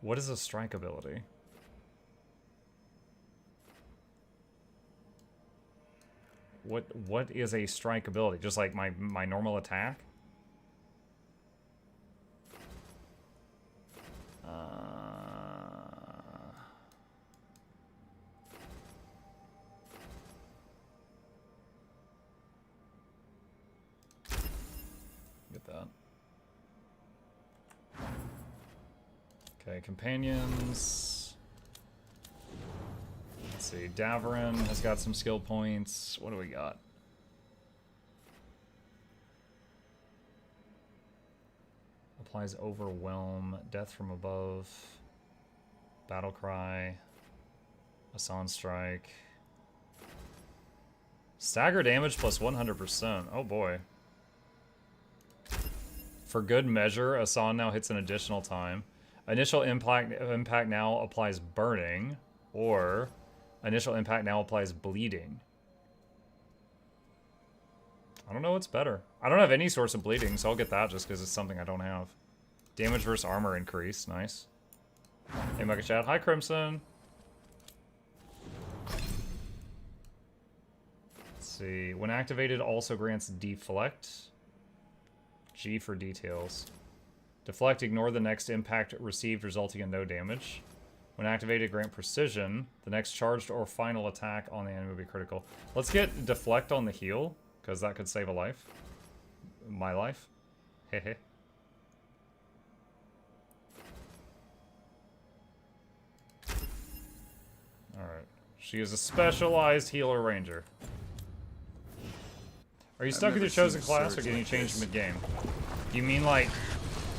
What is a strike ability? What is a strike ability? Just like my normal attack? Get that. Okay, companions. Let's see, Davarin has got some skill points. What do we got? Applies Overwhelm, Death from Above, Battle Cry, Asan Strike. Stagger damage plus 100%. Oh boy. For good measure, Asan now hits an additional time. Initial impact now applies burning, or initial impact now applies bleeding. I don't know what's better. I don't have any source of bleeding, so I'll get that just because it's something I don't have. Damage versus armor increase. Nice. Hey, Mega Chat. Hi, Crimson. Let's see. When activated, also grants Deflect. G for details. Deflect, ignore the next impact received, resulting in no damage. When activated, grant precision. The next charged or final attack on the enemy will be critical. Let's get deflect on the heal, because that could save a life. My life. Hehe. Alright. She is a specialized healer ranger. Are you stuck with your chosen class, or can you change mid-game? You mean like...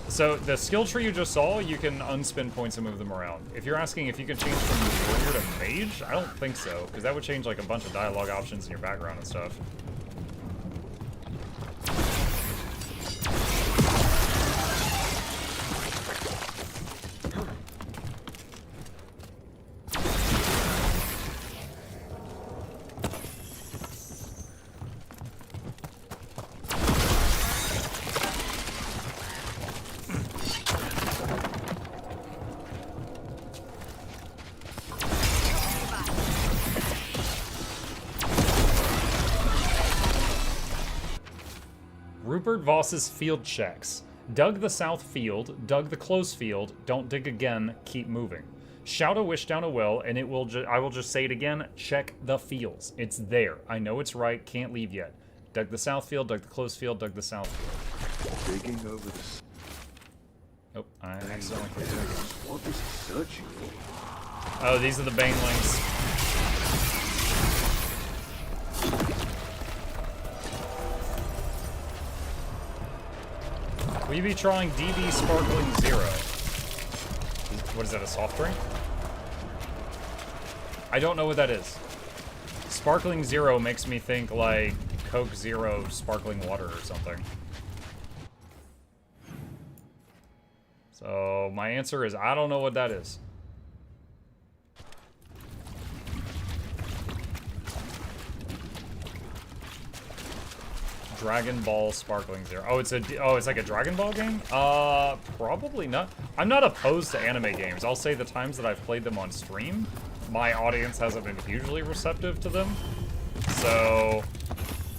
So, the skill tree you just saw, you can unspin points and move them around. If you're asking if you can change from warrior to mage, I don't think so, because that would change like a bunch of dialogue options in your background and stuff. Rupert Voss's field checks. Dug the south field, dug the close field, don't dig again, keep moving. Shout a wish down a well, and it will I will just say it again, check the fields. It's there. I know it's right, can't leave yet. Dug the south field, dug the close field, dug the south field. Digging over the... Oh, I accidentally clicked it. What is he searching for? Oh, these are the banelings. Will you be trying DB Sparkling Zero? What is that, a soft drink? I don't know what that is. Sparkling Zero makes me think like Coke Zero sparkling water or something. So my answer is I don't know what that is. Dragon Ball Sparkling Zero. Oh, it's like a Dragon Ball game? Probably not. I'm not opposed to anime games. I'll say the times that I've played them on stream, my audience hasn't been hugely receptive to them. So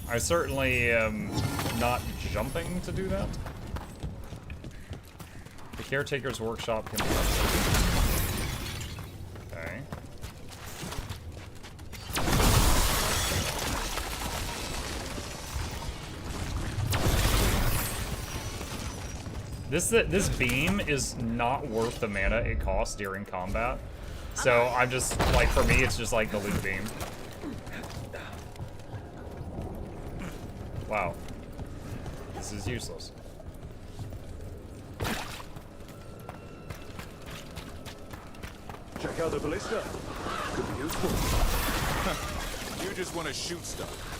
I certainly am not jumping to do that. The Caretaker's Workshop can be okay. This beam is not worth the mana it costs during combat. So I'm just, like, for me, it's just like the loot beam. Wow. This is useless. Check out the ballista. Could be useful. You just want to shoot stuff.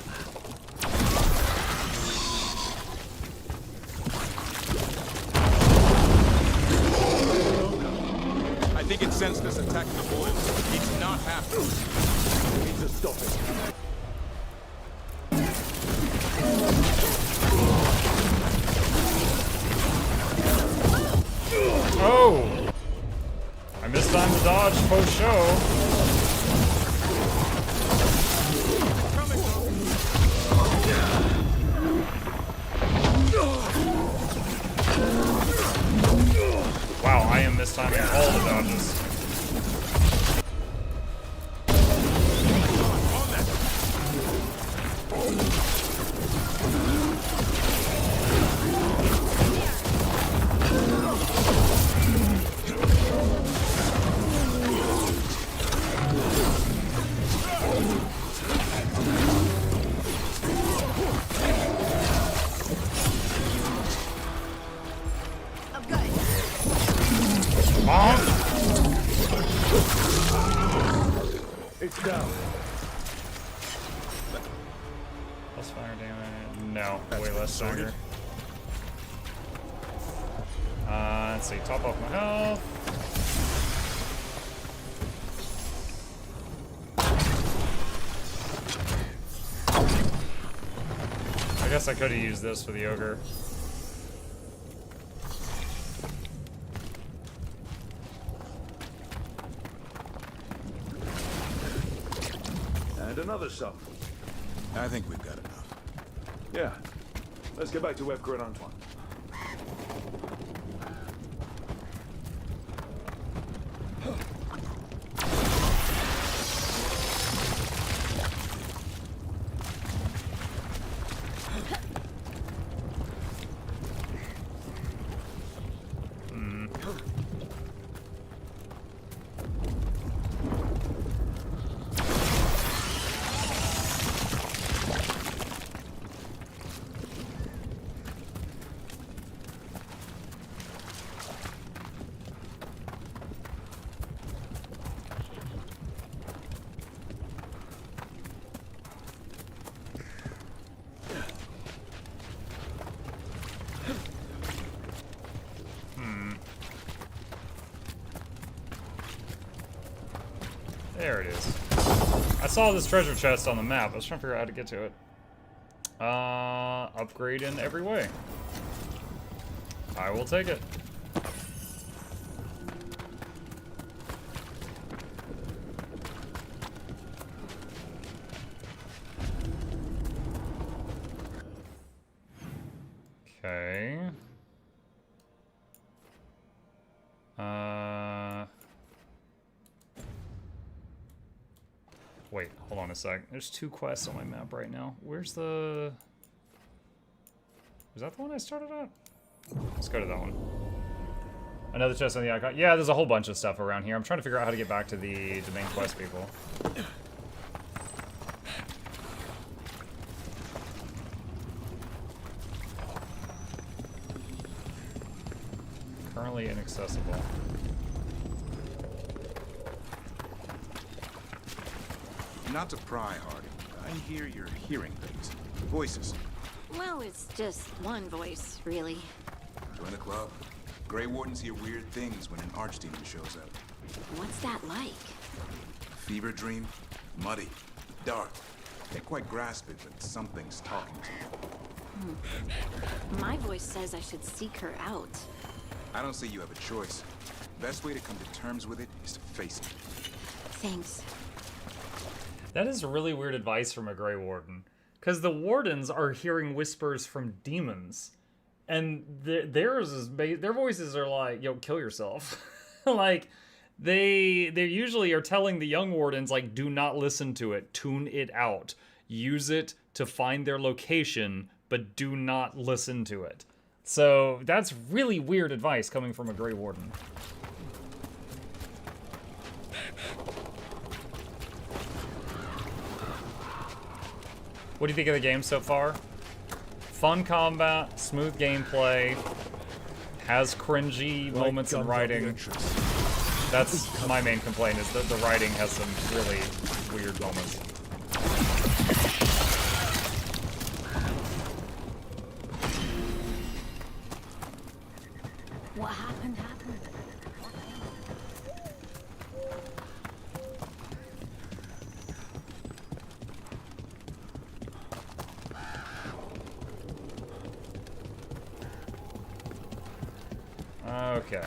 I think it sensed us attacking the boil. It's not happening. We need to stop it. Oh! I missed time to dodge post show. Wow, I am mistiming all the dodges. It's down. Plus fire damage. No, way less stronger. Let's see, top off my health. I guess I could have used this for the ogre. And another sum. I think we've got enough. Yeah. Let's get back to Webker and Antoine. There it is. I saw this treasure chest on the map. I was trying to figure out how to get to it. Upgrade in every way. I will take it. Okay. Wait, hold on a sec. There's 2 quests on my map right now. Where's the... Was that the one I started at? Let's go to that one. Another chest on the icon. Yeah, there's a whole bunch of stuff around here. I'm trying to figure out how to get back to the main quest people. Currently inaccessible. Not to pry, Hardy. I hear you're hearing things. Voices. Well, it's just one voice, really. Join a club. Grey Wardens hear weird things when an archdemon shows up. What's that like? Fever dream, muddy, dark. Can't quite grasp it, but something's talking to you. My voice says I should seek her out. I don't say you have a choice. Best way to come to terms with it is to face it. Thanks. That is really weird advice from a Grey Warden. Because the Wardens are hearing whispers from demons. And their voices are like, yo, kill yourself. Like, they usually are telling the young Wardens, like, do not listen to it. Tune it out. Use it to find their location, but do not listen to it. So that's really weird advice coming from a Grey Warden. What do you think of the game so far? Fun combat, smooth gameplay, has cringy moments in writing. That's my main complaint, is that the writing has some really weird moments. What happened? Okay.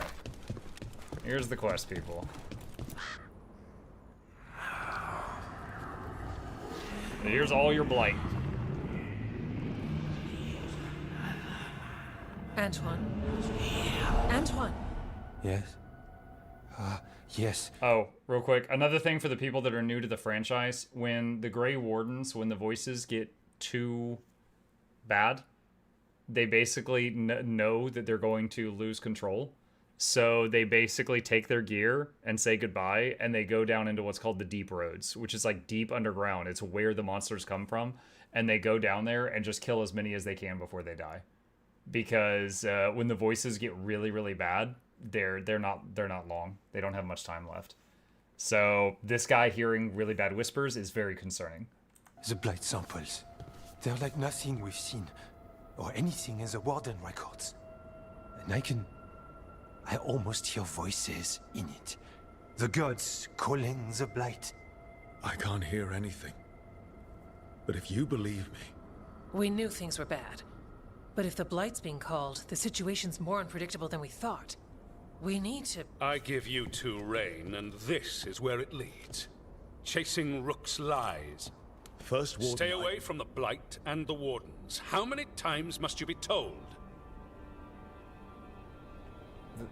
Here's the quest, people. Here's all your blight. Antoine. Antoine. Yes? Yes. Oh, real quick. Another thing for the people that are new to the franchise, when the Grey Wardens, when the voices get too bad, they basically know that they're going to lose control. So they basically take their gear and say goodbye, and they go down into what's called the deep roads, which is like deep underground. It's where the monsters come from, and they go down there and just kill as many as they can before they die. Because when the voices get really, really bad, they're not long. They don't have much time left. So this guy hearing really bad whispers is very concerning. The blight samples. They're like nothing we've seen, or anything in the Warden records. And I almost hear voices in it. The gods calling the blight. I can't hear anything. But if you believe me... We knew things were bad. But if the blight's being called, the situation's more unpredictable than we thought. We need to... I give you two reign, and this is where it leads. Chasing Rook's lies. First Warden... Stay away from the blight and the Wardens. How many times must you be told?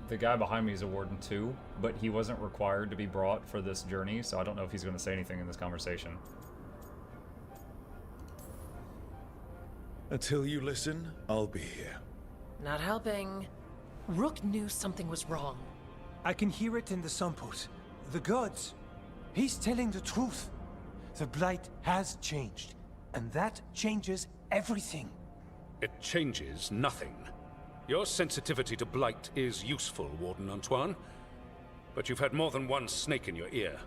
The guy behind me is a Warden too, but he wasn't required to be brought for this journey, so I don't know if he's going to say anything in this conversation. Until you listen, I'll be here. Not helping. Rook knew something was wrong. I can hear it in the samples. The gods. He's telling the truth. The blight has changed, and that changes everything. It changes nothing. Your sensitivity to blight is useful, Warden Antoine. But you've had more than one snake in your ear.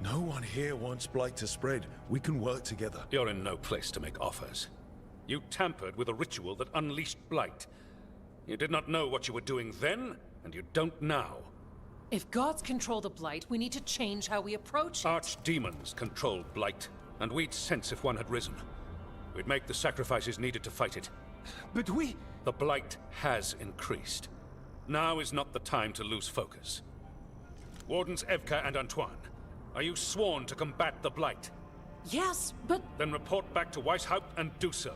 No one here wants blight to spread. We can work together. You're in no place to make offers. You tampered with a ritual that unleashed blight. You did not know what you were doing then, and you don't now. If gods control the blight, we need to change how we approach it. Archdemons control blight, and we'd sense if one had risen. We'd make the sacrifices needed to fight it. But we... The blight has increased. Now is not the time to lose focus. Wardens Evka and Antoine, are you sworn to combat the blight? Yes, but... Then report back to Weishaupt and do so.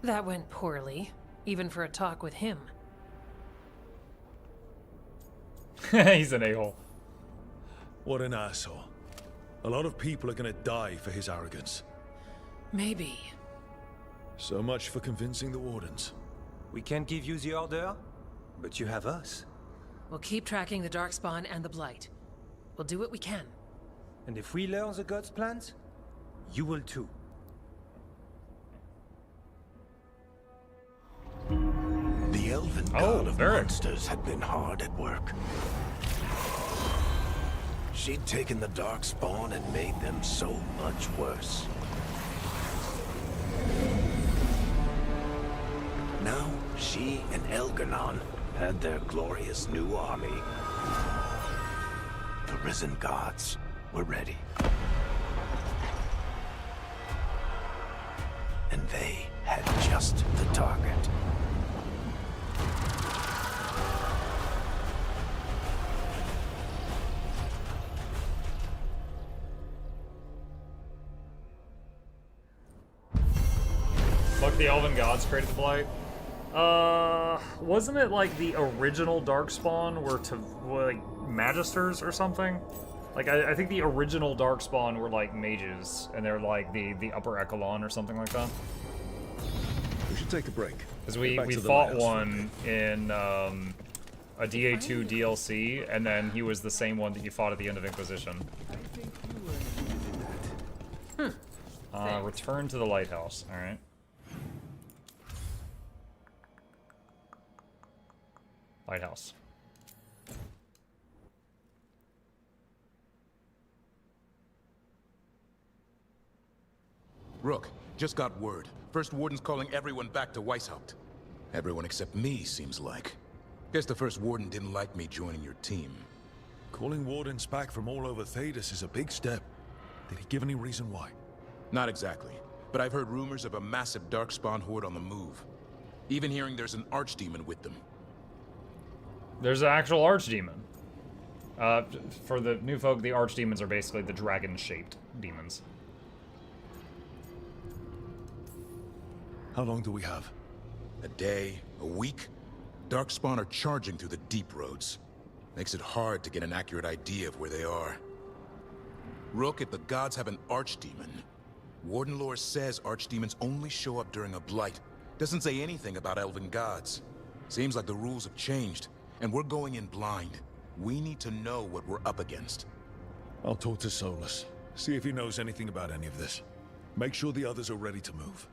That went poorly, even for a talk with him. He's an a-hole. What an asshole. A lot of people are gonna die for his arrogance. Maybe. So much for convincing the Wardens. We can't give you the order, but you have us. We'll keep tracking the Darkspawn and the Blight. We'll do what we can. And if we learn the gods' plans, you will too. The elven god of monsters had been hard at work. She'd taken the Darkspawn and made them so much worse. Now, she and Elganon had their glorious new army. The risen gods were ready. And they had just the target. Fuck, the Elven Gods created the Blight. Wasn't it like the original Darkspawn were like Magisters or something? Like, I think the original Darkspawn were like mages, and they're like the upper echelon or something like that. We should take a break. Because we fought one in a DA2 DLC, and then he was the same one that you fought at the end of Inquisition. Return to the lighthouse. All right. Lighthouse. Rook, just got word. First Warden's calling everyone back to Weishaupt. Everyone except me, seems like. Guess the First Warden didn't like me joining your team. Calling Wardens back from all over Thedas is a big step. Did he give any reason why? Not exactly, but I've heard rumors of a massive Darkspawn horde on the move. Even hearing there's an Archdemon with them. There's an actual Archdemon. For the new folk, the Archdemons are basically the dragon-shaped demons. How long do we have? A day, a week? Darkspawn are charging through the deep roads. Makes it hard to get an accurate idea of where they are. Rook, if the gods have an Archdemon, Warden lore says Archdemons only show up during a blight. Doesn't say anything about elven gods. Seems like the rules have changed, and we're going in blind. We need to know what we're up against. I'll talk to Solus. See if he knows anything about any of this. Make sure the others are ready to move.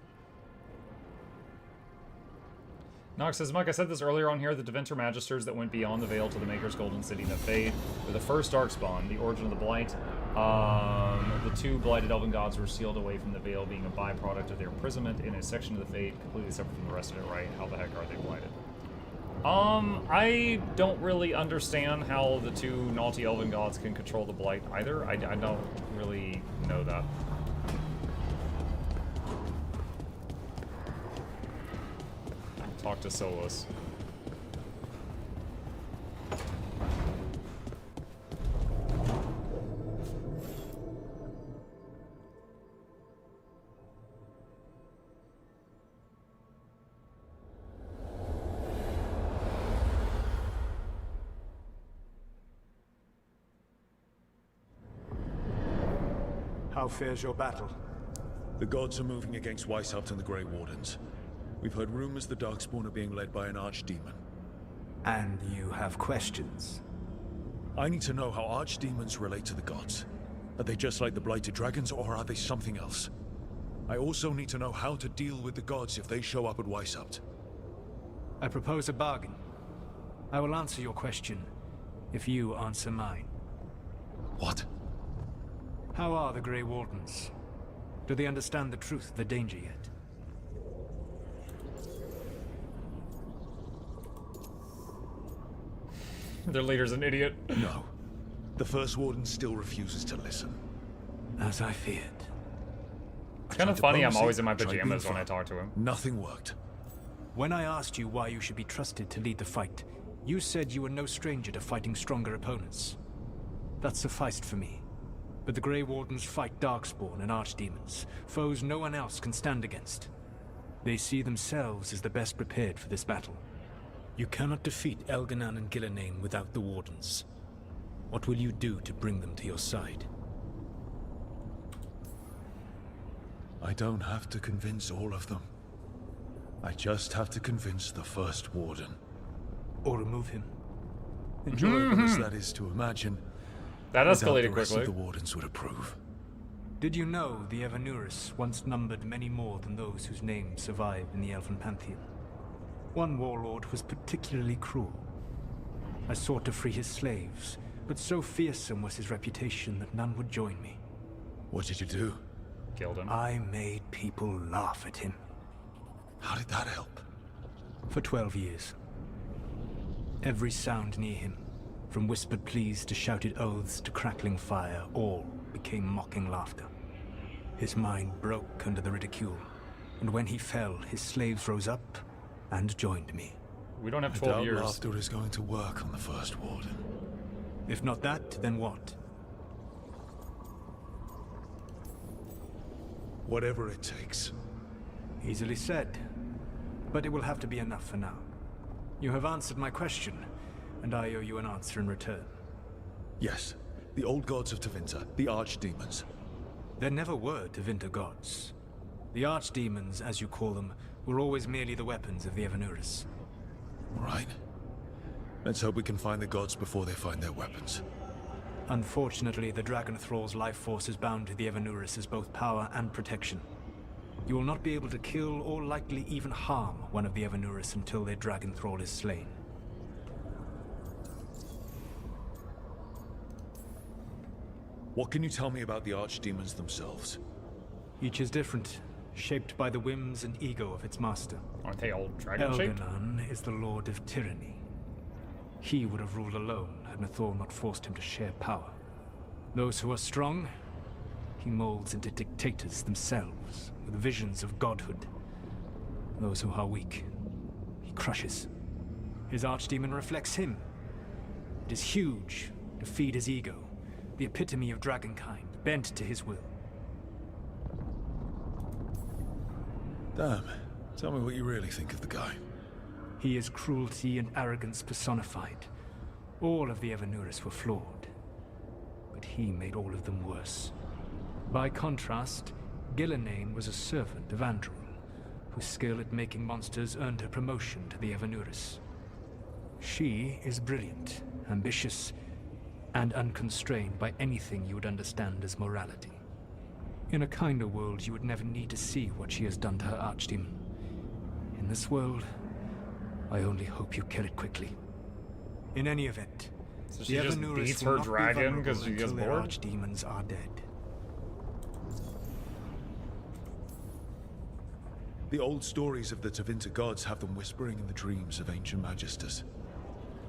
Nox says, Mike, I said this earlier on here, the Deventer Magisters that went beyond the Veil to the Maker's Golden City that fade were the first Darkspawn, the origin of the Blight. The two blighted Elven Gods were sealed away from the Veil, being a byproduct of their imprisonment in a section of the Fade, completely separate from the rest of it, right? How the heck are they blighted? I don't really understand how the two naughty Elven Gods can control the Blight either. I don't really know that. Talk to Solus. How fares your battle? The gods are moving against Weishaupt and the Grey Wardens. We've heard rumors the Darkspawn are being led by an Archdemon. And you have questions? I need to know how Archdemons relate to the gods. Are they just like the Blighted Dragons, or are they something else? I also need to know how to deal with the gods if they show up at Weishaupt. I propose a bargain. I will answer your question if you answer mine. What? How are the Grey Wardens? Do they understand the truth of the danger yet? Their leader's an idiot. No. The First Warden still refuses to listen. As I feared. It's kind of funny I'm always in my pajamas when I talk to him. Nothing worked. When I asked you why you should be trusted to lead the fight, you said you were no stranger to fighting stronger opponents. That sufficed for me. But the Grey Wardens fight Darkspawn and Archdemons, foes no one else can stand against. They see themselves as the best prepared for this battle. You cannot defeat Elganan and Gillenane without the Wardens. What will you do to bring them to your side? I don't have to convince all of them. I just have to convince the First Warden. Or remove him. Enjoyable as that is to imagine, that escalated the rest quickly. of the Wardens would approve. Did you know the Evanurus once numbered many more than those whose names survive in the Elven Pantheon? One warlord was particularly cruel. I sought to free his slaves, but so fearsome was his reputation that none would join me. What did you do? Killed him. I made people laugh at him. How did that help? For 12 years. Every sound near him, from whispered pleas to shouted oaths to crackling fire, all became mocking laughter. His mind broke under the ridicule, and when he fell, his slaves rose up and joined me. We don't have I 12 doubt years. laughter is going to work on the First Warden. If not that, then what? Whatever it takes. Easily said, but it will have to be enough for now. You have answered my question, and I owe you an answer in return. Yes, the old gods of Tevinter, the Archdemons. There never were Tevinter gods. The Archdemons, as you call them, were always merely the weapons of the Evanurus. Right. Let's hope we can find the gods before they find their weapons. Unfortunately, the Dragon Thrall's life force is bound to the Evanurus as both power and protection. You will not be able to kill or likely even harm one of the Evanurus until their Dragon Thrall is slain. What can you tell me about the Archdemons themselves? Each is different, shaped by the whims and ego of its master. Aren't they all dragon-shaped? Elganan is the Lord of Tyranny. He would have ruled alone had Nathor not forced him to share power. Those who are strong, he molds into dictators themselves, with visions of godhood. Those who are weak, he crushes. His archdemon reflects him. It is huge, to feed his ego, the epitome of dragonkind, bent to his will. Damn. Tell me what you really think of the guy. He is cruelty and arrogance personified. All of the Evanurus were flawed, but he made all of them worse. By contrast, Gillenane was a servant of Andrul, whose skill at making monsters earned her promotion to the Evanurus. She is brilliant, ambitious, and unconstrained by anything you would understand as morality. In a kinder world, you would never need to see what she has done to her archdemon. In this world, I only hope you kill it quickly. In any event, so she just beats her dragon because she gets bored? Their archdemons are dead. The old stories of the Tevinter gods have them whispering in the dreams of ancient magisters.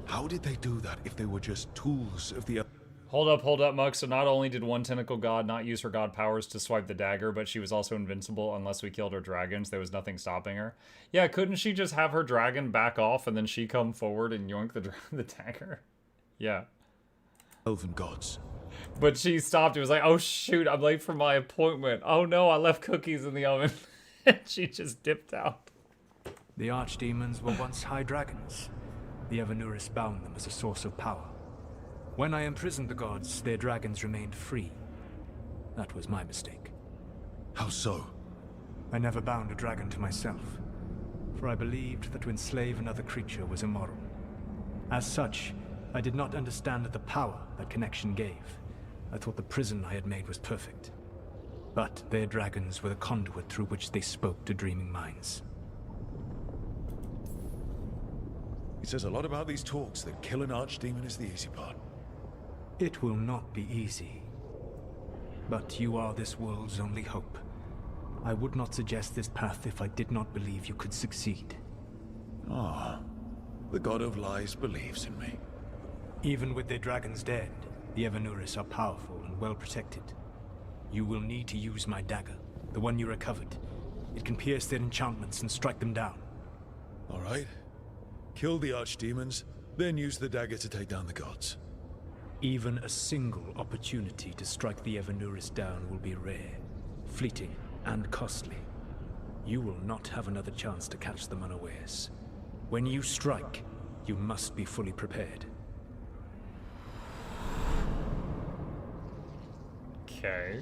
How did they do that if they were just tools of the... Hold up, Mug. So not only did one tentacle god not use her god powers to swipe the dagger, but she was also invincible unless we killed her dragons. There was nothing stopping her. Yeah, couldn't she just have her dragon back off and then she come forward and yoink the dagger? Yeah. Elven gods. But she stopped. It was like, oh shoot, I'm late for my appointment. Oh no, I left cookies in the oven. And she just dipped out. The archdemons were once high dragons. The Evanurus bound them as a source of power. When I imprisoned the gods, their dragons remained free. That was my mistake. How so? I never bound a dragon to myself, for I believed that to enslave another creature was immoral. As such, I did not understand the power that connection gave. I thought the prison I had made was perfect. But their dragons were the conduit through which they spoke to dreaming minds. He says a lot about these talks that kill an archdemon is the easy part. It will not be easy. But you are this world's only hope. I would not suggest this path if I did not believe you could succeed. Ah, the God of Lies believes in me. Even with their dragons dead, the Evanuris are powerful and well protected. You will need to use my dagger, the one you recovered. It can pierce their enchantments and strike them down. All right. Kill the archdemons, then use the dagger to take down the gods. Even a single opportunity to strike the Evanuris down will be rare, fleeting, and costly. You will not have another chance to catch them unawares. When you strike, you must be fully prepared. Okay.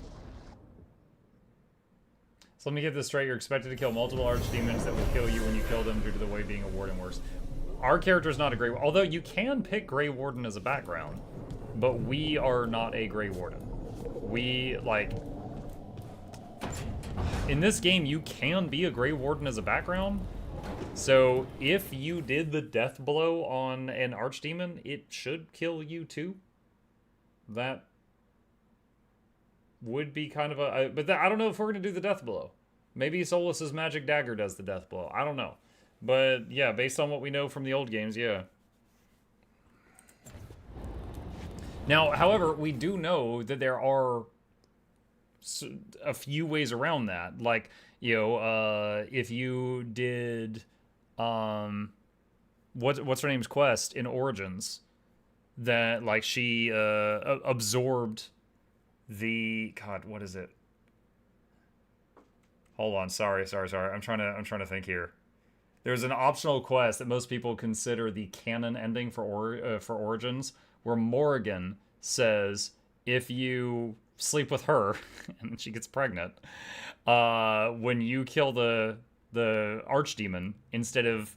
So let me get this straight. You're expected to kill multiple archdemons that will kill you when you kill them due to the way being a warden works. Our character is not a Grey Warden, although you can pick Grey Warden as a background, but we are not a Grey Warden. We, like... In this game, you can be a Grey Warden as a background, so if you did the death blow on an archdemon, it should kill you too. That would be kind of a... but I don't know if we're going to do the death blow. Maybe Solus's magic dagger does the death blow. I don't know. But yeah, based on what we know from the old games, yeah. Now, however, we do know that there are a few ways around that. Like, you know, if you did... what's her name's quest in Origins, that, like, she absorbed the... God, what is it? Hold on, sorry. I'm trying to think here. There's an optional quest that most people consider the canon ending for Origins, where Morrigan says if you sleep with her and she gets pregnant, when you kill the archdemon, instead of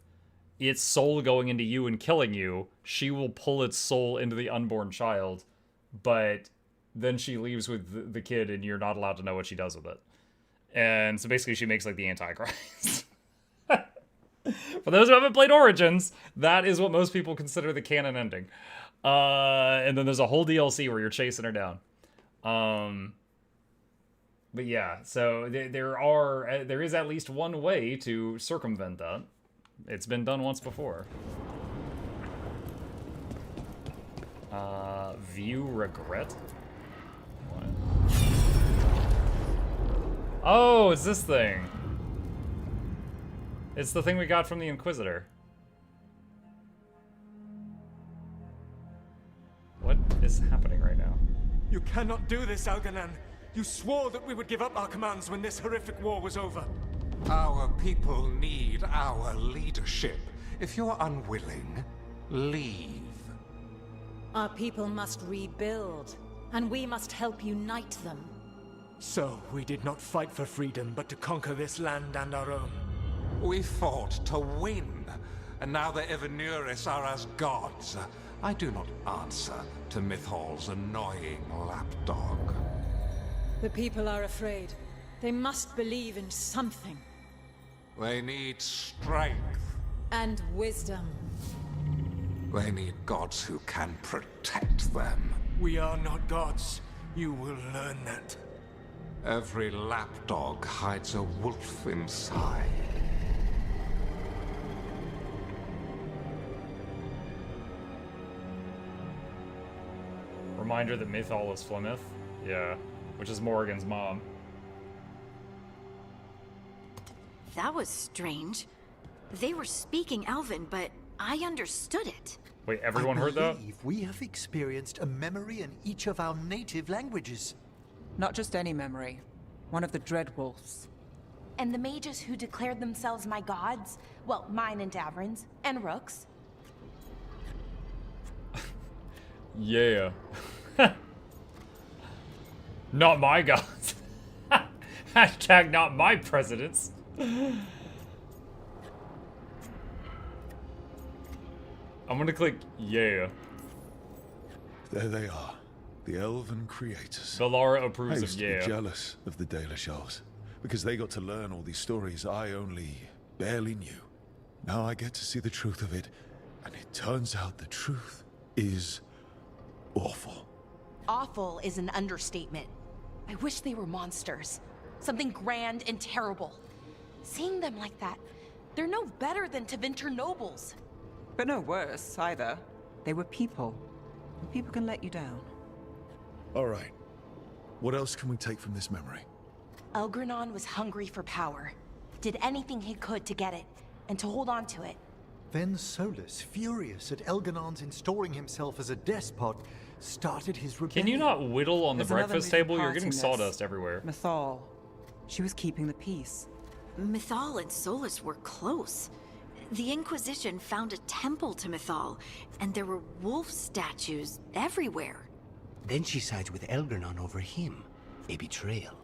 its soul going into you and killing you, she will pull its soul into the unborn child, but then she leaves with the kid and you're not allowed to know what she does with it. And so basically she makes like the Antichrist. For those who haven't played Origins, that is what most people consider the canon ending. And then there's a whole DLC where you're chasing her down. But yeah, so there is at least one way to circumvent that. It's been done once before. View regret? What? Oh, it's this thing. It's the thing we got from the Inquisitor. What is happening right now? You cannot do this, Alganan. You swore that we would give up our commands when this horrific war was over. Our people need our leadership. If you're unwilling, leave. Our people must rebuild, and we must help unite them. So, we did not fight for freedom, but to conquer this land and our own. We fought to win, and now the Evanuris are as gods. I do not answer to Mythal's annoying lapdog. The people are afraid. They must believe in something. They need strength. And wisdom. They need gods who can protect them. We are not gods. You will learn that. Every lapdog hides a wolf inside. Reminder that Mythal is Flemeth. Yeah. Which is Morrigan's mom. That was strange. They were speaking Elven, but I understood it. Wait, everyone heard that? I believe we have experienced a memory in each of our native languages. Not just any memory. One of the Dreadwolves. And the mages who declared themselves my gods? Well, mine and Davrin's, and Rook's. Yeah. Not my gods. Hashtag not my presidents. I'm gonna click yeah. There they are, the elven creators. Valara approves I used of to yeah. be jealous of the Dalish elves, because they got to learn all these stories I only barely knew. Now I get to see the truth of it, and it turns out the truth is awful. Awful is an understatement. I wish they were monsters. Something grand and terrible. Seeing them like that, they're no better than Tevinter nobles. But no worse, either. They were people. And people can let you down. All right. What else can we take from this memory? Elgranon was hungry for power. Did anything he could to get it, and to hold on to it. Then Solus, furious at Elganon's installing himself as a despot, started his rebellion. Can you not whittle on the There's another breakfast moving table? You're part getting in this. sawdust everywhere. Mythal. She was keeping the peace. Mythal and Solus were close. The Inquisition found a temple to Mythal, and there were wolf statues everywhere. Then she sides with Elgranon over him. A betrayal.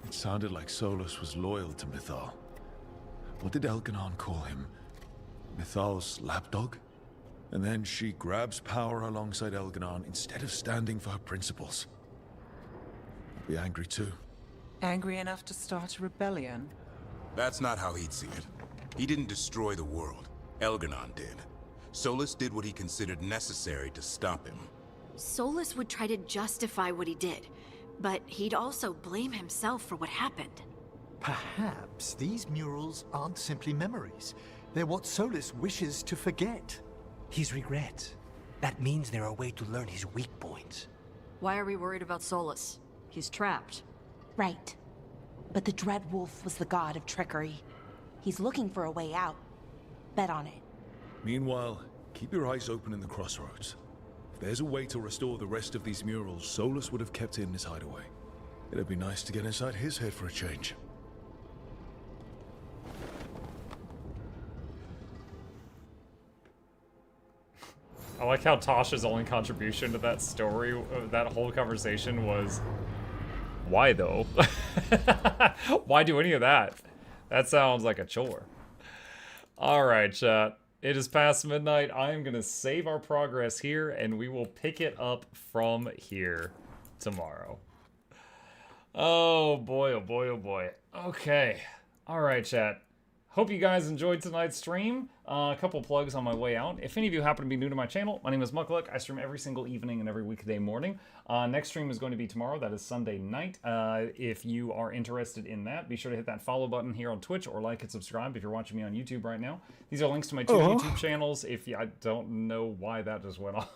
It sounded like Solus was loyal to Mythal. What did Elganon call him? Mythal's lapdog? And then she grabs power alongside Elganon instead of standing for her principles. I'd be angry too. Angry enough to start a rebellion? That's not how he'd see it. He didn't destroy the world. Elganon did. Solus did what he considered necessary to stop him. Solus would try to justify what he did, but he'd also blame himself for what happened. Perhaps these murals aren't simply memories. They're what Solus wishes to forget. His regrets. That means they're a way to learn his weak points. Why are we worried about Solus? He's trapped. Right. But the Dread Wolf was the god of trickery. He's looking for a way out. Bet on it. Meanwhile, keep your eyes open in the crossroads. If there's a way to restore the rest of these murals, Solus would have kept it in his hideaway. It'd be nice to get inside his head for a change. I like how Tasha's only contribution to that story, that whole conversation was, why though? Why do any of that? That sounds like a chore. Alright, chat. It is past midnight. I am going to save our progress here, and we will pick it up from here tomorrow. Oh boy, oh boy, oh boy. Okay. Alright, chat. Hope you guys enjoyed tonight's stream. A couple plugs on my way out. If any of you happen to be new to my channel, my name is Mukluk. I stream every single evening and every weekday morning. Next stream is going to be tomorrow. That is Sunday night. If you are interested in that, be sure to hit that follow button here on Twitch, or like and subscribe if you're watching me on YouTube right now. These are links to my two YouTube channels. If you, I don't know why that just went off.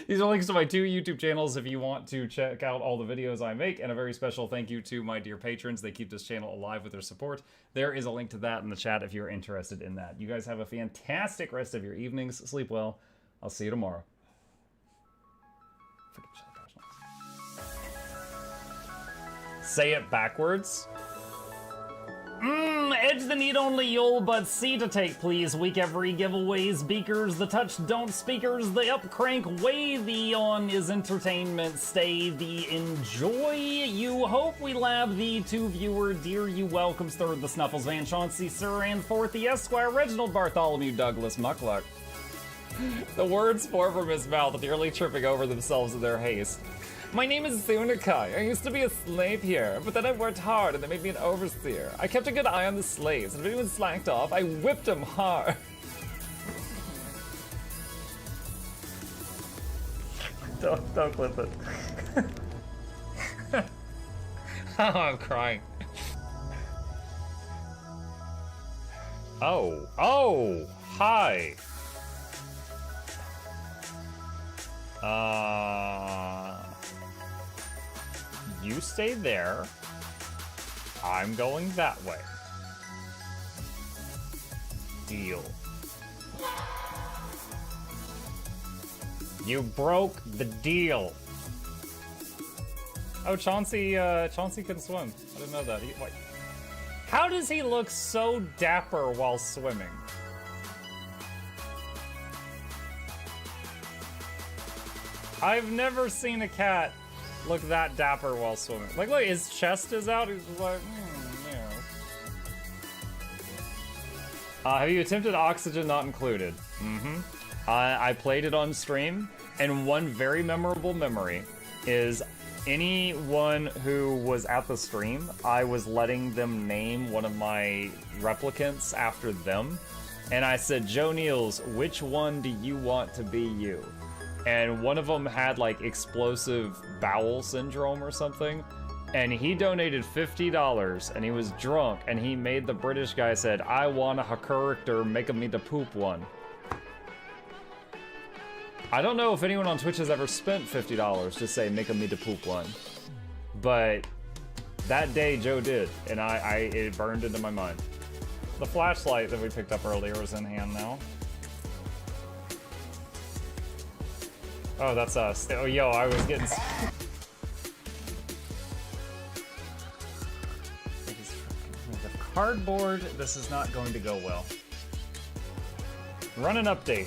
These are links to my two YouTube channels if you want to check out all the videos I make, and a very special thank you to my dear patrons. They keep this channel alive with their support. There is a link to that in the chat if you're interested in that. You guys have a fantastic rest of your evenings. Sleep well. I'll see you tomorrow. Say it backwards. Edge the need only you'll but C to take, please. Week every giveaways, beakers, the touch don't speakers, the up crank way the on is entertainment, stay the enjoy. You hope we lab the two viewer, dear you welcomes third the Snuffles Van Chauncey, Sir, and fourth the Esquire Reginald Bartholomew Douglas Mukluk. The words pour from his mouth, nearly tripping over themselves in their haste. My name is Zunikai. I used to be a slave here, but then I worked hard and they made me an overseer. I kept a good eye on the slaves, and if anyone slacked off, I whipped them hard. Don't clip it. Oh, I'm crying. Oh, hi. You stay there. I'm going that way. Deal. You broke the deal. Oh, Chauncey can swim. I didn't know that. Wait. How does he look so dapper while swimming? I've never seen a cat look that dapper while swimming. Like, look, his chest is out. He's just like, yeah. Have you attempted Oxygen Not Included? Mm-hmm. I played it on stream, and one very memorable memory is anyone who was at the stream, I was letting them name one of my replicants after them, and I said, Joe Niels, which one do you want to be you? and one of them had like explosive bowel syndrome or something, and he donated $50, and he was drunk, and he made the British guy said, "I want a character making me the poop one." I don't know if anyone on Twitch has ever spent $50 to say making me the poop one, but that day Joe did, and it burned into my mind. The flashlight that we picked up earlier is in hand now. Oh, that's us. Oh, yo, I was getting... The cardboard, this is not going to go well. Run an update.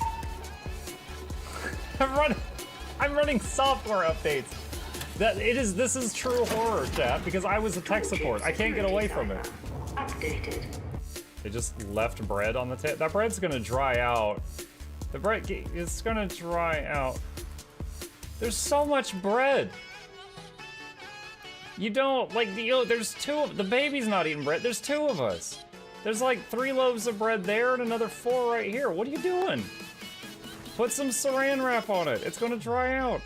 I'm running software updates. This is true horror, chat, because I was a tech support. I can't get away from it. Updated. They just left bread on the table. That bread's gonna dry out. The bread is gonna dry out. There's so much bread. You don't, like, there's the baby's not eating bread. There's 2 of us. There's like 3 loaves of bread there and another 4 right here. What are you doing? Put some saran wrap on it. It's gonna dry out.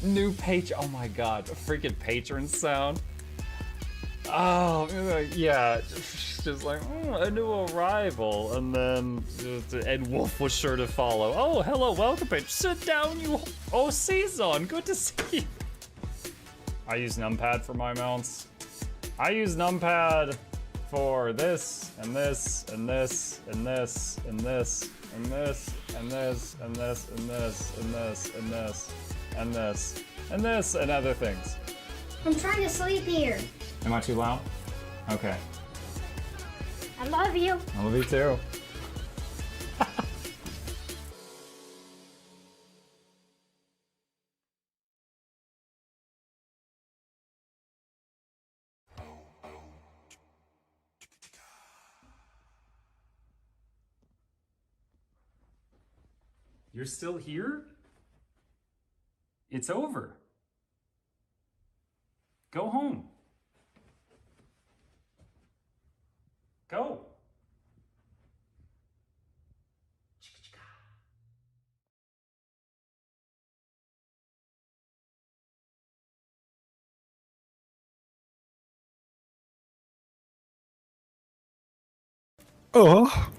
New patron, oh my god, a freaking patron sound. Oh, yeah, just like, a new arrival, and then Ed Wolf was sure to follow. Oh, hello, welcome, patron. Sit down, you. Oh, Season, good to see you. I use numpad for my mounts. I use numpad for this, and this, and this, and this, and this, and this, and this, and this, and this, and this, and this, and this, and this, and other things. I'm trying to sleep here. Am I too loud? Okay. I love you. I love you too. You're still here? It's over. Go home. Go. Oh.